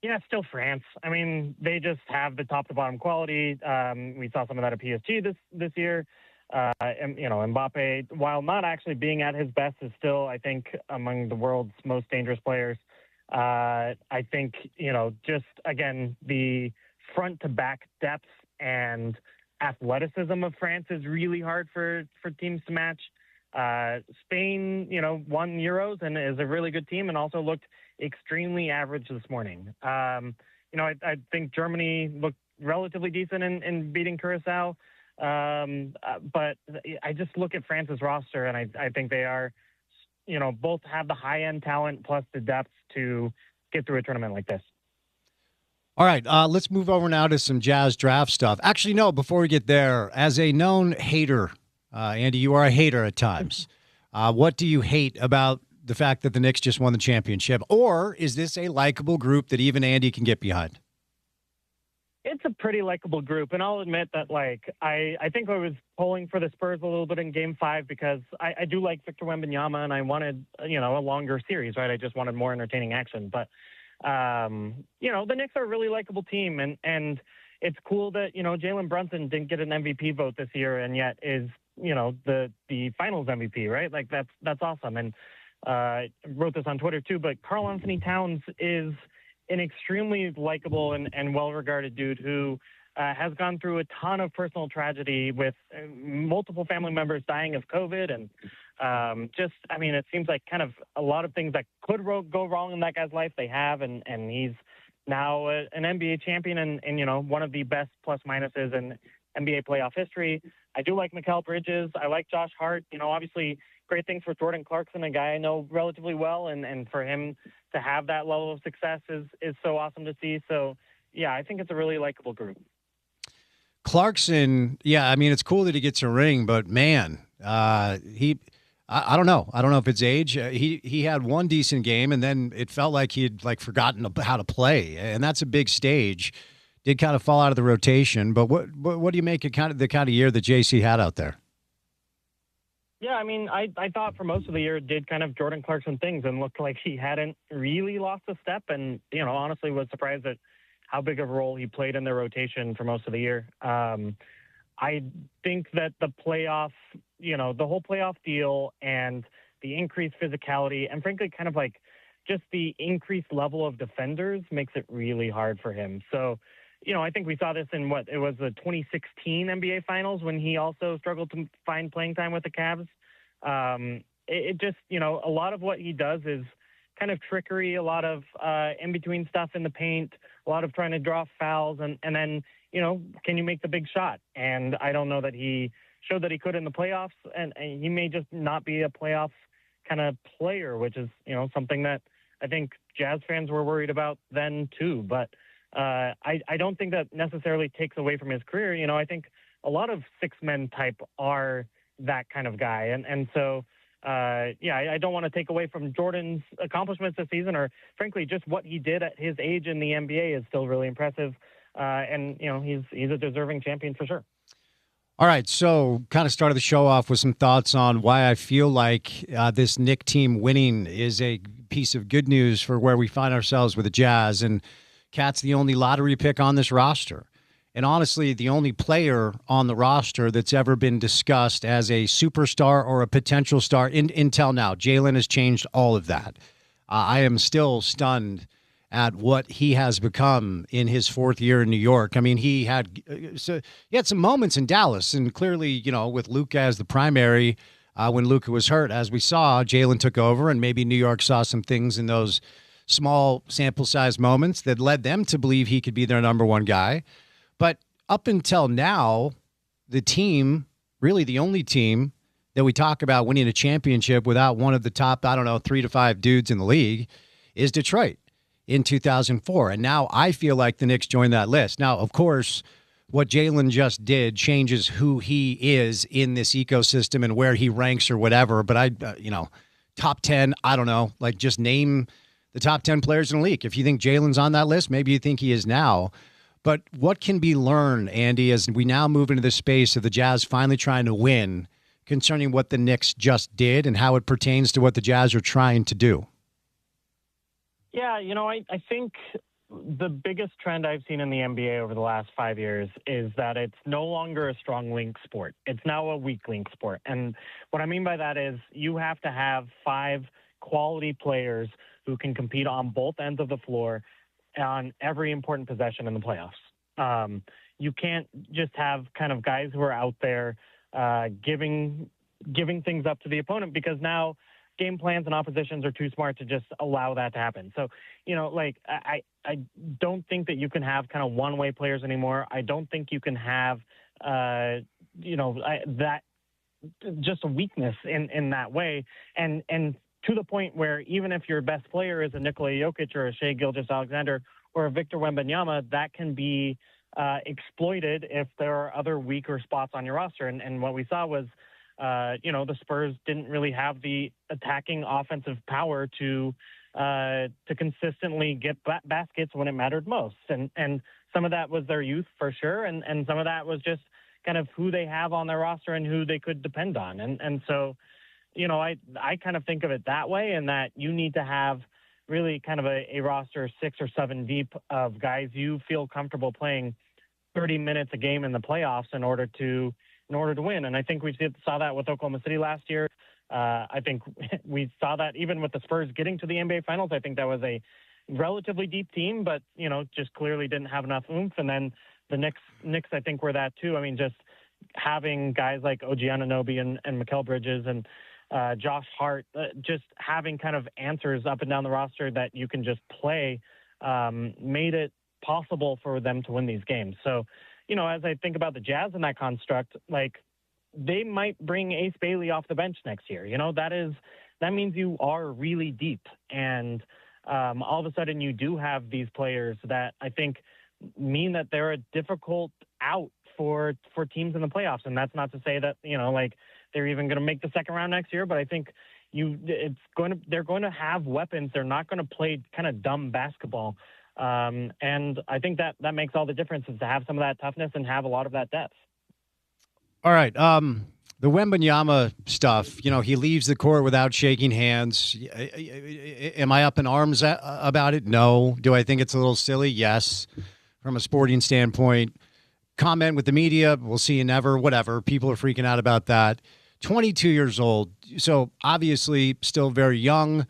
Yeah, still France. I mean, they just have the top-to-bottom quality. We saw some of that at PSG this year. And, Mbappe, while not actually being at his best, is still, I think, among the world's most dangerous players. I think, just, again, the front-to-back depth and athleticism of France is really hard for teams to match. Spain, won Euros and is a really good team and also looked extremely average this morning. I think Germany looked relatively decent in beating Curacao. But I just look at France's roster, and I think they are, both have the high-end talent plus the depth to get through a tournament like this.
All right, let's move over now to some Jazz draft stuff. Actually, no, before we get there, as a known hater, Andy, you are a hater at times. What do you hate about the fact that the Knicks just won the championship? Or is this a likable group that even Andy can get behind?
It's a pretty likable group, and I'll admit that, I think I was pulling for the Spurs a little bit in Game 5 because I do like Victor Wembanyama, and I wanted, a longer series, right? I just wanted more entertaining action. But, the Knicks are a really likable team, and it's cool that, Jalen Brunson didn't get an MVP vote this year and yet is, the finals MVP, right? Like, that's awesome. And I wrote this on Twitter too, but Karl Anthony Towns is an extremely likable and well-regarded dude who has gone through a ton of personal tragedy with multiple family members dying of COVID. And it seems like kind of a lot of things that could go wrong in that guy's life, they have. And he's now an NBA champion and one of the best plus-minuses in NBA playoff history. I do like Mikal Bridges. I like Josh Hart. Obviously great things for Jordan Clarkson, a guy I know relatively well. And for him to have that level of success is so awesome to see. So, yeah, I think it's a really likable group.
Clarkson, yeah, it's cool that he gets a ring, but man, I don't know. I don't know if it's age. He had one decent game, and then it felt like he had forgotten how to play, and that's a big stage. Did kind of fall out of the rotation, but what do you make of the kind of year that JC had out there?
Yeah, I thought for most of the year it did kind of Jordan Clarkson things and looked like he hadn't really lost a step, and honestly was surprised at how big of a role he played in their rotation for most of the year. I think that the playoff, the whole playoff deal and the increased physicality and frankly kind of just the increased level of defenders makes it really hard for him. So, I think we saw this in it was the 2016 NBA Finals when he also struggled to find playing time with the Cavs. It just, a lot of what he does is kind of trickery, a lot of in-between stuff in the paint, a lot of trying to draw fouls, and then, can you make the big shot? And I don't know that he showed that he could in the playoffs, and he may just not be a playoff kind of player, which is, something that I think Jazz fans were worried about then too. But I don't think that necessarily takes away from his career. I think a lot of six-men type are that kind of guy. And so, I don't want to take away from Jordan's accomplishments this season, or frankly, just what he did at his age in the NBA is still really impressive. And he's a deserving champion for sure.
All right, so kind of started the show off with some thoughts on why I feel like this Knick team winning is a piece of good news for where we find ourselves with the Jazz. And Cat's the only lottery pick on this roster. And honestly, the only player on the roster that's ever been discussed as a superstar or a potential star until now. Jalen has changed all of that. I am still stunned at what he has become in his fourth year in New York. I mean, he had some moments in Dallas, and clearly, with Luka as the primary, when Luka was hurt, as we saw, Jalen took over, and maybe New York saw some things in those small sample size moments that led them to believe he could be their number one guy. But up until now, the team, really the only team that we talk about winning a championship without one of the top, 3 to 5 dudes in the league, is Detroit in 2004. And now I feel like the Knicks joined that list. Now, of course, what Jalen just did changes who he is in this ecosystem and where he ranks or whatever. But top 10, I don't know, like just name the top 10 players in the league. If you think Jalen's on that list, maybe you think he is now. But what can be learned, Andy, as we now move into the space of the Jazz finally trying to win concerning what the Knicks just did and how it pertains to what the Jazz are trying to do?
Yeah, I think the biggest trend I've seen in the NBA over the last 5 years is that it's no longer a strong link sport. It's now a weak link sport. And what I mean by that is you have to have 5 quality players who can compete on both ends of the floor on every important possession in the playoffs. You can't just have kind of guys who are out there giving things up to the opponent, because now game plans and oppositions are too smart to just allow that to happen. So, I don't think that you can have kind of one-way players anymore. I don't think you can have, that just a weakness in that way. And to the point where even if your best player is a Nikola Jokic or a Shai Gilgeous-Alexander or a Victor Wembanyama, that can be exploited if there are other weaker spots on your roster. And what we saw was, the Spurs didn't really have the attacking offensive power to consistently get baskets when it mattered most. And some of that was their youth for sure. And some of that was just kind of who they have on their roster and who they could depend on. And so, I kind of think of it that way, and that you need to have really kind of a roster 6 or 7 deep of guys you feel comfortable playing 30 minutes a game in the playoffs in order to win. And I think we saw that with Oklahoma City last year. I think we saw that even with the Spurs getting to the NBA Finals. I think that was a relatively deep team, but, just clearly didn't have enough oomph. And then the Knicks, I think, were that too. I mean, just having guys like OG Anunoby and Mikal Bridges and Josh Hart, just having kind of answers up and down the roster that you can just play, made it possible for them to win these games. So, as I think about the Jazz in that construct, they might bring Ace Bailey off the bench next year. That means you are really deep. And all of a sudden you do have these players that I think mean that they're a difficult out for teams in the playoffs. And that's not to say that, they're even going to make the second round next year, but I think they're going to have weapons. They're not going to play kind of dumb basketball. And I think that makes all the difference, is to have some of that toughness and have a lot of that depth.
All right. The Wembanyama stuff, he leaves the court without shaking hands. Am I up in arms about it? No. Do I think it's a little silly? Yes. From a sporting standpoint, comment with the media, we'll see you never, whatever. People are freaking out about that. 22 years old. So obviously still very young.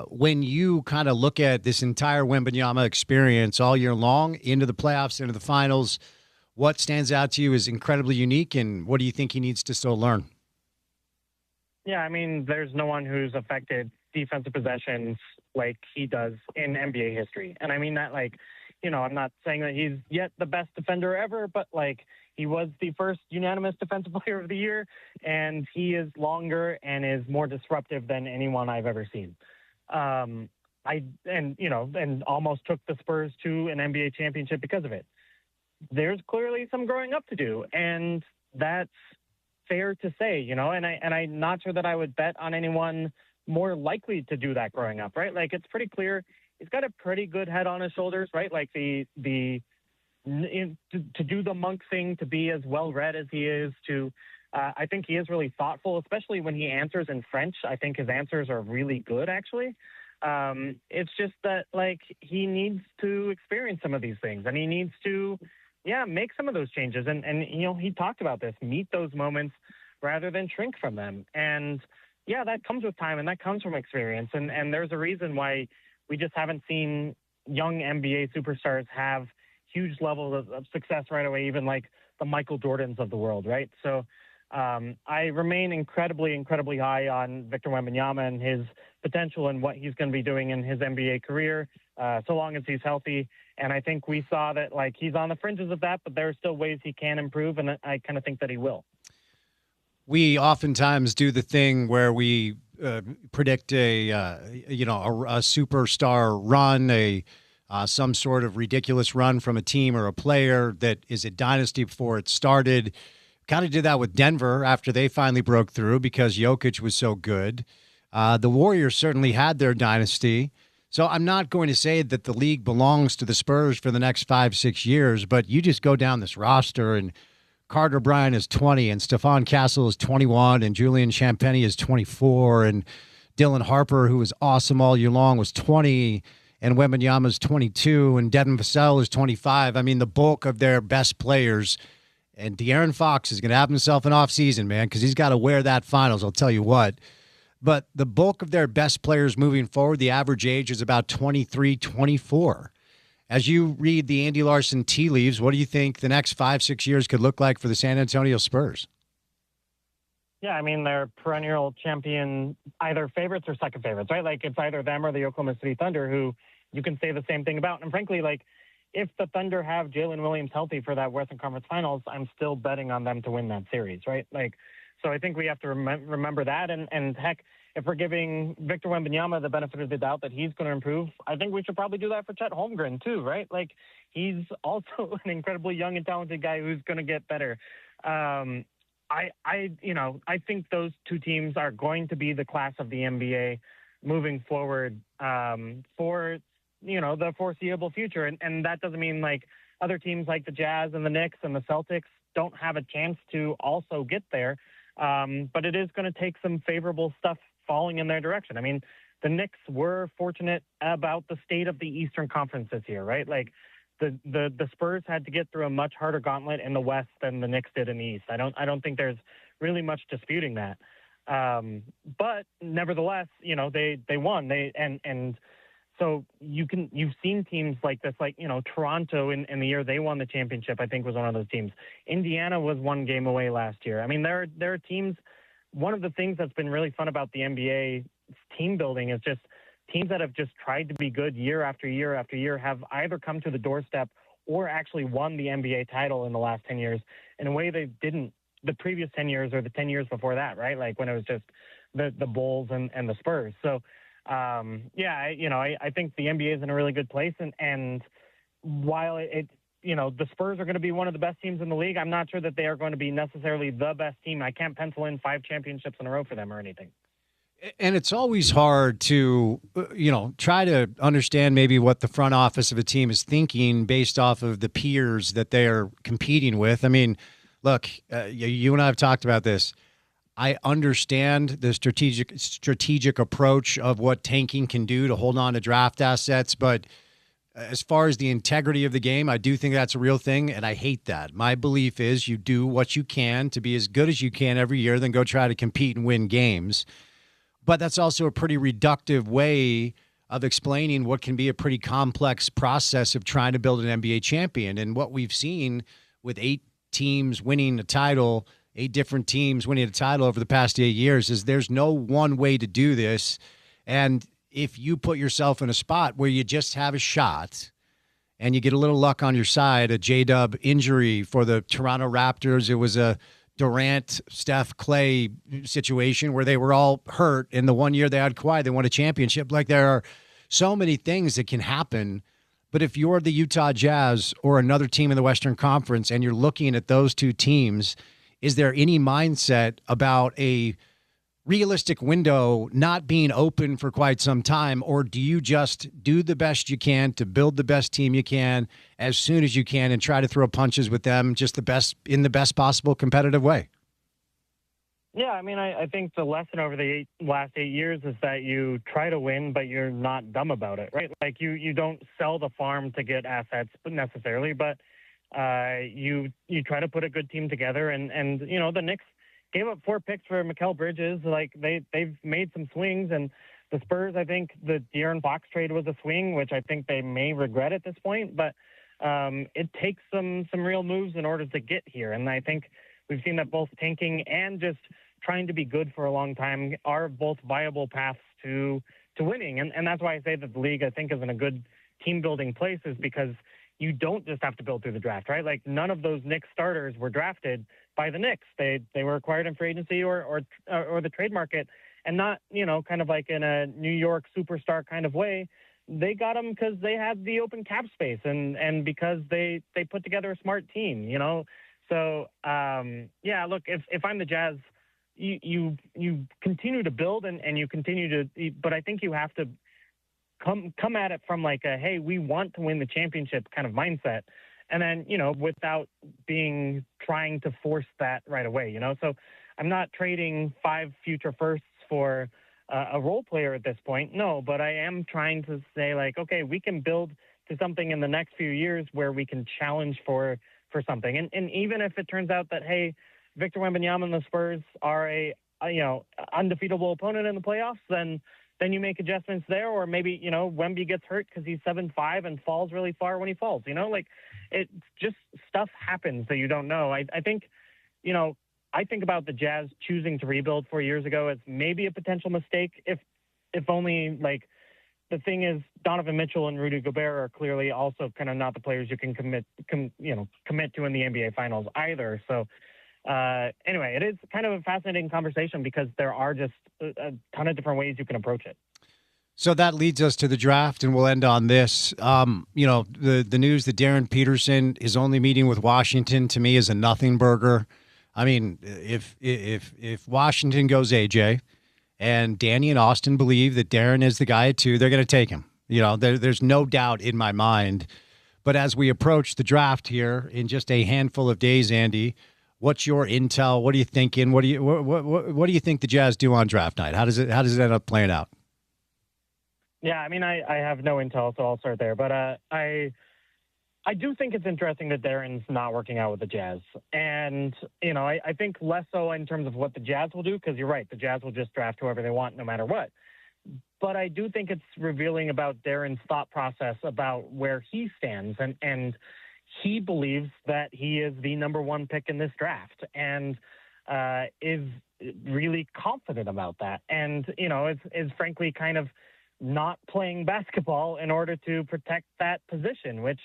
When you kind of look at this entire Wembanyama experience all year long, into the playoffs, into the finals, what stands out to you is incredibly unique, and what do you think he needs to still learn?
Yeah, I mean, there's no one who's affected defensive possessions like he does in NBA history. And I mean that, I'm not saying that he's yet the best defender ever, but he was the first unanimous defensive player of the year, and he is longer and is more disruptive than anyone I've ever seen. And almost took the Spurs to an NBA championship because of it. There's clearly some growing up to do, and that's fair to say, and I'm not sure that I would bet on anyone more likely to do that growing up, right? It's pretty clear he's got a pretty good head on his shoulders, right? To do the monk thing, to be as well read as he is, I think he is really thoughtful, especially when he answers in French. I think his answers are really good, actually. It's just that he needs to experience some of these things, and he needs to, make some of those changes. And he talked about this, meet those moments rather than shrink from them. And yeah, that comes with time and that comes from experience. And there's a reason why we just haven't seen young NBA superstars have huge levels of success right away, even like the Michael Jordans of the world, right? So I remain incredibly, incredibly high on Victor Wembanyama and his potential and what he's going to be doing in his NBA career, so long as he's healthy. And I think we saw that, like, he's on the fringes of that, but there are still ways he can improve, and I kind of think that he will.
We oftentimes do the thing where we predict a superstar run, some sort of ridiculous run from a team or a player that is a dynasty before it started. Kind of did that with Denver after they finally broke through because Jokic was so good. The Warriors certainly had their dynasty. So I'm not going to say that the league belongs to the Spurs for the next 5-6 years, but you just go down this roster and Carter Bryant is 20 and Stephon Castle is 21 and Julian Champagnie is 24 and Dylan Harper, who was awesome all year long, was 20 and Wembanyama is 22 and Devin Vassell is 25. I mean, the bulk of their best players. And De'Aaron Fox is going to have himself an offseason, man, because he's got to wear that finals, I'll tell you what. But the bulk of their best players moving forward, the average age is about 23, 24. As you read the Andy Larson tea leaves, what do you think the next 5-6 years could look like for the San Antonio Spurs?
Yeah, I mean, they're perennial champion, either favorites or second favorites, right? Like, it's either them or the Oklahoma City Thunder, who you can say the same thing about. And frankly, like, if the Thunder have Jalen Williams healthy for that Western Conference Finals, I'm still betting on them to win that series, right? Like, so I think we have to remember that. And heck, if we're giving Victor Wembanyama the benefit of the doubt that he's going to improve, I think we should probably do that for Chet Holmgren too, right? Like, he's also an incredibly young and talented guy who's going to get better. I think those two teams are going to be the class of the NBA moving forward for the foreseeable future. And that doesn't mean like other teams like the Jazz and the Knicks and the Celtics don't have a chance to also get there. But it is going to take some favorable stuff falling in their direction. I mean, the Knicks were fortunate about the state of the Eastern Conference this year, right? Like the Spurs had to get through a much harder gauntlet in the West than the Knicks did in the East. I don't think there's really much disputing that. But nevertheless, they won. So you've seen teams like this, like, Toronto in the year they won the championship, I think was one of those teams. Indiana was one game away last year. I mean, there are teams. One of the things that's been really fun about the NBA team building is just teams that have just tried to be good year after year after year have either come to the doorstep or actually won the NBA title in the last 10 years in a way they didn't the previous 10 years or the 10 years before that, right? Like when it was just the Bulls and the Spurs. So, I think the NBA is in a really good place. And while the Spurs are going to be one of the best teams in the league, I'm not sure that they are going to be necessarily the best team. I can't pencil in 5 championships in a row for them or anything.
And it's always hard to, try to understand maybe what the front office of a team is thinking based off of the peers that they are competing with. I mean, look, you and I have talked about this. I understand the strategic approach of what tanking can do to hold on to draft assets, but as far as the integrity of the game, I do think that's a real thing, and I hate that. My belief is you do what you can to be as good as you can every year, then go try to compete and win games. But that's also a pretty reductive way of explaining what can be a pretty complex process of trying to build an NBA champion. And what we've seen with 8 teams winning a title, 8 different teams winning a title over the past 8 years is there's no one way to do this. And if you put yourself in a spot where you just have a shot and you get a little luck on your side, a J-Dub injury for the Toronto Raptors, it was a Durant, Steph, Clay situation where they were all hurt. In the one year they had Kawhi, they won a championship. Like, there are so many things that can happen. But if you're the Utah Jazz or another team in the Western Conference and you're looking at those two teams, is there any mindset about a realistic window not being open for quite some time, or do you just do the best you can to build the best team you can as soon as you can and try to throw punches with them just the best in the best possible competitive way?
Yeah, I mean, I think the lesson over the last 8 years is that you try to win, but you're not dumb about it, right? Like you don't sell the farm to get assets necessarily, but you try to put a good team together, and the Knicks gave up 4 picks for Mikal Bridges. Like they've made some swings, and the Spurs, I think the De'Aaron Fox trade was a swing, which I think they may regret at this point. But it takes some real moves in order to get here, and I think we've seen that both tanking and just trying to be good for a long time are both viable paths to winning, and that's why I say that the league, I think, is in a good team building place, is because you don't just have to build through the draft, right? Like none of those Knicks starters were drafted by the Knicks. They were acquired in free agency or the trade market, and not, kind of like in a New York superstar kind of way. They got them because they had the open cap space and because they put together a smart team, So look, if I'm the Jazz, you continue to build and you continue to, but I think you have to come at it from like a, hey, we want to win the championship kind of mindset. And then, without trying to force that right away, So I'm not trading 5 future firsts for a role player at this point. No, but I am trying to say like, okay, we can build to something in the next few years where we can challenge for something. And even if it turns out that, hey, Victor Wembanyama and the Spurs are a undefeatable opponent in the playoffs, then you make adjustments there. Or maybe, Wemby gets hurt because he's 7'5" and falls really far when he falls, like it just stuff happens that you don't know. I think, I think about the Jazz choosing to rebuild 4 years ago as maybe a potential mistake. If only, like, the thing is, Donovan Mitchell and Rudy Gobert are clearly also kind of not the players you can commit to in the NBA Finals either. So anyway, it is kind of a fascinating conversation because there are just a ton of different ways you can approach it.
So that leads us to the draft, and we'll end on this. The news that Darren Peterson is only meeting with Washington, to me, is a nothing burger. I mean, if Washington goes AJ and Danny and Austin believe that Darren is the guy at 2, they're going to take him. There's no doubt in my mind. But as we approach the draft here in just a handful of days, Andy, what's your intel? What are you thinking? What do you think the Jazz do on draft night? How does it end up playing out?
Yeah, I mean, I have no intel, so I'll start there. But I do think it's interesting that Darren's not working out with the Jazz. And, I think less so in terms of what the Jazz will do, because you're right, the Jazz will just draft whoever they want no matter what. But I do think it's revealing about Darren's thought process about where he stands. And he believes that he is the number 1 pick in this draft and is really confident about that. And, is frankly kind of not playing basketball in order to protect that position, which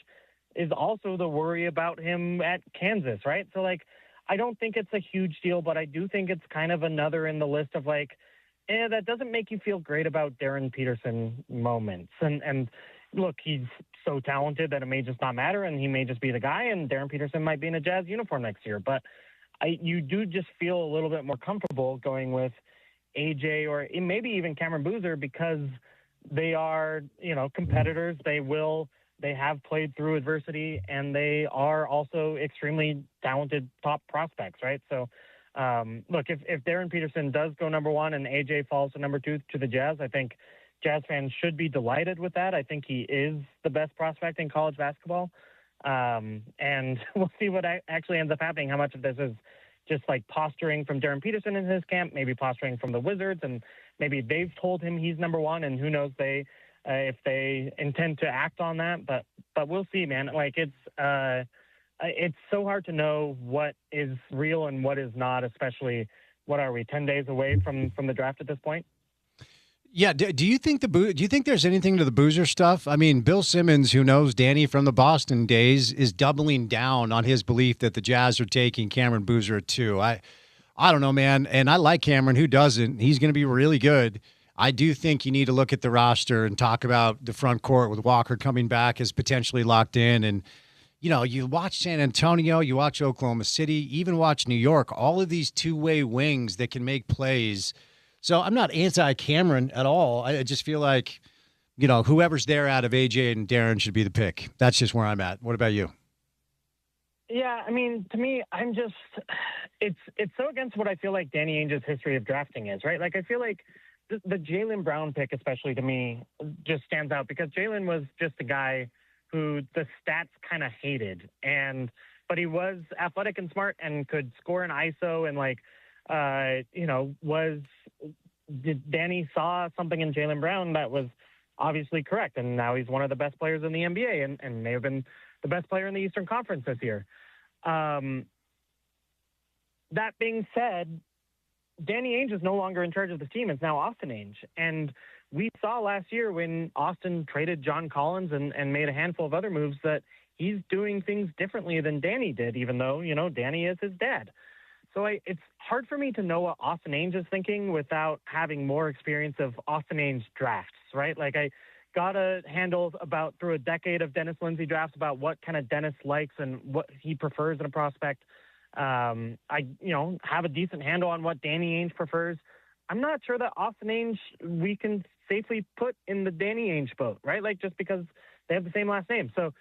is also the worry about him at Kansas, right? So, like, I don't think it's a huge deal, but I do think it's kind of another in the list of, like, that doesn't make you feel great about Darren Peterson moments. And look, he's so talented that it may just not matter, and he may just be the guy, and Darren Peterson might be in a Jazz uniform next year. But you do just feel a little bit more comfortable going with AJ or maybe even Cameron Boozer because they are, competitors. They have played through adversity, and they are also extremely talented top prospects, right? So, look, if Darren Peterson does go number 1 and AJ falls to number 2 to the Jazz, I think Jazz fans should be delighted with that. I think he is the best prospect in college basketball. And we'll see what actually ends up happening, how much of this is just like posturing from Darren Peterson in his camp, maybe posturing from the Wizards, and maybe they've told him he's number 1, and who knows if they intend to act on that, but we'll see, man. Like it's so hard to know what is real and what is not, especially what are we 10 days away from the draft at this point?
Yeah. Do you think there's anything to the Boozer stuff? I mean, Bill Simmons, who knows Danny from the Boston days, is doubling down on his belief that the Jazz are taking Cameron Boozer at 2. I don't know, man. And I like Cameron. Who doesn't? He's going to be really good. I do think you need to look at the roster and talk about the front court with Walker coming back as potentially locked in. And, you watch San Antonio, you watch Oklahoma City, even watch New York, all of these two-way wings that can make plays. So I'm not anti-Cameron at all. I just feel like, whoever's there out of AJ and Darren should be the pick. That's just where I'm at. What about you?
Yeah, I mean, to me, it's so against what I feel like Danny Ainge's history of drafting is, right? Like, I feel like the Jaylen Brown pick, especially to me, just stands out because Jaylen was just a guy who the stats kind of hated, but he was athletic and smart and could score an ISO and Danny saw something in Jaylen Brown that was obviously correct, and now he's one of the best players in the NBA and may have been the best player in the Eastern Conference this year. That being said, Danny Ainge is no longer in charge of the team. It's now Austin Ainge. And we saw last year when Austin traded John Collins and made a handful of other moves that he's doing things differently than Danny did, even though, Danny is his dad. So it's hard for me to know what Austin Ainge is thinking without having more experience of Austin Ainge drafts, right? Like I got a handle through a decade of Dennis Lindsay drafts about what kind of Dennis likes and what he prefers in a prospect. I have a decent handle on what Danny Ainge prefers. I'm not sure that Austin Ainge we can safely put in the Danny Ainge boat, right? Like just because they have the same last name. So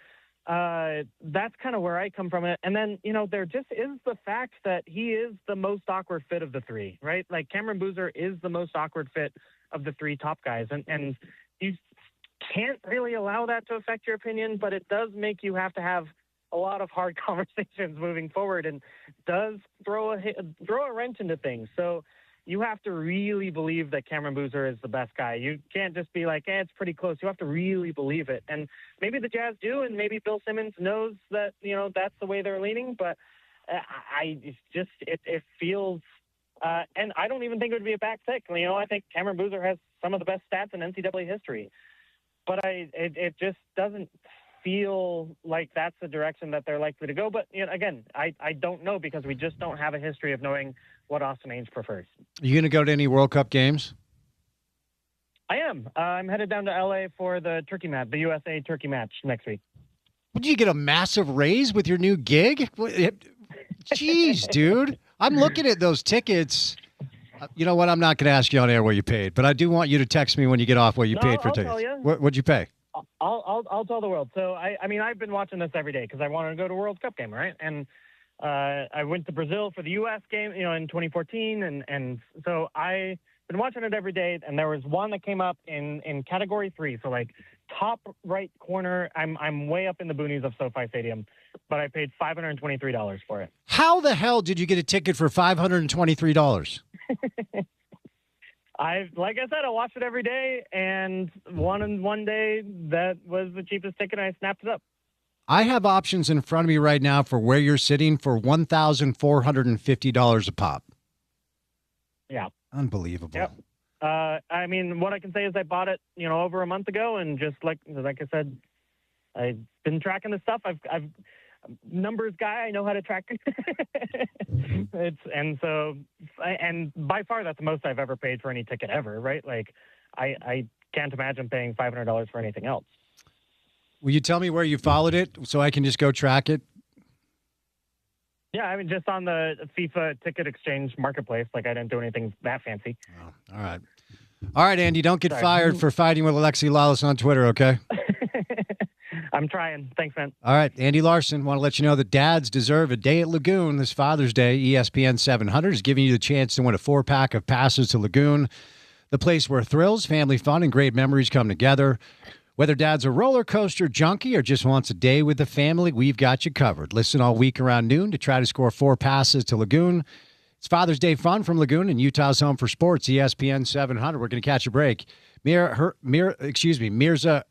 that's kind of where I come from. And then, there just is the fact that he is the most awkward fit of the three, right? Like Cameron Boozer is the most awkward fit of the three top guys. And you can't really allow that to affect your opinion, but it does make you have to have a lot of hard conversations moving forward and does throw a wrench into things. So you have to really believe that Cameron Boozer is the best guy. You can't just be like, it's pretty close. You have to really believe it. And maybe the Jazz do, and maybe Bill Simmons knows that, that's the way they're leaning. But it feels, and I don't even think it would be a back pick. I think Cameron Boozer has some of the best stats in NCAA history. But it just doesn't feel like that's the direction that they're likely to go. But again, I don't know because we just don't have a history of knowing what Austin Ainge prefers.
Are you going to go to any World Cup games?
I am. I'm headed down to LA for the turkey match, the USA turkey match next week.
Did you get a massive raise with your new gig? Jeez, dude. I'm looking at those tickets. You know what? I'm not going to ask you on air what you paid, but I do want you to text me when you get off what you paid for
I'll
tickets.
Tell you.
What'd you pay?
I'll tell the world. So I've been watching this every day because I wanted to go to a World Cup game, right? And I went to Brazil for the U.S. game, in 2014, and so I've been watching it every day. And there was one that came up in category 3, so like top right corner. I'm way up in the boonies of SoFi Stadium, but I paid $523 for it.
How the hell did you get a ticket for $523?
Like I said, I watch it every day, and one day that was the cheapest ticket, and I snapped it up.
I have options in front of me right now for where you're sitting for $1,450 a pop.
Yeah.
Unbelievable.
Yep. What I can say is I bought it, over a month ago, and just like I said, I've been tracking the stuff. I've numbers guy. I know how to track. And by far that's the most I've ever paid for any ticket ever, right? Like I can't imagine paying $500 for anything else.
Will you tell me where you followed it so I can just go track it?
Yeah, just on the FIFA ticket exchange marketplace. Like I didn't do anything that fancy.
Oh, all right. All right, Andy, don't get fired for fighting with Alexi Lawless on Twitter, okay?
I'm trying. Thanks, man.
All right, Andy Larson, want to let you know that dads deserve a day at Lagoon this Father's Day. ESPN 700 is giving you the chance to win a 4-pack of passes to Lagoon, the place where thrills, family fun, and great memories come together. Whether dad's a roller coaster junkie or just wants a day with the family, we've got you covered. Listen all week around noon to try to score 4 passes to Lagoon. It's Father's Day fun from Lagoon and Utah's home for sports, ESPN 700. We're going to catch a break. Mirza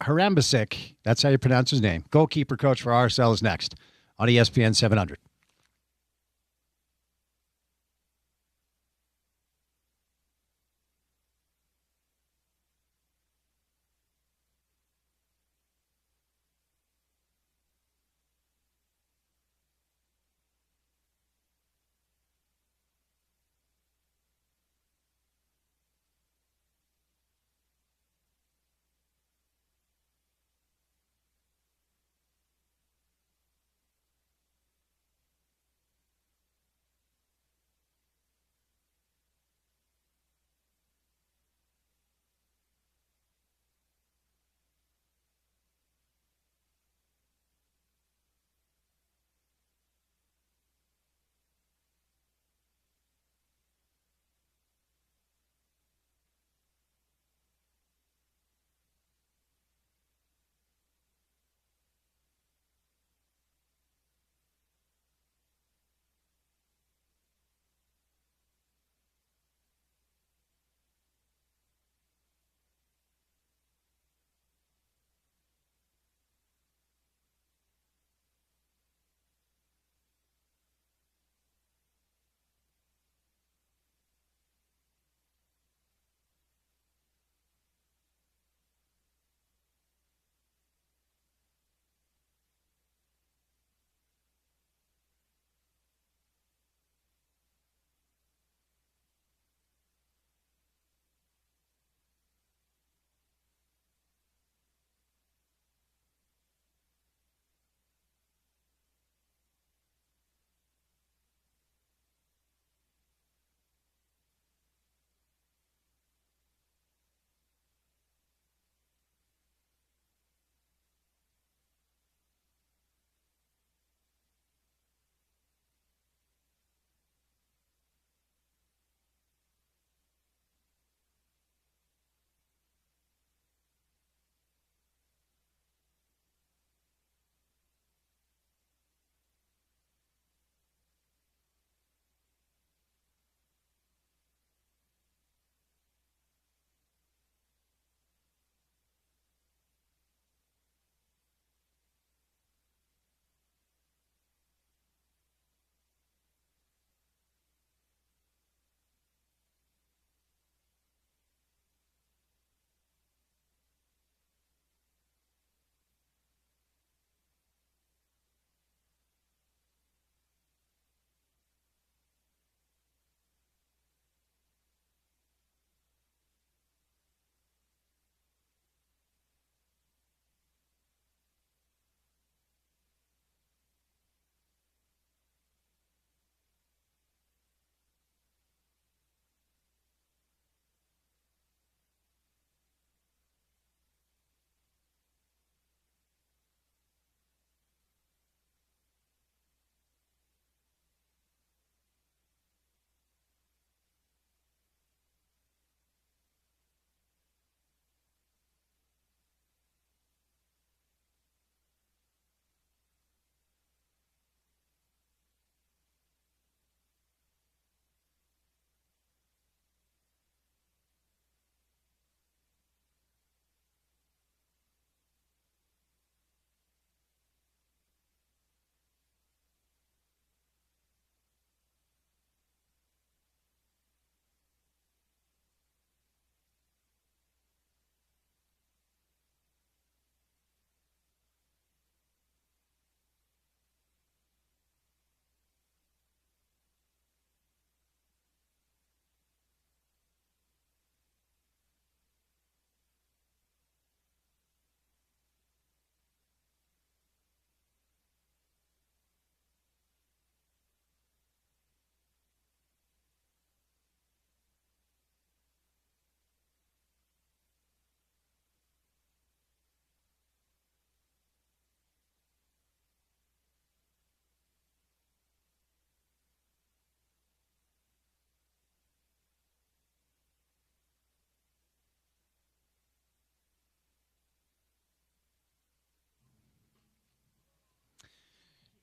Harambasic, that's how you pronounce his name, goalkeeper coach for RSL, is next on ESPN 700.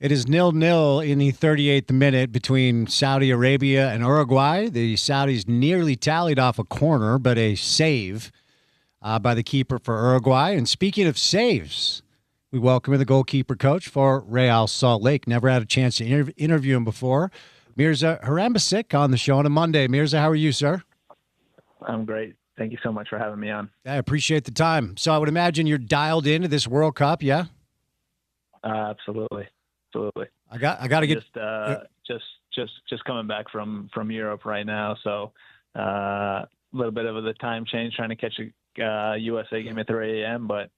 It is 0-0 in the 38th minute between Saudi Arabia and Uruguay. The Saudis nearly tallied off a corner, but a save by the keeper for Uruguay. And speaking of saves, we welcome in the goalkeeper coach for Real Salt Lake. Never had a chance to interview him before. Mirza Harambasic on the show on a Monday. Mirza, how are you, sir?
I'm great. Thank you so much for having me on.
I appreciate the time. So I would imagine you're dialed into this World Cup, yeah?
Absolutely.
I got to get
just coming back from Europe right now, so a little bit of the time change, trying to catch a USA game at 3 a.m., but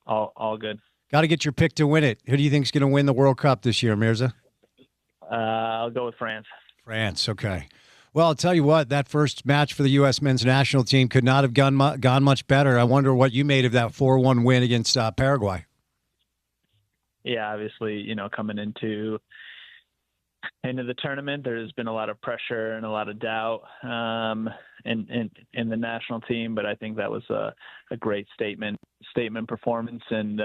all good.
Got to get your pick to win it. Who do you think is going to win the World Cup this year, Mirza?
I'll go with France.
France, okay. Well, I'll tell you what, that first match for the U.S. men's national team could not have gone much better. I wonder what you made of that 4-1 win against Paraguay.
Yeah, obviously, coming into the tournament, there's been a lot of pressure and a lot of doubt in the national team, but I think that was a great statement performance, and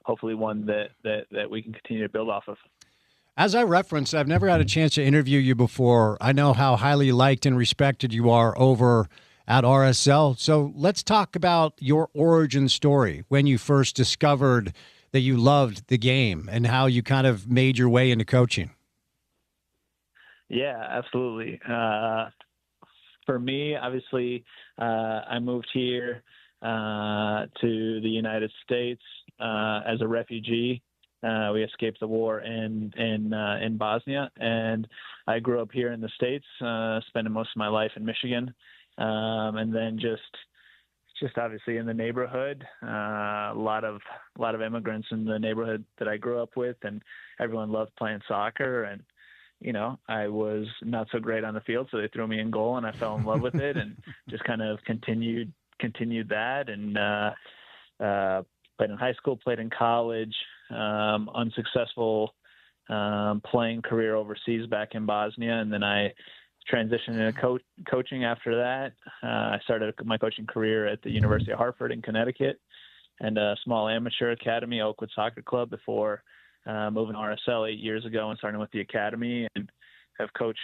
hopefully one that we can continue to build off of.
As I referenced, I've never had a chance to interview you before. I know how highly liked and respected you are over at RSL. So let's talk about your origin story, when you first discovered that you loved the game and how you kind of made your way into coaching.
Yeah, absolutely. For me, obviously, I moved here to the United States as a refugee. We escaped the war in Bosnia, and I grew up here in the States, spending most of my life in Michigan, and then just obviously in the neighborhood, a lot of immigrants in the neighborhood that I grew up with, and everyone loved playing soccer. And I was not so great on the field, so they threw me in goal, and I fell in love with it, and just kind of continued that, and played in high school, played in college. Unsuccessful playing career overseas back in Bosnia, and then I transitioned into coaching after that. I started my coaching career at the University of Hartford in Connecticut, and a small amateur academy, Oakwood Soccer Club, before moving to RSL 8 years ago and starting with the academy, and have coached,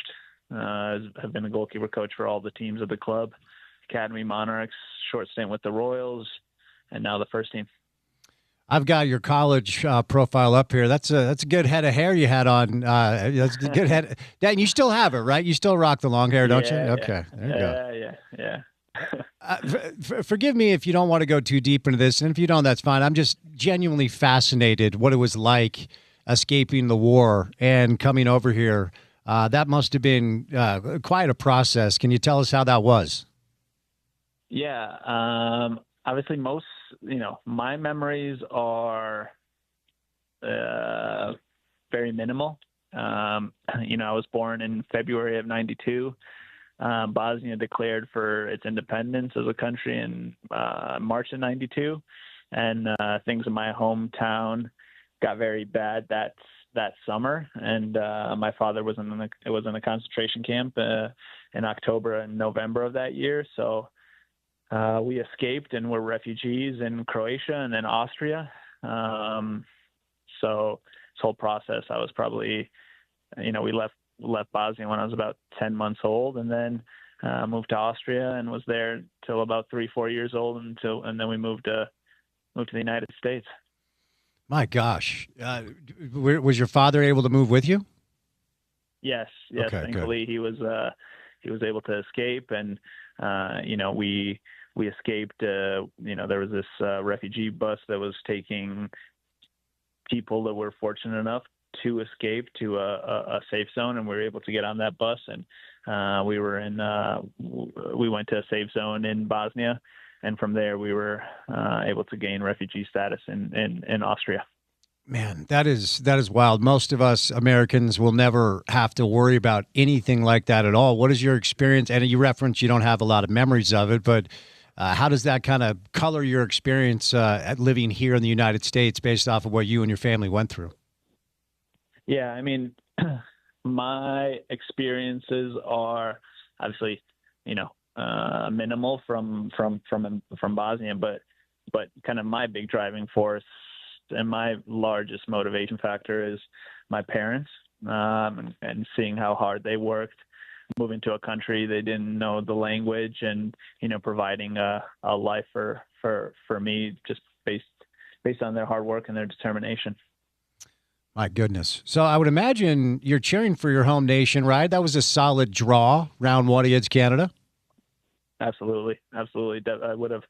have been a goalkeeper coach for all the teams of the club, Academy Monarchs, short stint with the Royals, and now the first team.
I've got your college profile up here. That's a good head of hair you had on. That's a good head. And you still have it, right? You still rock the long hair, don't you? Okay, there you go.
Yeah.
Forgive me if you don't want to go too deep into this, and if you don't, that's fine. I'm just genuinely fascinated what it was like escaping the war and coming over here. That must have been quite a process. Can you tell us how that was?
Yeah. Obviously, my memories are very minimal. I was born in February of '92. Bosnia declared for its independence as a country in March of '92, and things in my hometown got very bad that summer. And my father was in a concentration camp in October and November of that year. So we escaped and were refugees in Croatia and then Austria. So this whole process, I was probably, we left Bosnia when I was about 10 months old, and then moved to Austria and was there till about 3-4 years old and then we moved to the United States.
My gosh. Was your father able to move with you?
Yes.
Okay,
thankfully
good.
he was able to escape, and we escaped. There was this refugee bus that was taking people that were fortunate enough to escape to a safe zone, and we were able to get on that bus, and we went to a safe zone in Bosnia, and from there we were able to gain refugee status in Austria.
Man, that is wild. Most of us Americans will never have to worry about anything like that at all. What is your experience? And you referenced you don't have a lot of memories of it, but how does that kind of color your experience at living here in the United States based off of what you and your family went through?
Yeah, I mean, my experiences are obviously, minimal from Bosnia, but kind of my big driving force and my largest motivation factor is my parents, and seeing how hard they worked moving to a country they didn't know the language, and providing a life for me just based on their hard work and their determination.
My goodness. So I would imagine you're cheering for your home nation, right? That was a solid draw, round one against Canada.
Absolutely. I would have,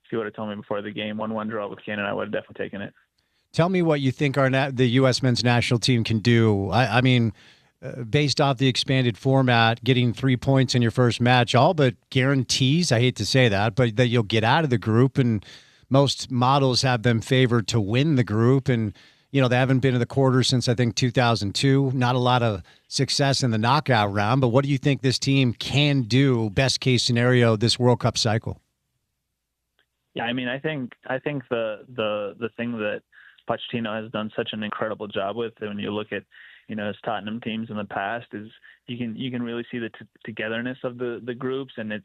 if you would have told me before the game, 1-1 draw with Canada, I would have definitely taken it.
Tell me what you think the U.S. men's national team can do. I mean, based off the expanded format, getting 3 points in your first match, all but guarantees, I hate to say that, but that you'll get out of the group, and most models have them favored to win the group, and they haven't been in the quarters since, I think, 2002. Not a lot of success in the knockout round, but what do you think this team can do, best case scenario, this World Cup cycle?
Yeah, I mean, I think the thing that Pochettino has done such an incredible job with, when you look at his Tottenham teams in the past, is you can really see the togetherness of the groups, and it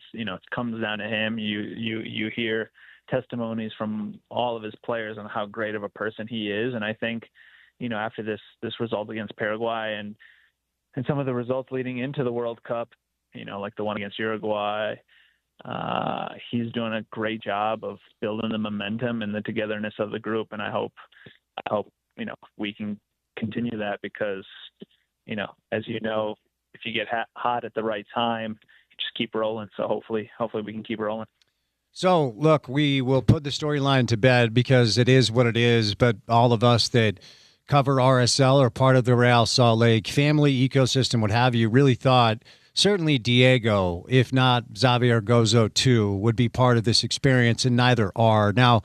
comes down to him. You hear testimonies from all of his players on how great of a person he is, and I think after this result against Paraguay and some of the results leading into the World Cup, like the one against Uruguay, he's doing a great job of building the momentum and the togetherness of the group, and I hope we can continue that, because as if you get hot at the right time, you just keep rolling. So hopefully we can keep rolling.
So, look, we will put the storyline to bed because it is what it is, but all of us that cover RSL or part of the Real Salt Lake family ecosystem, what have you, really thought certainly Diego, if not Xavier Gozo too, would be part of this experience, and neither are. Now,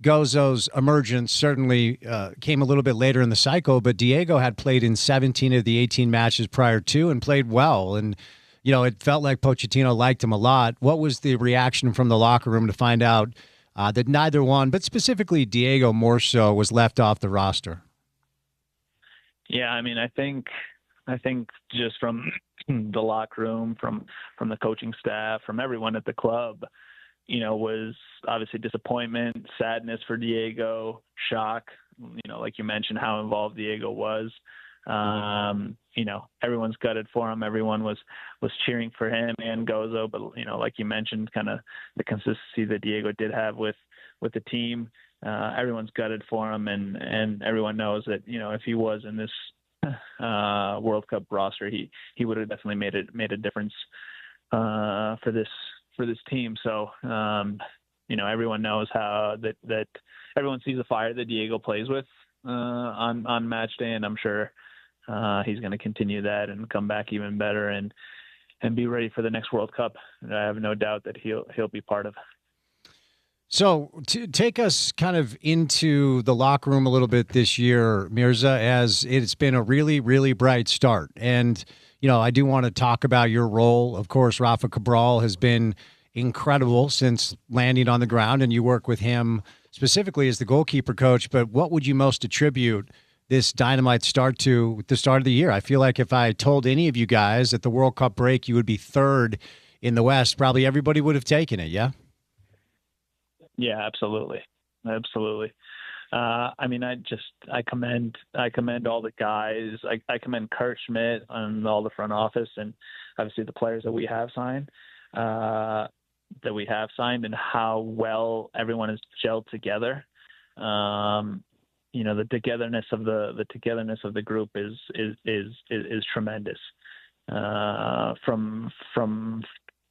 Gozo's emergence certainly came a little bit later in the cycle, but Diego had played in 17 of the 18 matches prior to and played well, and it felt like Pochettino liked him a lot. What was the reaction from the locker room to find out that neither one, but specifically Diego more so, was left off the roster?
Yeah, I mean, I think just from the locker room, from the coaching staff, from everyone at the club, was obviously disappointment, sadness for Diego, shock, like you mentioned, how involved Diego was. Everyone's gutted for him. Everyone was cheering for him and Gozo, but like you mentioned, kind of the consistency that Diego did have with the team. Everyone's gutted for him, and everyone knows that if he was in this World Cup roster, he would have definitely made a difference for this team. So everyone knows how that everyone sees the fire that Diego plays with on match day, and I'm sure he's going to continue that and come back even better and be ready for the next World Cup. I have no doubt that he'll be part of.
So to take us kind of into the locker room a little bit this year, Mirza, as it's been a really, really bright start. And, I do want to talk about your role. Of course, Rafa Cabral has been incredible since landing on the ground, and you work with him specifically as the goalkeeper coach. But what would you most attribute this dynamite start to at the start of the year? I feel like if I told any of you guys at the World Cup break you would be third in the West, probably everybody would have taken it, yeah?
Yeah, absolutely. I mean, I commend all the guys. I commend Kurt Schmidt and all the front office, and obviously the players that we have signed, and how well everyone is gelled together. The togetherness of the group is tremendous. From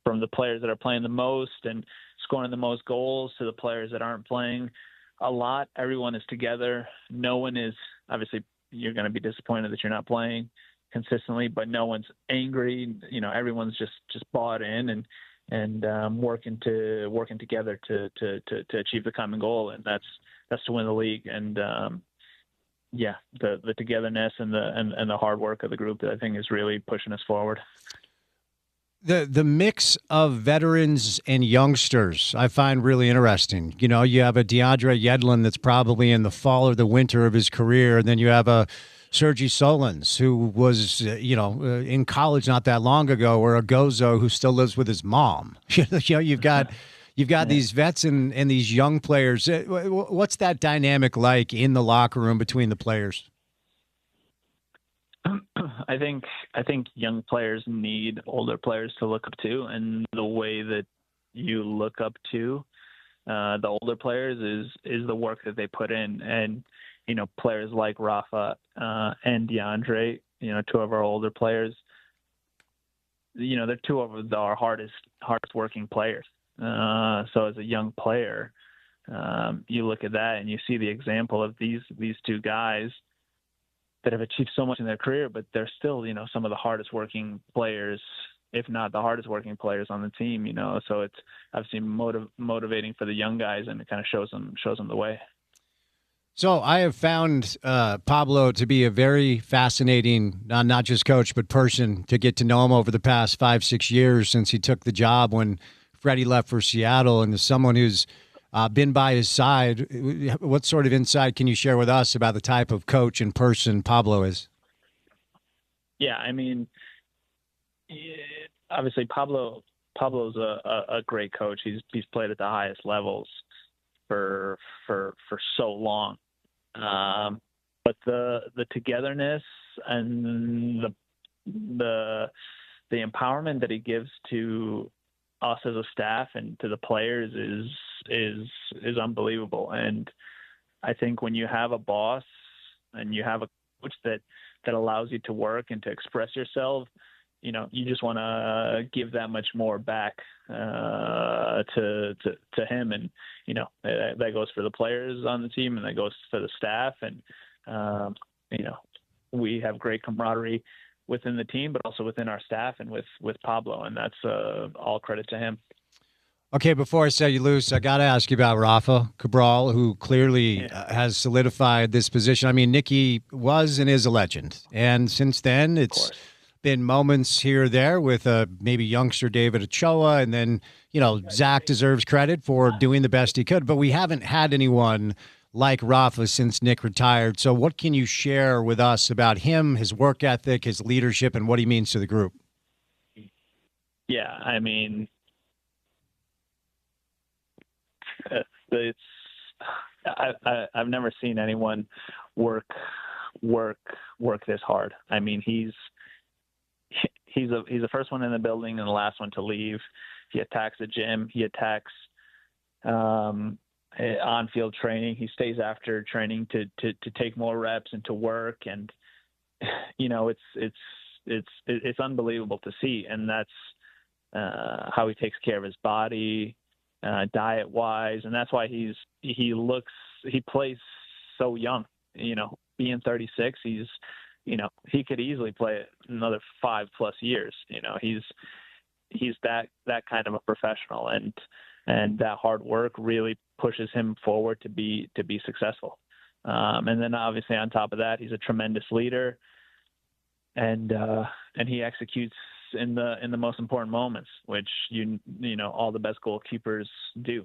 the players that are playing the most and scoring the most goals to the players that aren't playing a lot, everyone is together. No one is, obviously you're going to be disappointed that you're not playing consistently, but no one's angry. Everyone's just bought in and working together to achieve the common goal, and that's to win the league. And the togetherness and the hard work of the group that I think is really pushing us forward.
The mix of veterans and youngsters I find really interesting. You have a DeAndre Yedlin that's probably in the fall or the winter of his career, and then you have a Sergi Solans, who was, in college not that long ago, or a Gozo who still lives with his mom. You've got you've got these vets and these young players. What's that dynamic like in the locker room between the players?
I think young players need older players to look up to, and the way that you look up to the older players is the work that they put in. And players like Rafa and DeAndre, two of our older players, they're two of our hardest working players. So as a young player, you look at that and you see the example of these two guys that have achieved so much in their career, but they're still, some of the hardest working players, if not the hardest working players on the team, so it's obviously motivating for the young guys, and it kind of shows them the way.
So I have found Pablo to be a very fascinating, not just coach, but person to get to know him over the past 5-6 years since he took the job when Freddie left for Seattle. And as someone who's been by his side, what sort of insight can you share with us about the type of coach and person Pablo is?
Yeah, I mean, obviously Pablo's a great coach. He's played at the highest levels for so long. But the togetherness and the empowerment that he gives to us as a staff and to the players is unbelievable. And I think when you have a boss and you have a coach that allows you to work and to express yourself, you just want to give that much more back to him. And that goes for the players on the team, and that goes for the staff. And we have great camaraderie within the team, but also within our staff and with Pablo, and that's all credit to him.
Okay, before I set you loose, I got to ask you about Rafa Cabral, who clearly has solidified this position. I mean, Nicky was and is a legend, and since then it's been moments here or there with maybe youngster David Ochoa, and then Zach deserves credit for doing the best he could, but we haven't had anyone like Rafa since Nick retired. So what can you share with us about him, his work ethic, his leadership, and what he means to the group?
Yeah, I mean, I've never seen anyone work this hard. I mean, he's the first one in the building and the last one to leave. He attacks the gym. He attacks on-field training. He stays after training to take more reps and to work. And it's unbelievable to see. And that's how he takes care of his body, diet-wise, and that's why he plays so young. Being 36, he could easily play another 5+ years. He's that kind of a professional, and that hard work really pushes him forward to be successful. And then obviously on top of that, he's a tremendous leader, and he executes in the most important moments, which all the best goalkeepers do.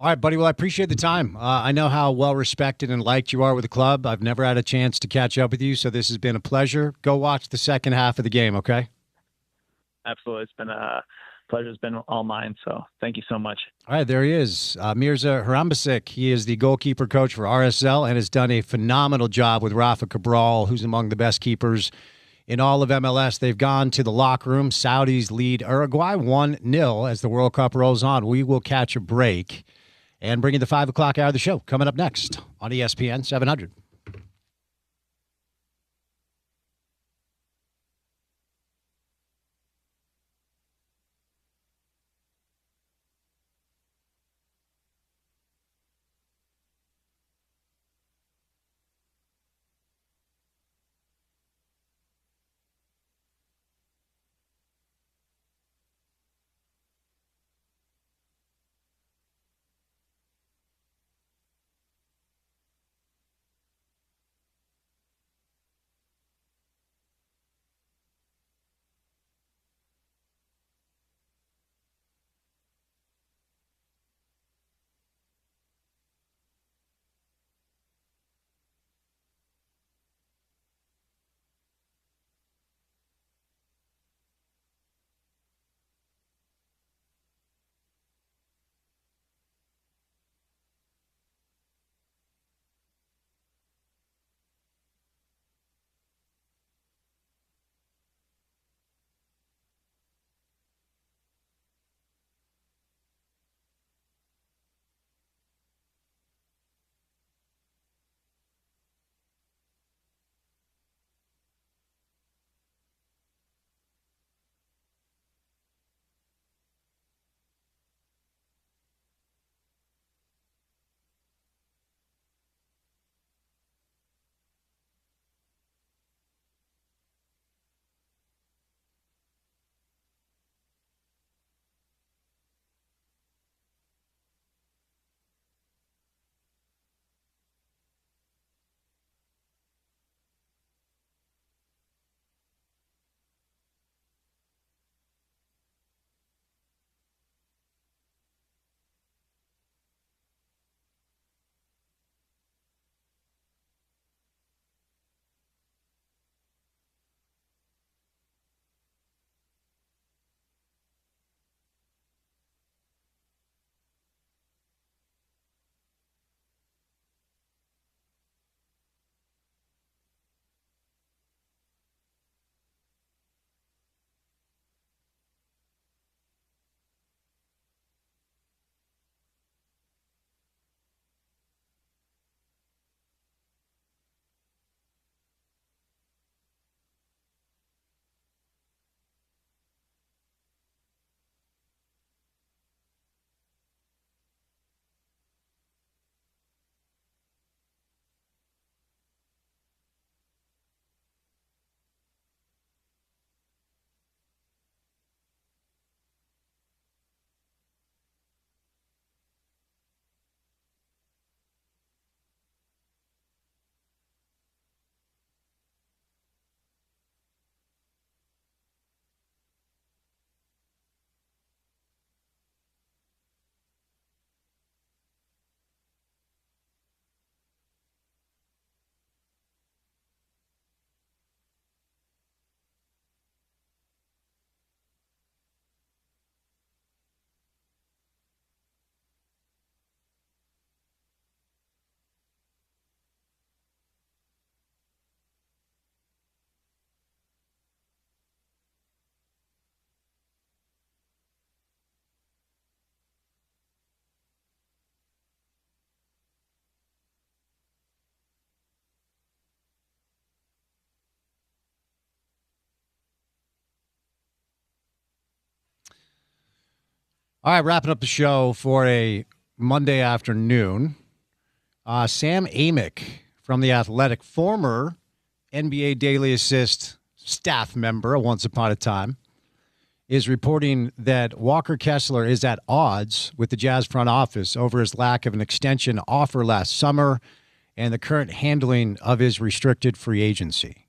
All right, buddy. Well, I appreciate the time. I know how well respected and liked you are with the club. I've never had a chance to catch up with you, so this has been a pleasure. Go watch the second half of the game, okay?
Absolutely. It's been a pleasure. It's been all mine, so thank you so much.
All right, there he is, Mirza Harambasic. He is the goalkeeper coach for RSL and has done a phenomenal job with Rafa Cabral, who's among the best keepers in all of MLS. They've gone to the locker room. Saudis lead Uruguay 1-0 as the World Cup rolls on. We will catch a break and bring you the 5 o'clock hour of the show coming up next on ESPN 700. All right, wrapping up the show for a Monday afternoon. Sam Amick from The Athletic, former NBA Daily Assist staff member once upon a time, is reporting that Walker Kessler is at odds with the Jazz front office over his lack of an extension offer last summer and the current handling of his restricted free agency.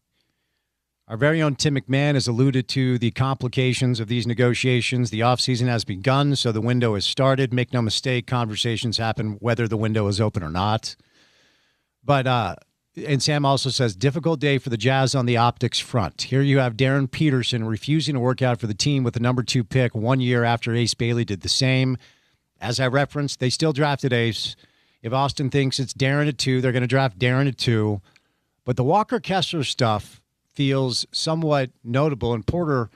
Our very own Tim McMahon has alluded to the complications of these negotiations. The offseason has begun, so the window has started. Make no mistake, conversations happen whether the window is open or not. But and Sam also says, difficult day for the Jazz on the optics front. Here you have Darren Peterson refusing to work out for the team with the number 2 pick 1 year after Ace Bailey did the same. As I referenced, they still drafted Ace. If Austin thinks it's Darren at 2, they're going to draft Darren at 2. But the Walker Kessler stuff feels somewhat notable. And Porter,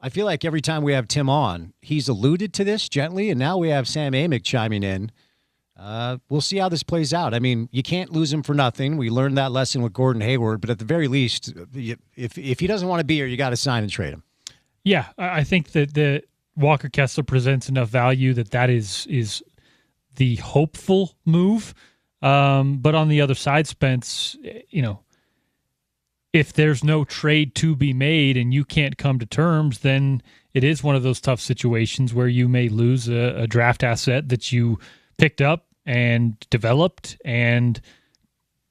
I feel like every time we have Tim on, he's alluded to this gently, and now we have Sam Amick chiming in. We'll see how this plays out. I mean, you can't lose him for nothing. We learned that lesson with Gordon Hayward, but at the very least, if he doesn't want to be here, you got to sign and trade him.
Yeah, I think that the Walker Kessler presents enough value that is the hopeful move. But on the other side, Spence, if there's no trade to be made and you can't come to terms, then it is one of those tough situations where you may lose a draft asset that you picked up and developed and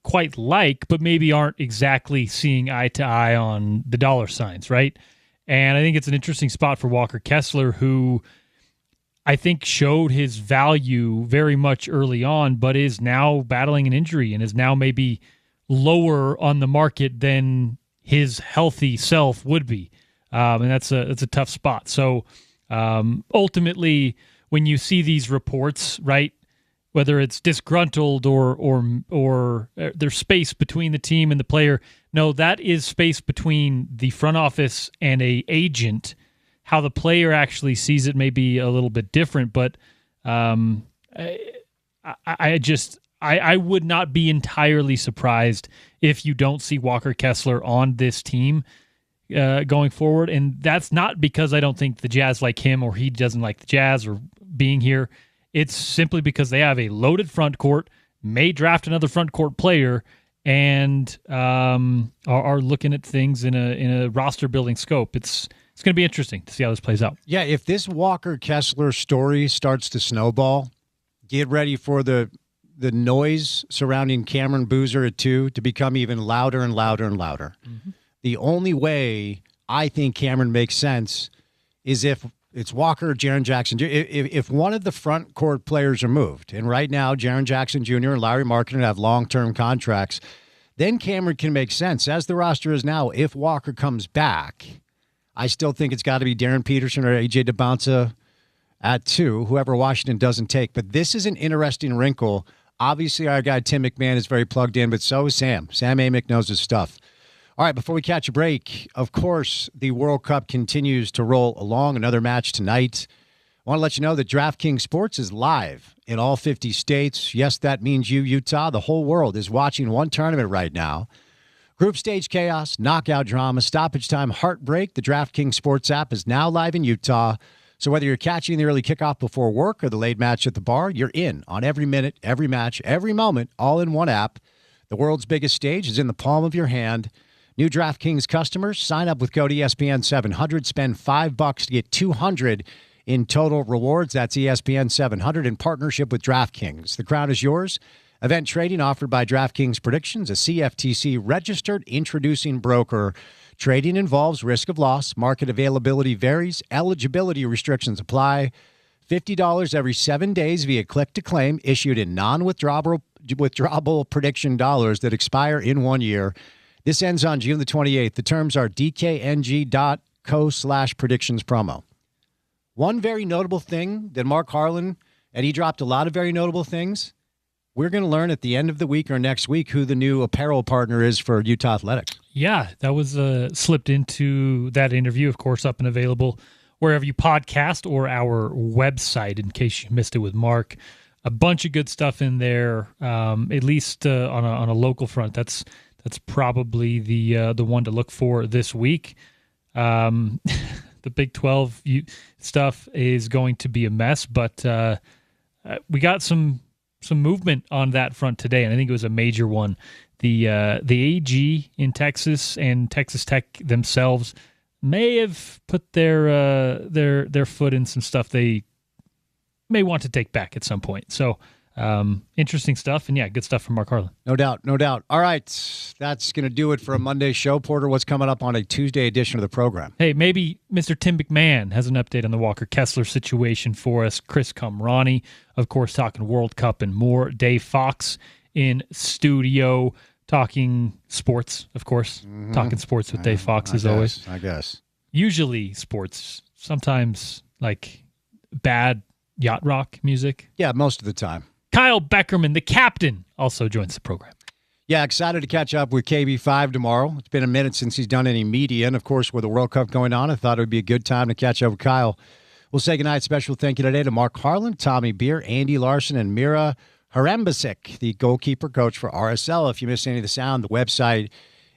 quite like, but maybe aren't exactly seeing eye to eye on the dollar signs, right? And I think it's an interesting spot for Walker Kessler, who I think showed his value very much early on, but is now battling an injury and is now maybe lower on the market than his healthy self would be. And that's a tough spot. So ultimately, when you see these reports, right, whether it's disgruntled or there's space between the team and the player, no, that is space between the front office and a agent. How the player actually sees it may be a little bit different, but I would not be entirely surprised if you don't see Walker Kessler on this team going forward. And that's not because I don't think the Jazz like him or he doesn't like the Jazz or being here. It's simply because they have a loaded front court, may draft another front court player, and are looking at things in a roster building scope. It's going to be interesting to see how this plays out.
Yeah, if this Walker Kessler story starts to snowball, get ready for the noise surrounding Cameron Boozer at 2 to become even louder and louder and louder. Mm-hmm. The only way I think Cameron makes sense is if it's Walker or Jaren Jackson. If one of the front court players are moved, and right now Jaren Jackson Jr. and Larry Markkinen have long-term contracts, then Cameron can make sense. As the roster is now, if Walker comes back, I still think it's got to be Darren Peterson or A.J. DeBonta at 2, whoever Washington doesn't take. But this is an interesting wrinkle. Obviously, our guy Tim McMahon is very plugged in, but so is Sam. Sam Amick knows his stuff. All right, before we catch a break, of course, the World Cup continues to roll along. Another match tonight. I want to let you know that DraftKings Sports is live in all 50 states. Yes, that means you, Utah. The whole world is watching one tournament right now. Group stage chaos, knockout drama, stoppage time, heartbreak. The DraftKings Sports app is now live in Utah. So whether you're catching the early kickoff before work or the late match at the bar, you're in on every minute, every match, every moment, all in one app. The world's biggest stage is in the palm of your hand. New DraftKings customers, sign up with code ESPN 700, spend $5 to get $200 in total rewards. That's ESPN 700 in partnership with DraftKings. The crown is yours. Event trading offered by DraftKings Predictions, a CFTC registered introducing broker. Trading involves risk of loss. Market availability varies. Eligibility restrictions apply. $50 every 7 days via click to claim, issued in non-withdrawable prediction dollars that expire in 1 year. This ends on June the 28th. The terms are dkng.co/predictions promo. One very notable thing that Mark Harlan, and he dropped a lot of very notable things, we're going to learn at the end of the week or next week who the new apparel partner is for Utah Athletics.
Yeah, that was slipped into that interview, of course, up and available wherever you podcast or our website, in case you missed it with Mark. A bunch of good stuff in there, at least on a local front. That's probably the one to look for this week. The The Big 12 stuff is going to be a mess, but we got some movement on that front today, and I think it was a major one. The AG in Texas and Texas Tech themselves may have put their foot in some stuff they may want to take back at some point. So interesting stuff, and yeah, good stuff from Mark Harlan.
No doubt, no doubt. All right, that's going to do it for a Monday show. Porter, what's coming up on a Tuesday edition of the program?
Hey, maybe Mr. Tim McMahon has an update on the Walker Kessler situation for us. Chris Kamrani, of course, talking World Cup and more. Dave Fox in studio talking sports, of course. Mm-hmm. Talking sports with Dave Fox, as always.
I guess.
Usually sports, sometimes like bad yacht rock music.
Yeah, most of the time.
Kyle Beckerman, the captain, also joins the program.
Yeah, excited to catch up with KB5 tomorrow. It's been a minute since he's done any media, and of course, with the World Cup going on, I thought it would be a good time to catch up with Kyle. We'll say goodnight. Special thank you today to Mark Harlan, Tommy Beer, Andy Larson, and Mira Harambasic, the goalkeeper coach for RSL. If you missed any of the sound, the website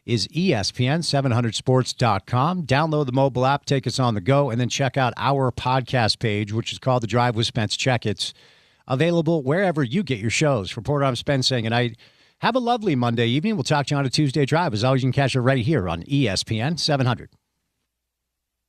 is ESPN700sports.com. Download the mobile app, take us on the go, and then check out our podcast page, which is called The Drive with Spence Checketts. Available wherever you get your shows. For Porter, I'm Spence saying goodnight. Have a lovely Monday evening. We'll talk to you on a Tuesday Drive. As always, you can catch it right here on ESPN 700.